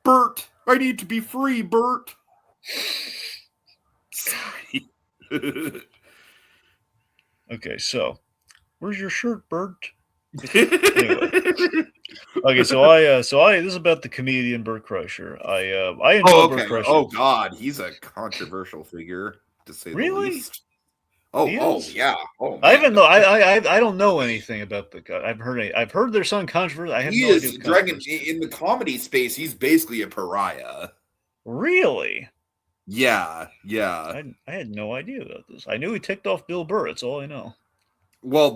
Speaker 1: Bert, I need to be free, Bert. Sorry.
Speaker 2: Okay, so where's your shirt, Bert? Anyway. Okay, so this is about the comedian Bert Kreischer. I enjoy Bert Kreischer.
Speaker 1: Oh God, he's a controversial figure, to say the least. Oh yeah. Oh, man.
Speaker 2: I haven't know. I don't know anything about the guy. I've heard there's some controversy. I have no idea.
Speaker 1: Dragon in the comedy space. He's basically a pariah.
Speaker 2: Really?
Speaker 1: Yeah.
Speaker 2: I had no idea about this. I knew he ticked off Bill Burr. That's all I know.
Speaker 1: Well,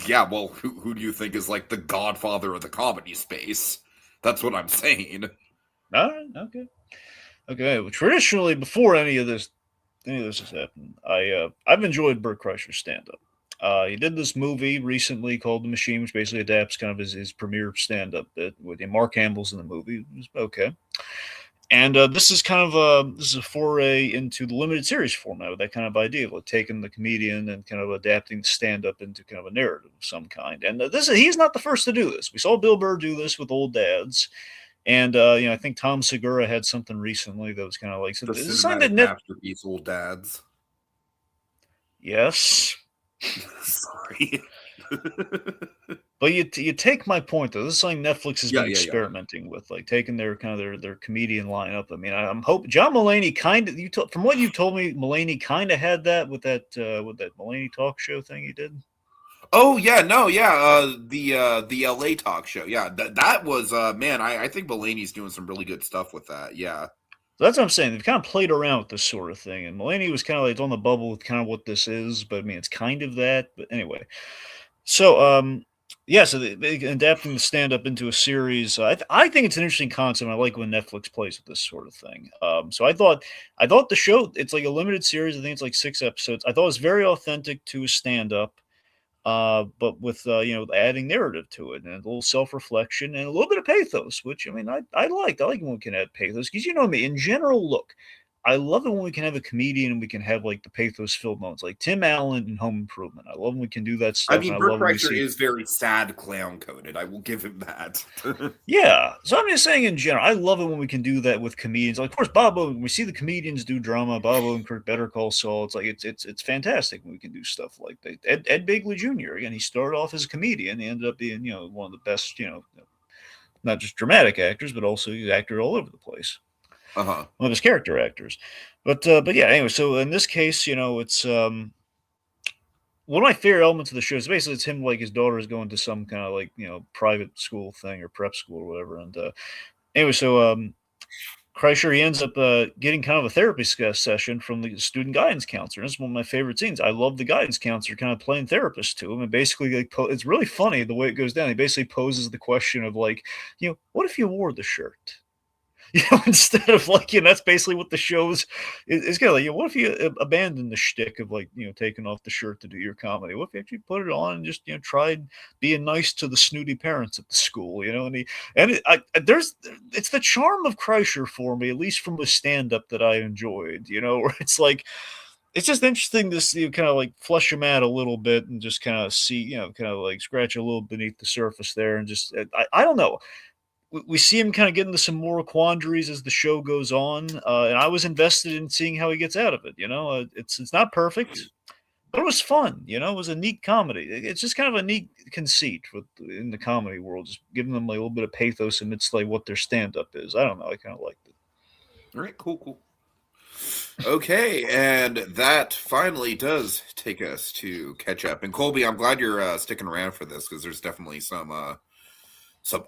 Speaker 1: yeah. Well, who do you think is like the godfather of the comedy space? That's what I'm saying.
Speaker 2: All right. Okay. Well, traditionally, before any of this has happened, I've enjoyed Bert Kreischer's stand-up. He did this movie recently called The Machine, which basically adapts kind of his premiere stand-up bit with Mark Hamill's in the movie. It was okay. And this is kind of a foray into the limited series format with that kind of idea of like taking the comedian and kind of adapting stand-up into kind of a narrative of some kind. And he's not the first to do this. We saw Bill Burr do this with Old Dads. And I think Tom Segura had something recently that was kind of like
Speaker 1: the cinematic masterpiece, Old Dads.
Speaker 2: Yes.
Speaker 1: Sorry.
Speaker 2: But you take my point though. This is something Netflix has been experimenting with, like taking their kind of their comedian lineup. I mean, I'm hoping John Mulaney kind of. From what you told me, Mulaney kind of had that with that Mulaney talk show thing he did.
Speaker 1: Oh yeah, no, yeah, the LA talk show. Yeah, that was man, I think Mulaney's doing some really good stuff with that. Yeah.
Speaker 2: So that's what I'm saying. They've kind of played around with this sort of thing, and Mulaney was kind of like on the bubble with kind of what this is, but I mean, it's kind of that. But anyway, so yeah, so they adapting the stand up into a series. I think it's an interesting concept. I like when Netflix plays with this sort of thing. So I thought the show, it's like a limited series. I think it's like 6 episodes. I thought it was very authentic to a stand up, but with adding narrative to it and a little self reflection and a little bit of pathos, which I mean I like. I like when we can add pathos because you know me in general. Look, I love it when we can have a comedian and we can have like the pathos filled moments, like Tim Allen in Home Improvement. I love when we can do that
Speaker 1: I
Speaker 2: stuff, and
Speaker 1: mean,
Speaker 2: I
Speaker 1: Burt
Speaker 2: love when we
Speaker 1: Kreischer
Speaker 2: see.
Speaker 1: is very sad clown coded. I will give him that.
Speaker 2: Yeah, so I'm just saying in general, I love it when we can do that with comedians. Like, of course, Bob Owen. We see the comedians do drama. Bob Odenkirk, Better Call Saul. It's like it's fantastic when we can do stuff like that. Ed Begley Jr. Again, he started off as a comedian. He ended up being one of the best not just dramatic actors, but also he's actor all over the place.
Speaker 1: Uh-huh.
Speaker 2: One of his character actors. But yeah, anyway. So in this case, it's one of my favorite elements of the show is basically it's him like his daughter is going to some kind of like private school thing or prep school or whatever. And anyway, so Kreischer, he ends up getting kind of a therapy session from the student guidance counselor. And this is one of my favorite scenes. I love the guidance counselor kind of playing therapist to him, and basically like it's really funny the way it goes down. He basically poses the question of like, what if you wore the shirt? Instead of like, that's basically what the show's is kind of like, what if you abandon the shtick of like, taking off the shirt to do your comedy? What if you actually put it on and just, tried being nice to the snooty parents at the school, it's the charm of Kreischer for me, at least from a stand up that I enjoyed, where it's like, it's just interesting to see kind of like flush him out a little bit and just kind of see, kind of like scratch a little beneath the surface there and just, I don't know, we see him kind of get into some moral quandaries as the show goes on, and I was invested in seeing how he gets out of it. It's not perfect, but it was fun. It was a neat comedy. It's just kind of a neat conceit in the comedy world, just giving them like a little bit of pathos amidst like what their stand up is. I don't know. I kind of liked it.
Speaker 1: All right, cool. Okay, and that finally does take us to catch up. And Colby, I'm glad you're sticking around for this because there's definitely some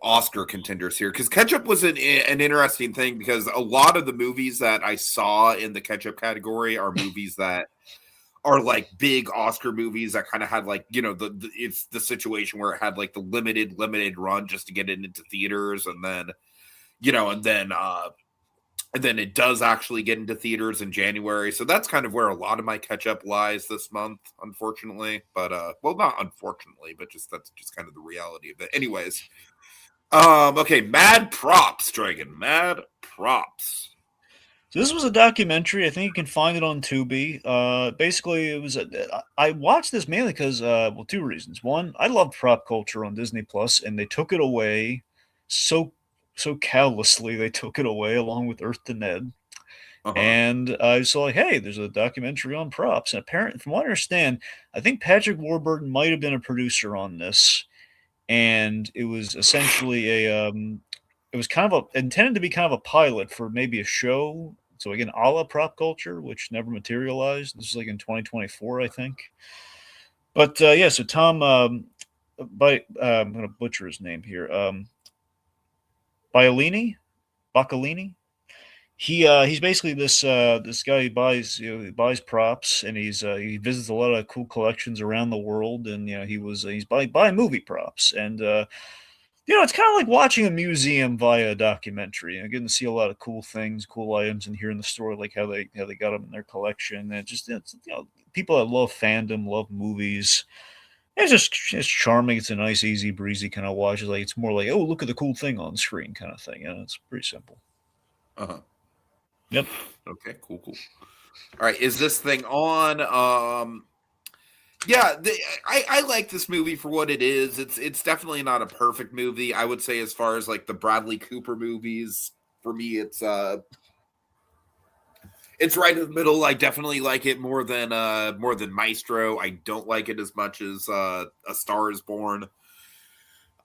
Speaker 1: Oscar contenders here. Because ketchup was an interesting thing because a lot of the movies that I saw in the ketchup category are movies that are like big Oscar movies that kind of had like it's the situation where it had like the limited run just to get it into theaters, and then and then it does actually get into theaters in January. So that's kind of where a lot of my catch-up lies this month, unfortunately. But well, not unfortunately, but that's just kind of the reality of it. Anyways, okay, Mad Props, Dragon. Mad Props.
Speaker 2: So this was a documentary. I think you can find it on Tubi. Basically, it was. I watched this mainly because, two reasons. One, I loved prop culture on Disney Plus, and they took it away so callously. They took it away along with Earth to Ned.
Speaker 1: Uh-huh.
Speaker 2: And I saw like, hey, there's a documentary on props. And apparently, from what I understand, I think Patrick Warburton might have been a producer on this, and it was essentially it was kind of intended to be kind of a pilot for maybe a show. So again, a la prop culture, which never materialized. This is like in 2024, I think. But yeah, so Tom, I'm going to butcher his name here. Bacalini. He's basically this guy who buys props, and he visits a lot of cool collections around the world, and he's buying movie props, and it's kind of like watching a museum via a documentary. Getting to see a lot of cool things, cool items, and hearing the story, like how they got them in their collection. And it's people that love fandom, love movies. It's charming. It's a nice, easy, breezy kind of watch. It's more like, oh, look at the cool thing on screen kind of thing. It's pretty simple.
Speaker 1: Uh-huh.
Speaker 2: Yep.
Speaker 1: Okay, cool. All right, is this thing on? Yeah, I like this movie for what it is. It's definitely not a perfect movie. I would say as far as like the Bradley Cooper movies, for me, it's right in the middle. I definitely like it more than Maestro. I don't like it as much as A Star Is Born.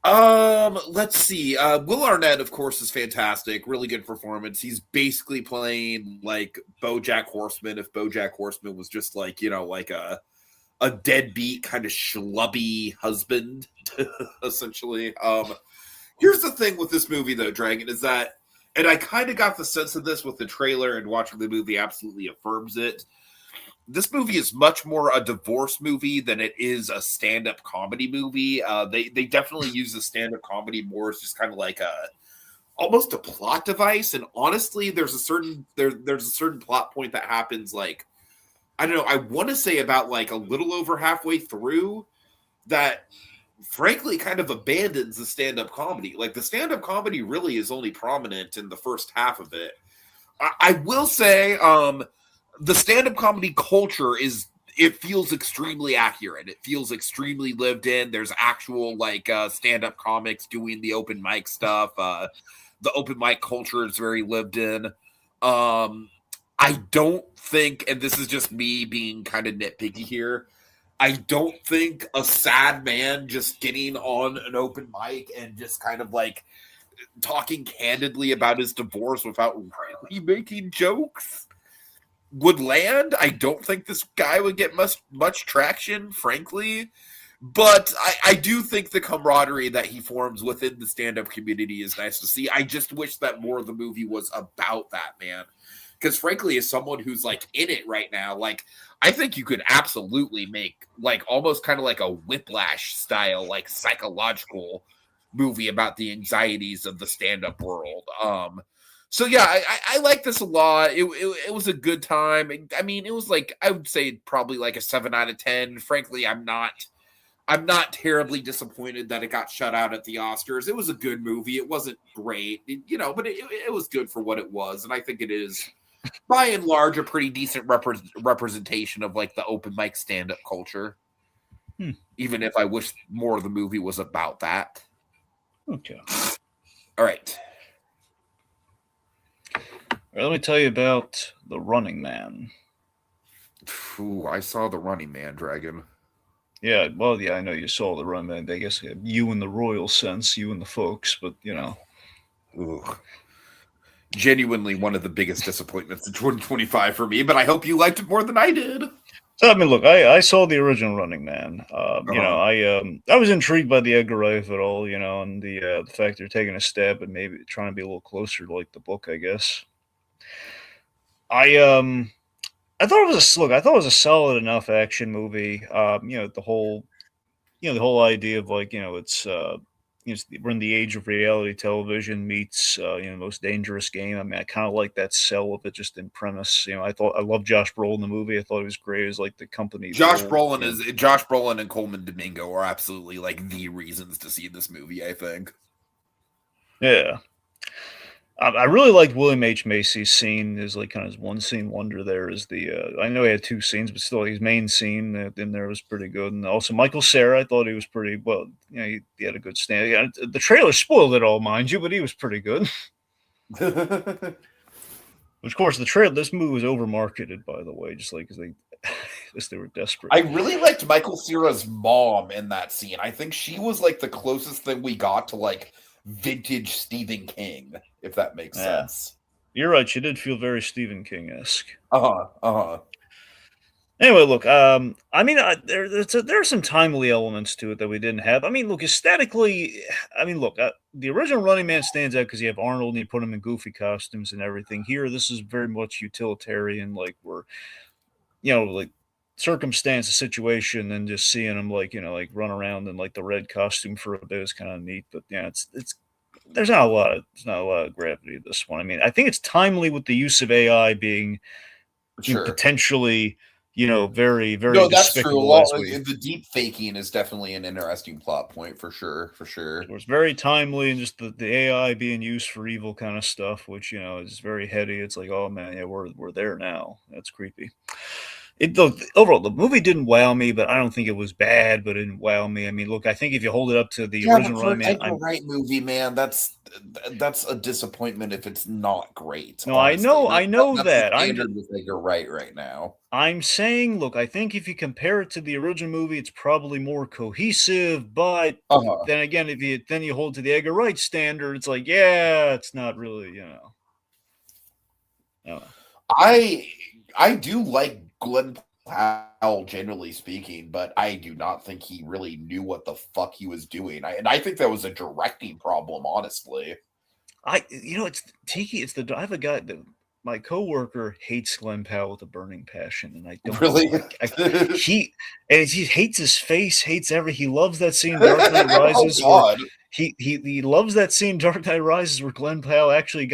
Speaker 1: Let's see. Will Arnett, of course, is fantastic. Really good performance. He's basically playing like BoJack Horseman if BoJack Horseman was just like like a deadbeat kind of schlubby husband, essentially. Here's the thing with this movie, though, Dragon, is that, and I kind of got the sense of this with the trailer, and watching the movie absolutely affirms it. This movie is much more a divorce movie than it is a stand-up comedy movie. They definitely use the stand-up comedy more as just kind of like almost a plot device. And honestly, there's a certain plot point that happens, like, I don't know, I want to say about like a little over halfway through, that frankly kind of abandons the stand-up comedy. Like, the stand-up comedy really is only prominent in the first half of it. I will say, the stand-up comedy culture it feels extremely accurate. It feels extremely lived in. There's actual like stand-up comics doing the open mic stuff. The open mic culture is very lived in. I don't think, and this is just me being kind of nitpicky here, I don't think a sad man just getting on an open mic and just kind of like talking candidly about his divorce without really making jokes would land. I don't think this guy would get much traction, frankly. But I do think the camaraderie that he forms within the stand-up community is nice to see. I just wish that more of the movie was about that, man. Because frankly, as someone who's like in it right now, like, I think you could absolutely make like almost kind of like a Whiplash style, like psychological movie about the anxieties of the stand-up world. So yeah, I like this a lot. It was a good time. I mean, it was like, I would say probably like a 7 out of 10. Frankly, I'm not terribly disappointed that it got shut out at the Oscars. It was a good movie. It wasn't great, but it was good for what it was, and I think it is, by and large, a pretty decent representation of like the open mic stand-up culture. Even if I wish more of the movie was about that.
Speaker 2: Okay.
Speaker 1: All right.
Speaker 2: Let me tell you about The Running Man.
Speaker 1: Ooh, I saw The Running Man, Dragon.
Speaker 2: Yeah, well, yeah, I know you saw The Running Man. I guess you in the royal sense, you and the folks, but,
Speaker 1: Ooh. Genuinely one of the biggest disappointments in 2025 for me, but I hope you liked it more than I did.
Speaker 2: So, I mean, look, I saw the original Running Man. I was intrigued by the Edgar Wright of it all, and the fact they're taking a stab at maybe trying to be a little closer to like the book, I guess. I thought it was a solid enough action movie. The whole idea of like, we're in the age of reality television meets, the most dangerous game. I mean, I kind of like that sell of it just in premise. I love Josh Brolin in the movie. I thought he was great as like the company.
Speaker 1: Josh Brolin and Coleman Domingo are absolutely like the reasons to see this movie, I think.
Speaker 2: Yeah. I really liked William H. Macy's scene. Is like kind of his one scene wonder. There is I know he had 2 scenes, but still his main scene in there was pretty good. And also Michael Cera, I thought he was pretty well. He had a good stand. Yeah, the trailer spoiled it all, mind you, but he was pretty good. Of course, this movie was overmarketed, by the way, just like they were desperate.
Speaker 1: I really liked Michael Cera's mom in that scene. I think she was like the closest thing we got to like vintage Stephen King, if that makes sense.
Speaker 2: You're right. She did feel very Stephen King-esque. Anyway, look. There are some timely elements to it that we didn't have. I mean, look, aesthetically. I mean, look. The original Running Man stands out because you have Arnold and you put him in goofy costumes and everything. Here, this is very much utilitarian. Like like circumstance, a situation, and just seeing him like run around in like the red costume for a bit is kind of neat. But yeah, it's there's not a lot of gravity to this one. I mean, I think it's timely with the use of AI being potentially very, very.
Speaker 1: No, that's true. The deep faking is definitely an interesting plot point for sure.
Speaker 2: It was very timely, and just the AI being used for evil kind of stuff, which is very heady. It's like, oh man, yeah, we're there now. That's creepy. Overall, the movie didn't wow me, but I don't think it was bad, but it didn't wow me. I mean, look, I think if you hold it up to the original Running Man,
Speaker 1: Edgar Wright movie, man, that's a disappointment if it's not great.
Speaker 2: No, honestly. I know
Speaker 1: that's
Speaker 2: that.
Speaker 1: The standard with Edgar Wright right now.
Speaker 2: I'm saying, look, I think if you compare it to the original movie, it's probably more cohesive. But then again, if you hold to the Edgar Wright standard, it's like, yeah, it's not really,
Speaker 1: I do like Glenn Powell, generally speaking, but I do not think he really knew what the fuck he was doing. I think that was a directing problem, honestly.
Speaker 2: It's Tiki. I have a guy that my coworker hates Glenn Powell with a burning passion, and I don't
Speaker 1: Really?
Speaker 2: know. He hates his face, hates he loves that scene Dark Knight
Speaker 1: Oh
Speaker 2: Rises where
Speaker 1: God.
Speaker 2: he loves that scene Dark Knight Rises where Glenn Powell actually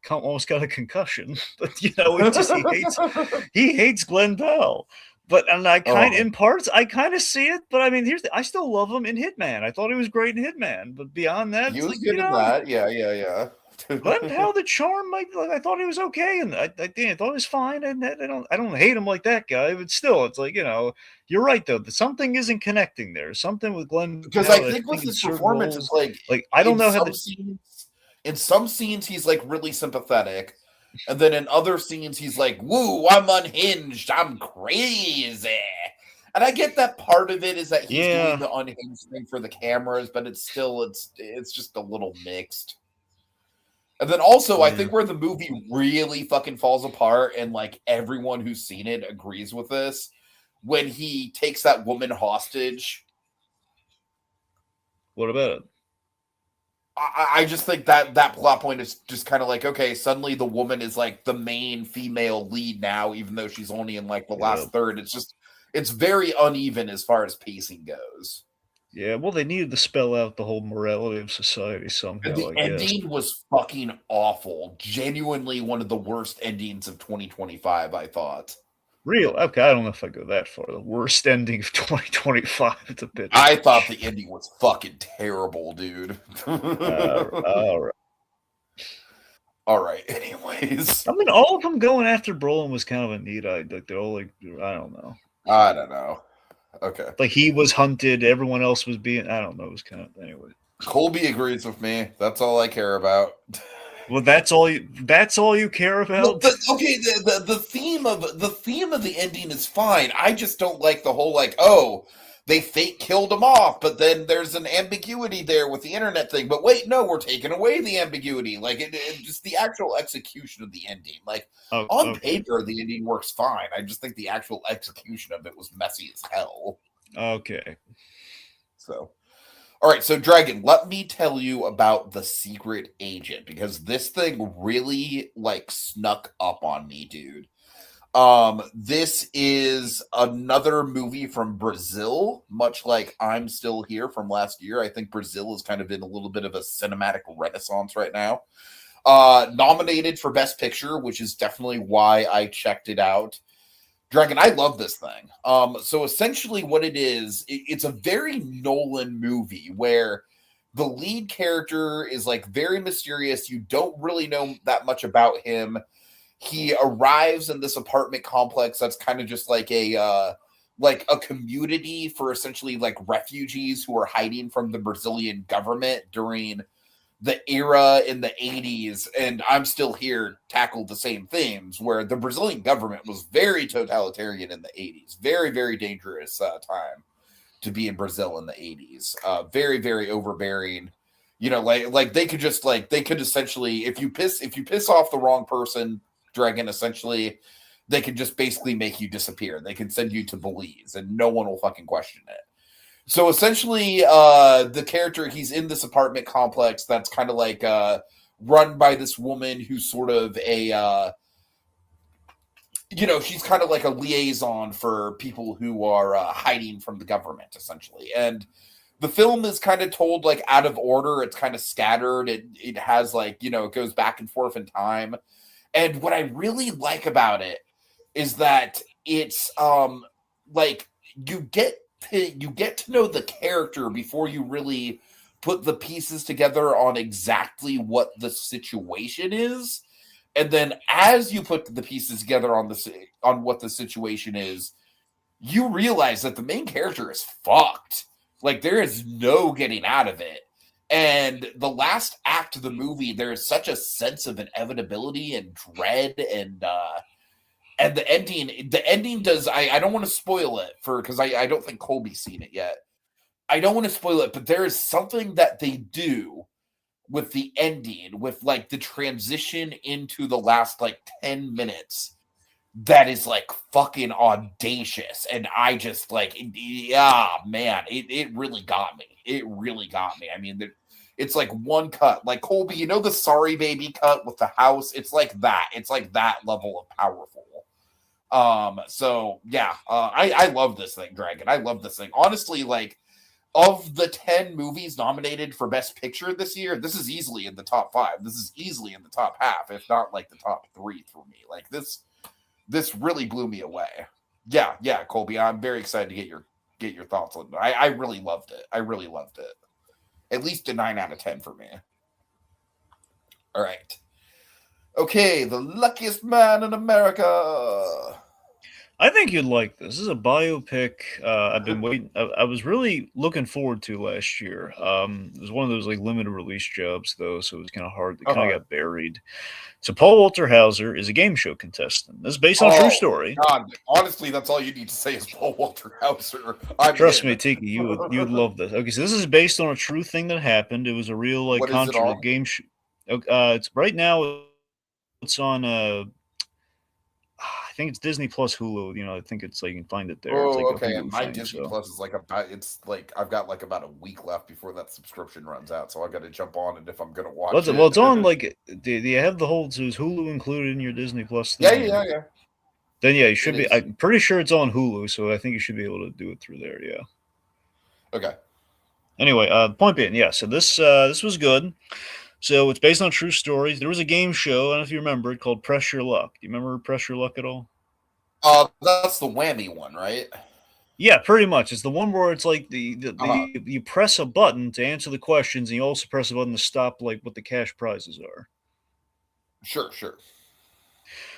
Speaker 2: almost got a concussion. But he hates Glenn Powell. But and
Speaker 1: Oh,
Speaker 2: in parts I kind of see it. But I mean, I still love him in Hitman. I thought he was great in Hitman. But beyond that,
Speaker 1: he
Speaker 2: it's
Speaker 1: was
Speaker 2: like
Speaker 1: good in that. Yeah.
Speaker 2: Glenn Powell, the charm, I thought he was okay, and I thought he was fine. And I don't hate him like that guy, but still, it's like you're right though. Something isn't connecting there. Something with Glenn
Speaker 1: Because I
Speaker 2: Powell. I
Speaker 1: think with
Speaker 2: think in
Speaker 1: his
Speaker 2: certain
Speaker 1: performance, it's
Speaker 2: roles,
Speaker 1: like
Speaker 2: I don't know how the
Speaker 1: in some scenes he's like really sympathetic, and then in other scenes he's like, "Woo, I'm unhinged, I'm crazy." And I get that part of it is that he's doing
Speaker 2: yeah
Speaker 1: the unhinged thing for the cameras, but it's just a little mixed. And then also, I
Speaker 2: yeah.
Speaker 1: think where the movie really fucking falls apart, and like everyone who's seen it agrees with this, when he takes that woman hostage.
Speaker 2: What about it?
Speaker 1: I just think that plot point is just kind of like, okay, suddenly the woman is like the main female lead now, even though she's only in like the
Speaker 2: Yeah,
Speaker 1: last third. It's very uneven as far as pacing goes.
Speaker 2: yeah. Well, they needed to spell out the whole morality of society
Speaker 1: And
Speaker 2: somehow,
Speaker 1: the
Speaker 2: I guess.
Speaker 1: ending was fucking awful. Genuinely one of the worst endings of 2025, I thought.
Speaker 2: Real okay. I don't know if I go that far. The worst ending of 2025. It's a bit
Speaker 1: I thought
Speaker 2: much.
Speaker 1: the ending was fucking terrible, dude.
Speaker 2: All right.
Speaker 1: All right, anyways.
Speaker 2: I mean, all of them going after Brolin was kind of a neat idea. Like they're all like, I don't know.
Speaker 1: I don't know. Okay.
Speaker 2: Like he was hunted, everyone else was being. I don't know. It was kind of anyway.
Speaker 1: Colby agrees with me. That's all I care about.
Speaker 2: Well, that's all you. That's all you care
Speaker 1: Well,
Speaker 2: about.
Speaker 1: the theme of the ending is fine. I just don't like the whole like, oh, they fake killed him off, but then there's an ambiguity there with the internet thing. But wait, no, we're taking away the ambiguity. Like it just the actual execution of the ending. Like
Speaker 2: Oh,
Speaker 1: on
Speaker 2: okay.
Speaker 1: paper, the ending works fine. I just think the actual execution of it was messy as hell.
Speaker 2: Okay.
Speaker 1: So. All right, so Dragon, let me tell you about The Secret Agent because this thing really like snuck up on me, dude. This is another movie from Brazil, much like I'm Still Here from last year. I think Brazil is kind of in a little bit of a cinematic renaissance right now. Nominated for Best Picture, which is definitely why I checked it out. Dragon, I love this thing. So essentially, what it is, it's a very Nolan movie where the lead character is like very mysterious. You don't really know that much about him. He arrives in this apartment complex that's kind of just like a community for essentially like refugees who are hiding from the Brazilian government during the era in the 80s, and I'm Still Here tackled the same themes where the Brazilian government was very totalitarian in the 80s. Very, very dangerous time to be in Brazil in the 80s. Very, very overbearing. You know, like they could essentially if you piss off the wrong person, Dragon, essentially they could just basically make you disappear. They can send you to Belize and no one will fucking question it. So essentially, the character, he's in this apartment complex that's kind of like run by this woman who's sort of she's kind of like a liaison for people who are hiding from the government, essentially. And the film is kind of told like out of order. It's kind of scattered. It has like, it goes back and forth in time. And what I really like about it is that it's like you get to know the character before you really put the pieces together on exactly what the situation is, and then as you put the pieces together on what the situation is, you realize that the main character is fucked. Like there is no getting out of it. And the last act of the movie, there is such a sense of inevitability and dread, and the ending does. I don't want to spoil it because I don't think Colby's seen it yet. I don't want to spoil it, but there is something that they do with the ending, with like the transition into the last like 10 minutes that is like fucking audacious. And I just like, yeah, man, it really got me. It really got me. I mean, it's like one cut, like Colby, you know, the Sorry Baby cut with the house. It's like that. It's like that level of powerful. So yeah, I love this thing, Dragon. I love this thing. Honestly, like, of the 10 movies nominated for Best Picture this year, this is easily in the top 5. This is easily in the top half, if not like the top 3 for me. Like this really blew me away. Yeah, Colby, I'm very excited to get your thoughts on it. I really loved it. I really loved it. At least a 9 out of 10 for me. All right. Okay, The Luckiest Man in America.
Speaker 2: I think you'd like this. This is a biopic. I've been waiting. I was really looking forward to last year. It was one of those like limited release jobs though, so it was kind of hard. It kind of got buried. So Paul Walter Hauser is a game show contestant. This is based on a true story.
Speaker 1: God, honestly, that's all you need to say is Paul Walter Hauser.
Speaker 2: Trust me, Tiki, you would love this. Okay, so this is based on a true thing that happened. It was a real like controversial game show. It's right now. It's on. I think it's Disney Plus Hulu. You know, I think it's like you can find it there.
Speaker 1: Oh,
Speaker 2: it's like
Speaker 1: okay. And my Disney Plus is like it's like I've got like about a week left before that subscription runs out, so I got to jump on it if I'm gonna watch it.
Speaker 2: Well, it's on like. Do you have the whole? So is Hulu included in your Disney Plus
Speaker 1: thing? Yeah.
Speaker 2: Then yeah, you should be. I'm pretty sure it's on Hulu, so I think you should be able to do it through there. Yeah.
Speaker 1: Okay.
Speaker 2: Anyway, point being, yeah. So this was good. So it's based on true stories. There was a game show, I don't know if you remember it, called Press Your Luck. Do you remember Press Your Luck at all?
Speaker 1: That's the whammy one, right?
Speaker 2: Yeah, pretty much. It's the one where it's like you press a button to answer the questions, and you also press a button to stop like what the cash prizes are.
Speaker 1: Sure.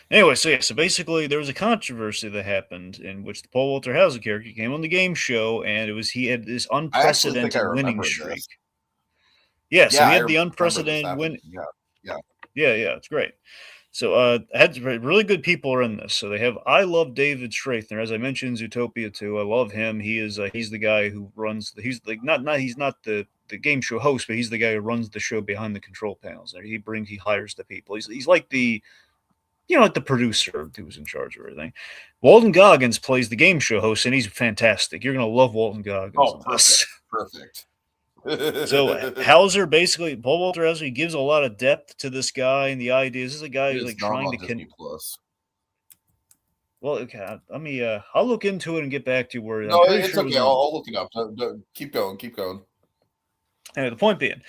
Speaker 2: Anyway, so basically there was a controversy that happened in which the Paul Walter Hauser character came on the game show, and he had this unprecedented winning streak.
Speaker 1: This.
Speaker 2: Yeah, so he had the unprecedented win.
Speaker 1: Yeah,
Speaker 2: it's great. So had really good people are in this. So they have I love David Strathairn, as I mentioned, Zootopia 2. I love him. He is he's the guy who runs. He's like he's not the game show host, but he's the guy who runs the show behind the control panels. He hires the people. He's like the like the producer who's in charge of everything. Walton Goggins plays the game show host, and he's fantastic. You're gonna love Walton Goggins.
Speaker 1: Oh, perfect.
Speaker 2: So Hauser basically, Paul Walter Hauser, he gives a lot of depth to this guy, and the idea is this is a guy who's like trying to
Speaker 1: Disney Plus.
Speaker 2: Well, okay, let me. I'll look into it and get back to you. Where
Speaker 1: no, it's okay. I'll look it up. Keep going.
Speaker 2: Anyway, the point being,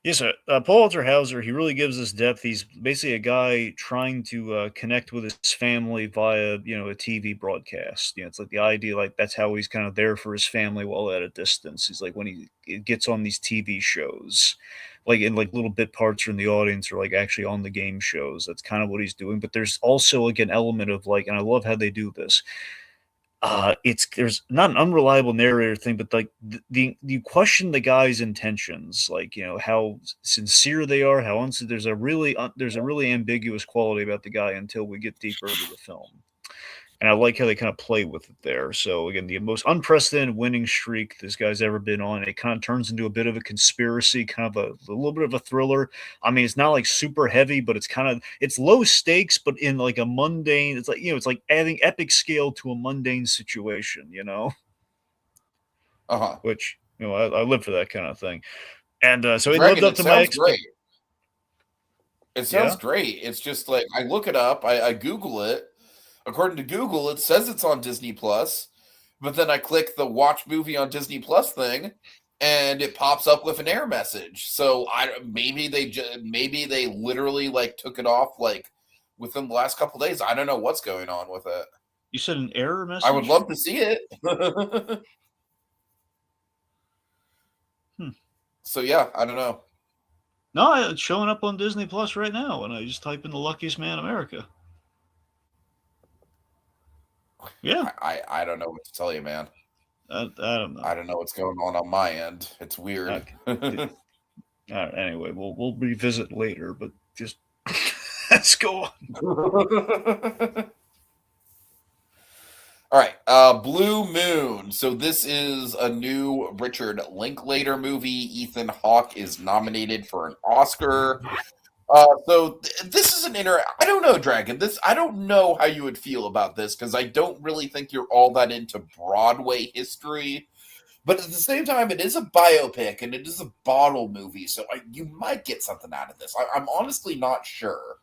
Speaker 2: yes, sir. Paul Walter Hauser, he really gives us depth. He's basically a guy trying to connect with his family via, a TV broadcast. It's like the idea, like that's how he's kind of there for his family while at a distance. He's like when he gets on these TV shows, like in like little bit parts from the audience or like actually on the game shows. That's kind of what he's doing. But there's also like an element of like, and I love how they do this. There's not an unreliable narrator thing, but like you question the guy's intentions, like how sincere they are, how there's a really ambiguous quality about the guy until we get deeper into the film, and I like how they kind of play with it there. So again, the most unprecedented winning streak this guy's ever been on. It kind of turns into a bit of a conspiracy, kind of a little bit of a thriller. I mean, it's not like super heavy, but it's low stakes, but in like a mundane. It's like it's like adding epic scale to a mundane situation. Which I live for that kind of thing. And so he lived up to my expectations.
Speaker 1: It sounds great. It's just like I look it up, I Google it. According to Google, it says it's on Disney Plus, but then I click the watch movie on Disney Plus thing, and it pops up with an error message. So maybe they literally like took it off like within the last couple of days. I don't know what's going on with it.
Speaker 2: You said an error message?
Speaker 1: I would love to see it. So yeah, I don't know.
Speaker 2: No, it's showing up on Disney Plus right now when I just type in The Luckiest Man in America. Yeah,
Speaker 1: I don't know what to tell you, man.
Speaker 2: I don't know.
Speaker 1: I don't know what's going on my end. It's weird.
Speaker 2: Okay. Anyway, we'll revisit later, but just let's go on.
Speaker 1: All right, Blue Moon. So this is a new Richard Linklater movie. Ethan Hawke is nominated for an Oscar. This is I don't know, Dragon. I don't know how you would feel about this because I don't really think you're all that into Broadway history. But at the same time, it is a biopic and it is a bottle movie, so you might get something out of this. I'm honestly not sure.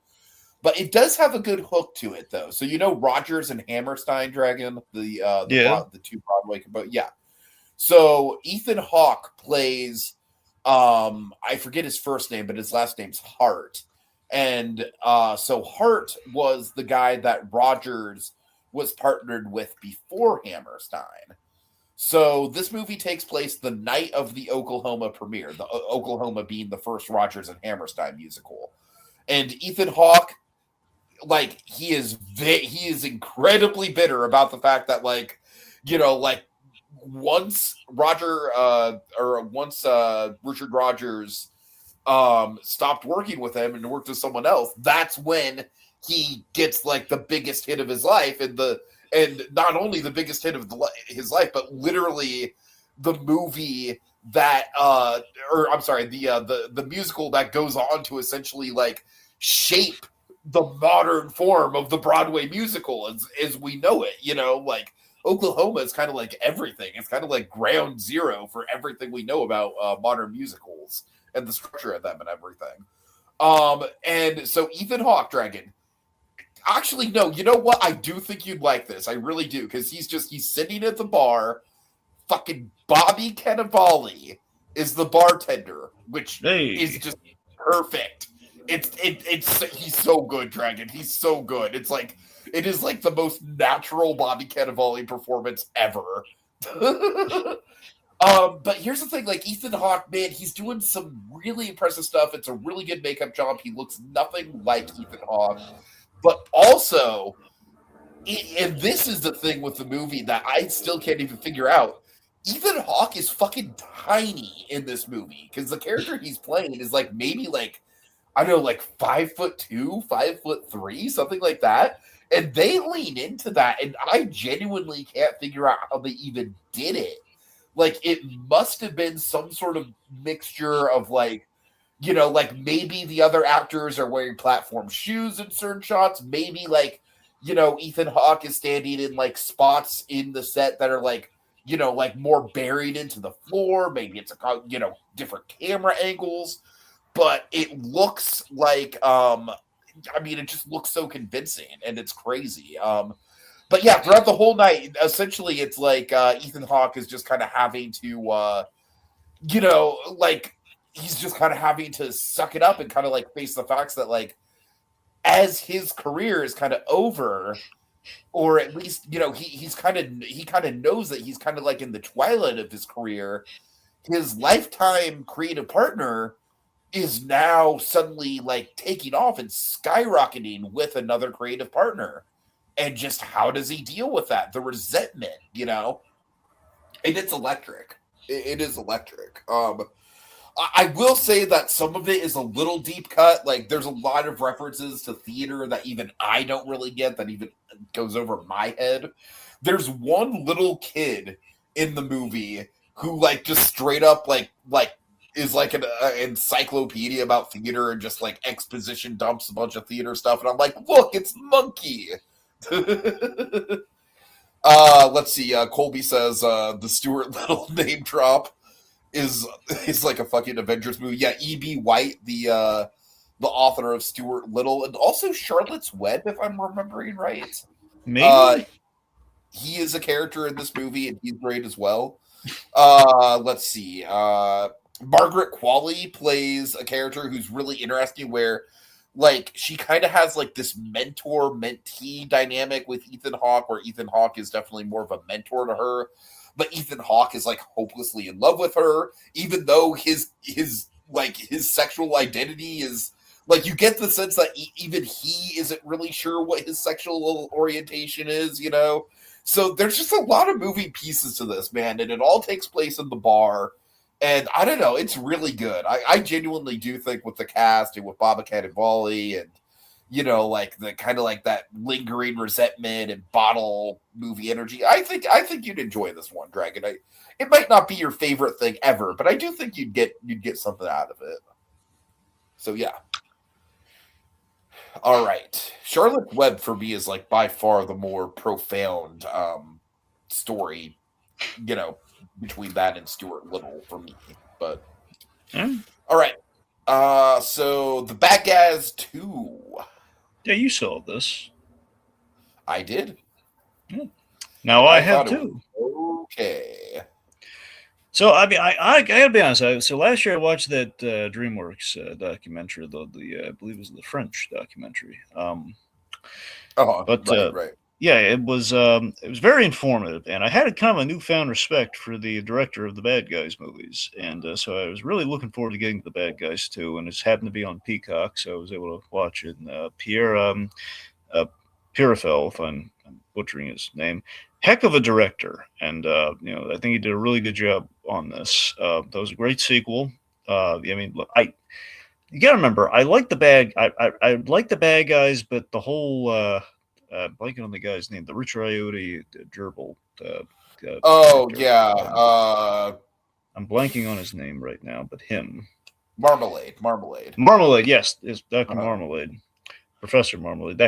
Speaker 1: But it does have a good hook to it, though. So you know Rogers and Hammerstein, Dragon, the two Broadway, but yeah. So Ethan Hawke plays, I forget his first name, but his last name's Hart, and so Hart was the guy that Rogers was partnered with before Hammerstein. So this movie takes place the night of the Oklahoma premiere, the Oklahoma being the first Rogers and Hammerstein musical, and Ethan Hawke, like he is incredibly bitter about the fact that once Richard Rogers stopped working with him and worked with someone else, that's when he gets like the biggest hit of his life, and not only the biggest hit of his life, but literally the movie that the musical that goes on to essentially like shape the modern form of the Broadway musical as we know it. Like Oklahoma is kind of like everything. It's kind of like ground zero for everything we know about modern musicals and the structure of them and everything. And so Ethan Hawke, Dragon. Actually, no, you know what? I do think you'd like this. I really do, because he's sitting at the bar. Fucking Bobby Cannavale is the bartender, which is just perfect. He's so good, Dragon. He's so good. It is like the most natural Bobby Cannavale performance ever. But here's the thing, like Ethan Hawke, man, he's doing some really impressive stuff. It's a really good makeup job. He looks nothing like Ethan Hawke. But also, and this is the thing with the movie that I still can't even figure out. Ethan Hawke is fucking tiny in this movie because the character he's playing is like maybe like, I don't know, like 5'2", 5'3", something like that. And they lean into that, and I genuinely can't figure out how they even did it. Like, it must have been some sort of mixture of like, like maybe the other actors are wearing platform shoes in certain shots. Maybe like, Ethan Hawke is standing in like spots in the set that are like, like more buried into the floor. Maybe it's different camera angles, but it looks like, it just looks so convincing and it's crazy. But yeah, throughout the whole night, essentially it's like Ethan Hawke is just kind of having to, he's just kind of having to suck it up and kind of like face the facts that like as his career is kind of over, or at least he kind of knows that he's kind of like in the twilight of his career. His lifetime creative partner is now suddenly like taking off and skyrocketing with another creative partner, and just how does he deal with that? The resentment, and it's electric. It is electric. I will say that some of it is a little deep cut. Like there's a lot of references to theater that even I don't really get, that even goes over my head. There's one little kid in the movie who like just straight up like is like an encyclopedia about theater and just like exposition dumps a bunch of theater stuff. And I'm like, look, it's Monkey. Let's see. Colby says the Stuart Little name drop is like a fucking Avengers movie. Yeah, E.B. White, the author of Stuart Little, and also Charlotte's Web, if I'm remembering right.
Speaker 2: Maybe
Speaker 1: he is a character in this movie, and he's great as well. Let's see. Margaret Qualley plays a character who's really interesting, where like she kind of has like this mentor-mentee dynamic with Ethan Hawke, where Ethan Hawke is definitely more of a mentor to her. But Ethan Hawke is like hopelessly in love with her, even though his sexual identity is like, you get the sense that even he isn't really sure what his sexual orientation is, So there's just a lot of moving pieces to this, man, and it all takes place in the bar. And I don't know, it's really good. I genuinely do think with the cast and with Baba Cannavale and like the kind of like that lingering resentment and bottle movie energy. I think you'd enjoy this one, Dragon. It might not be your favorite thing ever, but I do think you'd get something out of it. So yeah. All right. Charlotte's Web for me is like by far the more profound story, between that and Stuart Little for me. But
Speaker 2: Yeah,
Speaker 1: all right. So the Bad Guys 2.
Speaker 2: yeah, you saw this.
Speaker 1: I did.
Speaker 2: Yeah. Now
Speaker 1: And
Speaker 2: I
Speaker 1: I
Speaker 2: have
Speaker 1: thought it was
Speaker 2: too.
Speaker 1: okay.
Speaker 2: So I mean, I gotta be honest. So last year I watched that DreamWorks documentary, I believe it was the French documentary.
Speaker 1: Oh,
Speaker 2: But
Speaker 1: right.
Speaker 2: yeah, it was very informative, and I had a kind of a newfound respect for the director of the Bad Guys movies, and so I was really looking forward to getting to the Bad Guys too. And it's happened to be on Peacock, so I was able to watch it. And uh, Pirifel, if I'm butchering his name, heck of a director, and I think he did a really good job on this. That was a great sequel. I mean, look, you gotta remember, I like the Bad Guys, but the whole blanking on the guy's name, the Rich Riotti gerbil
Speaker 1: Oh,
Speaker 2: actor.
Speaker 1: yeah.
Speaker 2: I'm blanking on his name right now, but him.
Speaker 1: Marmalade.
Speaker 2: Marmalade, yes, is Dr.
Speaker 1: Uh-huh.
Speaker 2: Marmalade, Professor Marmalade.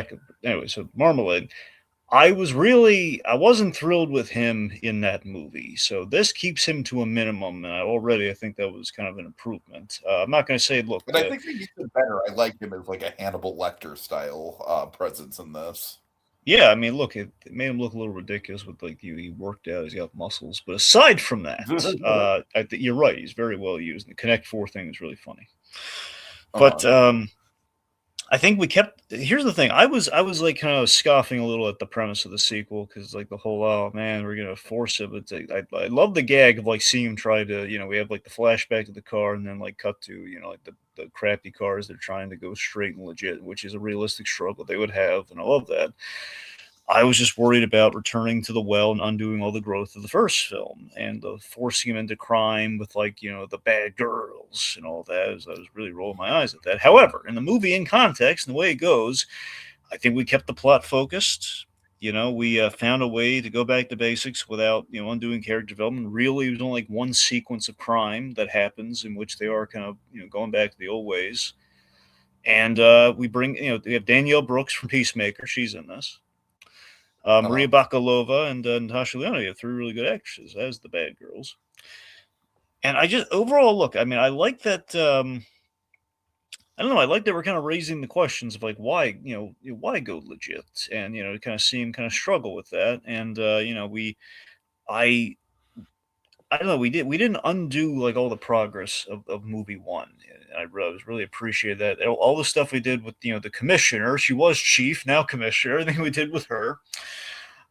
Speaker 2: Anyway, so Marmalade. I wasn't thrilled with him in that movie. So this keeps him to a minimum, and I think that was kind of an improvement. I'm not going to say, look,
Speaker 1: And I think they used it better. I liked him as like a Hannibal Lecter style presence in this.
Speaker 2: yeah, I mean, look, it made him look a little ridiculous with like he worked out, he's got muscles. But aside from that, you're right, he's very well used. And the Connect Four thing is really funny. But I think we kept. Here's the thing. I was like kind of scoffing a little at the premise of the sequel because like the whole oh man we're gonna force it. But I love the gag of like seeing him try to we have like the flashback to the car and then like cut to like the crappy cars they're trying to go straight and legit, which is a realistic struggle they would have, and I love that. I was just worried about returning to the well and undoing all the growth of the first film and forcing him into crime with the bad girls and all that. I was really rolling my eyes at that. However, in the movie, in context and the way it goes, I think we kept the plot focused. We found a way to go back to basics without undoing character development. Really, there's only like one sequence of crime that happens in which they are kind of going back to the old ways. And we have Danielle Brooks from Peacemaker. She's in this. Maria Bakalova and Natasha Lyonne have three really good actresses as the bad girls. And I just overall look. I mean, I like that. I don't know. I like that we're kind of raising the questions of like why why go legit, and kind of see him kind of struggle with that. And I I don't know. We didn't undo like all the progress of movie one. I was really appreciated that all the stuff we did with the commissioner. She was chief, now commissioner. Everything we did with her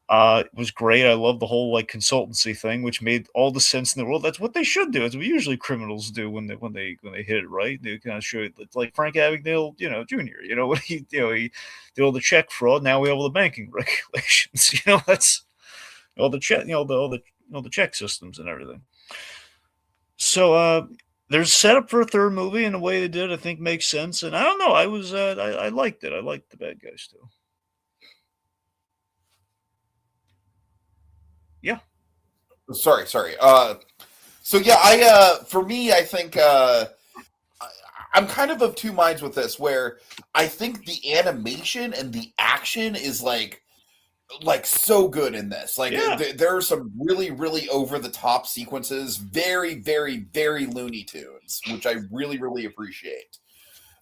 Speaker 2: was great. I love the whole like consultancy thing, which made all the sense in the world. That's what they should do. That's what usually criminals do when they hit it right. They kind of show it like Frank Abagnale, Jr. When he did all the check fraud. Now we have all the banking regulations. That's all the check, all the check systems and everything. So there's setup for a third movie, and the way they did it, I think makes sense. And I don't know, I liked it. I liked the bad guys too. Yeah.
Speaker 1: Sorry. So yeah, for me, I think I'm kind of two minds with this. Where I think the animation and the action is like so good in this. Like there are some really, really over the top sequences, very, very, very Looney Tunes, which I really, really appreciate.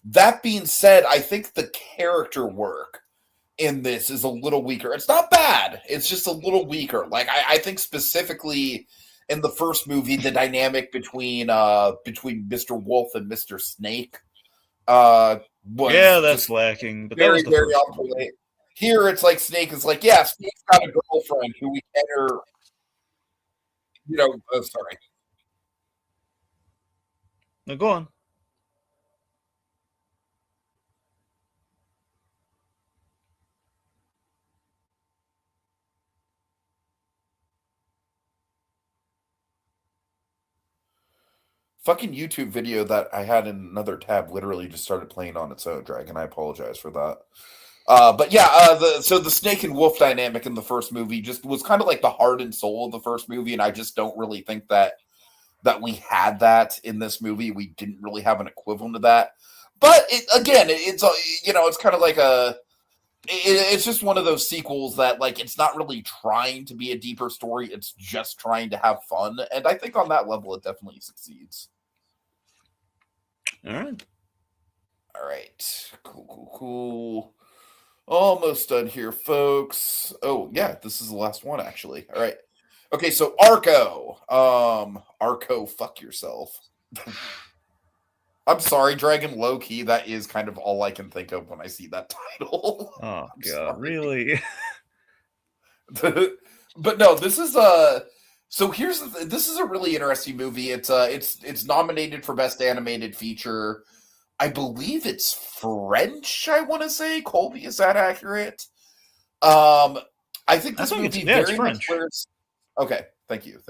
Speaker 1: That being said, I think the character work in this is a little weaker. It's not bad. It's just a little weaker. Like I think specifically in the first movie, the dynamic between Mr. Wolf and Mr. Snake was
Speaker 2: that's lacking. But
Speaker 1: very,
Speaker 2: that was the
Speaker 1: very
Speaker 2: first
Speaker 1: on point. Here, it's like Snake is like, yeah, Snake's got a girlfriend who we enter, sorry.
Speaker 2: No, go on.
Speaker 1: Fucking YouTube video that I had in another tab literally just started playing on its own, Dragon. I apologize for that. But yeah, so the snake and wolf dynamic in the first movie just was kind of like the heart and soul of the first movie, and I just don't really think that we had that in this movie. We didn't really have an equivalent to that. But it's kind of like it's just one of those sequels that like it's not really trying to be a deeper story. It's just trying to have fun, and I think on that level it definitely succeeds.
Speaker 2: All right.
Speaker 1: All right, cool. Almost done here, folks. Oh yeah, this is the last one actually. All right. Okay, so Arco. Arco, fuck yourself. I'm sorry, Dragon low key. That is kind of all I can think of when I see that title.
Speaker 2: Oh god, really?
Speaker 1: But no, this is So here's this is a really interesting movie. It's nominated for best animated feature. I believe it's French. I want to say Colby. Is that accurate? I think this movie very much wears. Okay, thank you.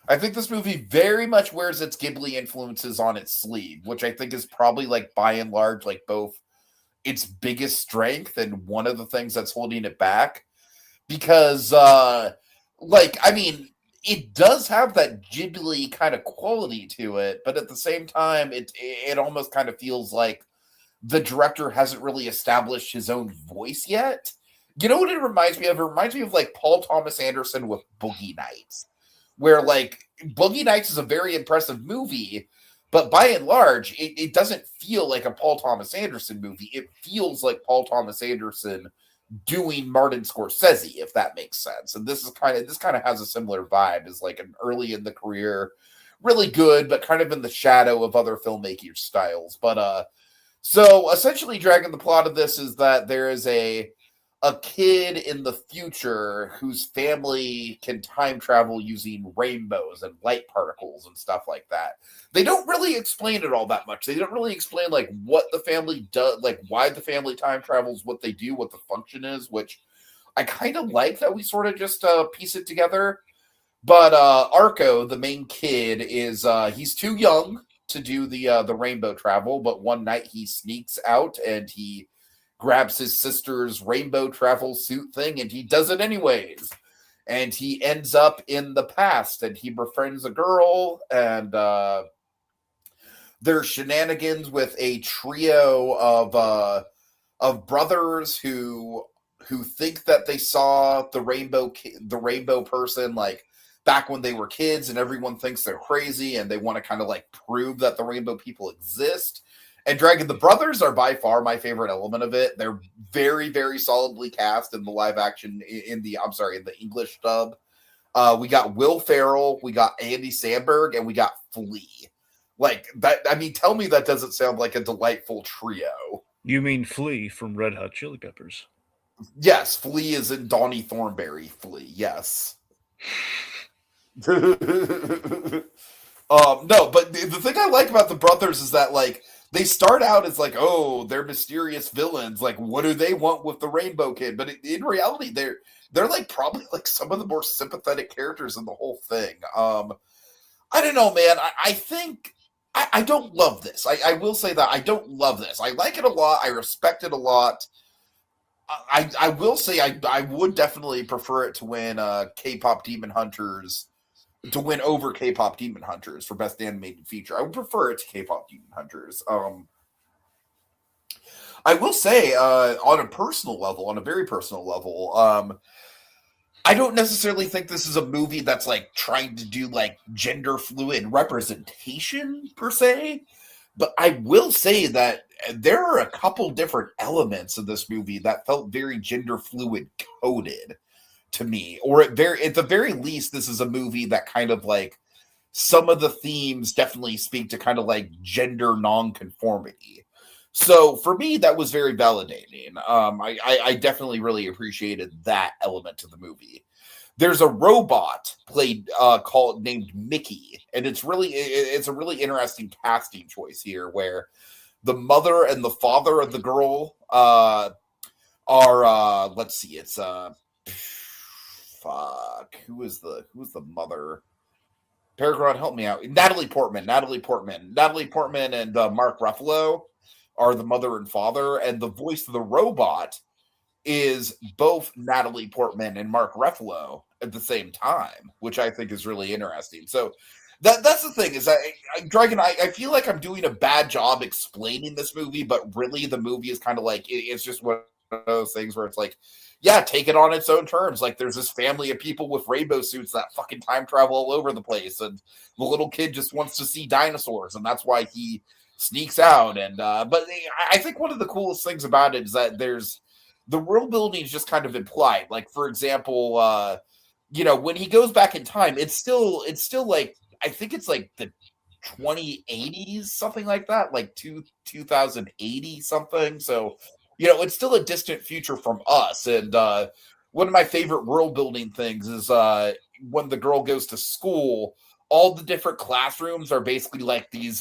Speaker 1: I think this movie very much wears its Ghibli influences on its sleeve, which I think is probably like by and large like both its biggest strength and one of the things that's holding it back. Because it does have that Ghibli kind of quality to it, but at the same time, it almost kind of feels like the director hasn't really established his own voice yet. You know what it reminds me of? It reminds me of like Paul Thomas Anderson with Boogie Nights, where like Boogie Nights is a very impressive movie, but by and large, it doesn't feel like a Paul Thomas Anderson movie. It feels like Paul Thomas Anderson doing Martin Scorsese, if that makes sense. And this kind of has a similar vibe as like an early in the career, really good, but kind of in the shadow of other filmmaking styles. But so essentially, Dragon, the plot of this is that there is a kid in the future whose family can time travel using rainbows and light particles and stuff like that. They don't really explain it all that much. They don't really explain like what the family does, like why the family time travels, what they do, what the function is, which I kind of like that we sort of just piece it together. But Arco, the main kid, is he's too young to do the rainbow travel, but one night he sneaks out and he grabs his sister's rainbow travel suit thing, and he does it anyways. And he ends up in the past, and he befriends a girl, and there's shenanigans with a trio of brothers who think that they saw the rainbow person like back when they were kids, and everyone thinks they're crazy, and they want to kind of like prove that the rainbow people exist. And Dragon, the brothers are by far my favorite element of it. They're very, very solidly cast in the live action, in the English dub. We got Will Ferrell, we got Andy Samberg, and we got Flea. Like that, I mean, tell me that doesn't sound like a delightful trio.
Speaker 2: You mean Flea from Red Hot Chili Peppers?
Speaker 1: Yes, Flea is in Donnie Thornberry. Flea, yes. No, but the thing I like about the brothers is that like they start out as like, oh, they're mysterious villains. Like, what do they want with the Rainbow Kid? But in reality, they're like probably like some of the more sympathetic characters in the whole thing. I don't know, man. I think I don't love this. I will say that I don't love this. I like it a lot. I respect it a lot. I will say I would definitely prefer it to win K-pop Demon Hunters. To win over K-pop Demon Hunters for best animated feature. I would prefer it to K-pop Demon Hunters. I will say, on a very personal level, I don't necessarily think this is a movie that's like trying to do like gender fluid representation per se, but I will say that there are a couple different elements of this movie that felt very gender fluid coded to me, or at the very least, this is a movie that kind of like some of the themes definitely speak to kind of like gender nonconformity. So for me, that was very validating. I definitely really appreciated that element to the movie. There's a robot named Mickey, and it's a really interesting casting choice here, where the mother and the father of the girl are let's see, it's fuck. Who is the mother? Paragon, help me out. Natalie Portman, and Mark Ruffalo are the mother and father, and the voice of the robot is both Natalie Portman and Mark Ruffalo at the same time, which I think is really interesting. So That's the thing is that Dragon. I feel like I'm doing a bad job explaining this movie, but really the movie is kind of like it's just one of those things where it's like, yeah, take it on its own terms. Like there's this family of people with rainbow suits that fucking time travel all over the place, and the little kid just wants to see dinosaurs, and that's why he sneaks out. And but I think one of the coolest things about it is that there's the world building is just kind of implied. Like for example, when he goes back in time, it's still like I think it's like the 2080s, something like that, like 2080 something. So, it's still a distant future from us. And one of my favorite world building things is when the girl goes to school, all the different classrooms are basically like these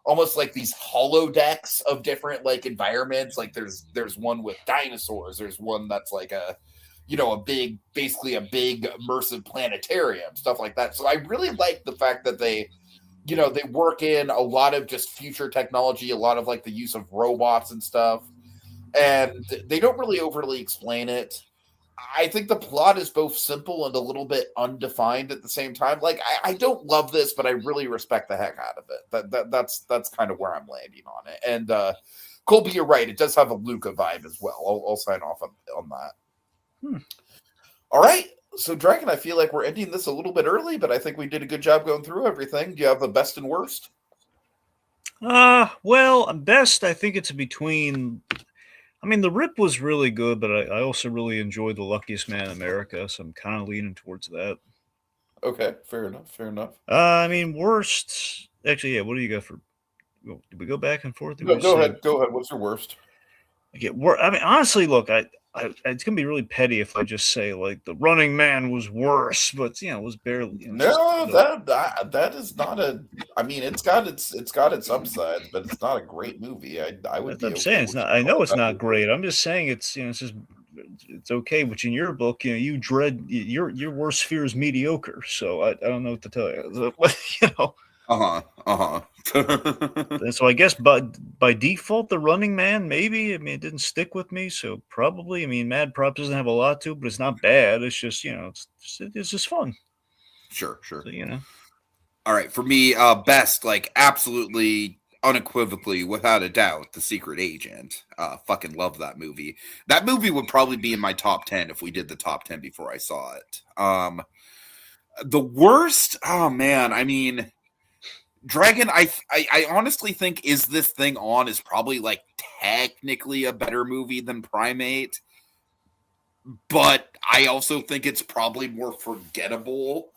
Speaker 1: almost like these holodecks of different like environments. Like there's one with dinosaurs, there's one that's like basically a big immersive planetarium, stuff like that. So I really like the fact that they work in a lot of just future technology, a lot of like the use of robots and stuff, and they don't really overly explain it. I think the plot is both simple and a little bit undefined at the same time. Like I don't love this, but I really respect the heck out of it. That's kind of where I'm landing on it. And Colby, you're right; it does have a Luca vibe as well. I'll sign off on that. All right. So, Dragon, I feel like we're ending this a little bit early, but I think we did a good job going through everything. Do you have the best and worst?
Speaker 2: Well, best, I think it's between. I mean, The Rip was really good, but I also really enjoyed The Luckiest Man in America, so I'm kind of leaning towards that.
Speaker 1: Okay, fair enough.
Speaker 2: I mean, worst. Actually, yeah. What do you got for? Did we go back and forth?
Speaker 1: Go ahead. What's your worst?
Speaker 2: Okay, I mean, honestly, look, it's gonna be really petty if I just say like The Running Man was worse, but it was barely.
Speaker 1: That is not a. I mean, it's got its upsides, but it's not a great movie. I would.
Speaker 2: I'm saying it's not. I know it's not great. I'm just saying it's it's just it's okay. But in your book, you dread your worst fear is mediocre. So I don't know what to tell you. And so I guess by default, The Running Man, maybe. I mean, it didn't stick with me, so probably. I mean, Mad Prop doesn't have a lot to it, but it's not bad. It's just it's just fun.
Speaker 1: Sure.
Speaker 2: So,
Speaker 1: All right, for me, best, like absolutely unequivocally, without a doubt, The Secret Agent. Fucking love that movie. That movie would probably be in my top 10 if we did the top 10 before I saw it. The worst, oh man, I mean, Dragon, I honestly think Is This Thing On is probably like technically a better movie than Primate, but I also think it's probably more forgettable.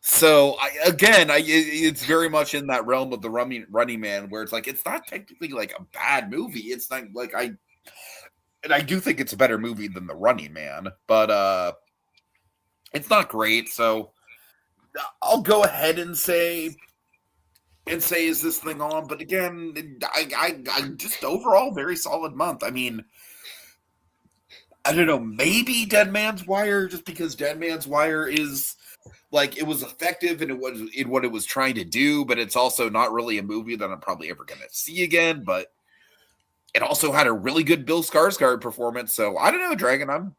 Speaker 1: So it's very much in that realm of The Running Man, where it's like it's not technically like a bad movie. It's not like I do think it's a better movie than The Running Man, but it's not great. So I'll go ahead and say Is This Thing On? But again, I just overall very solid month. I mean, I don't know, maybe Dead Man's Wire, just because Dead Man's Wire is like it was effective and it was in what it was trying to do, but it's also not really a movie that I'm probably ever going to see again. But it also had a really good Bill Skarsgård performance. So I don't know, Dragon.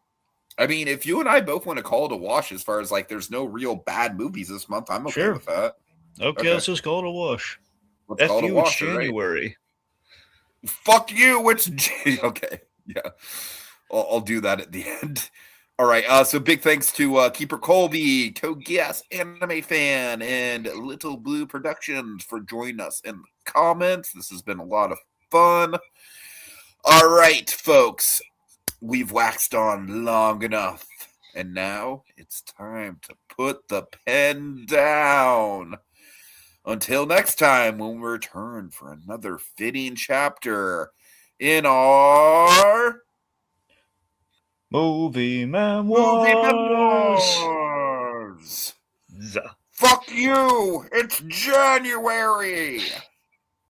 Speaker 1: I mean, if you and I both want to call it a wash, as far as like there's no real bad movies this month, I'm okay with that.
Speaker 2: Okay, let's just call it a wash.
Speaker 1: Let's call it a wash.
Speaker 2: January.
Speaker 1: Right? Fuck you. It's okay. Yeah, I'll do that at the end. All right. So big thanks to Keeper Colby, Togias Anime Fan, and Little Blue Productions for joining us in the comments. This has been a lot of fun. All right, folks. We've waxed on long enough. And now it's time to put the pen down. Until next time, when we return for another fitting chapter in our
Speaker 2: Movie Memoirs.
Speaker 1: Fuck you! It's January!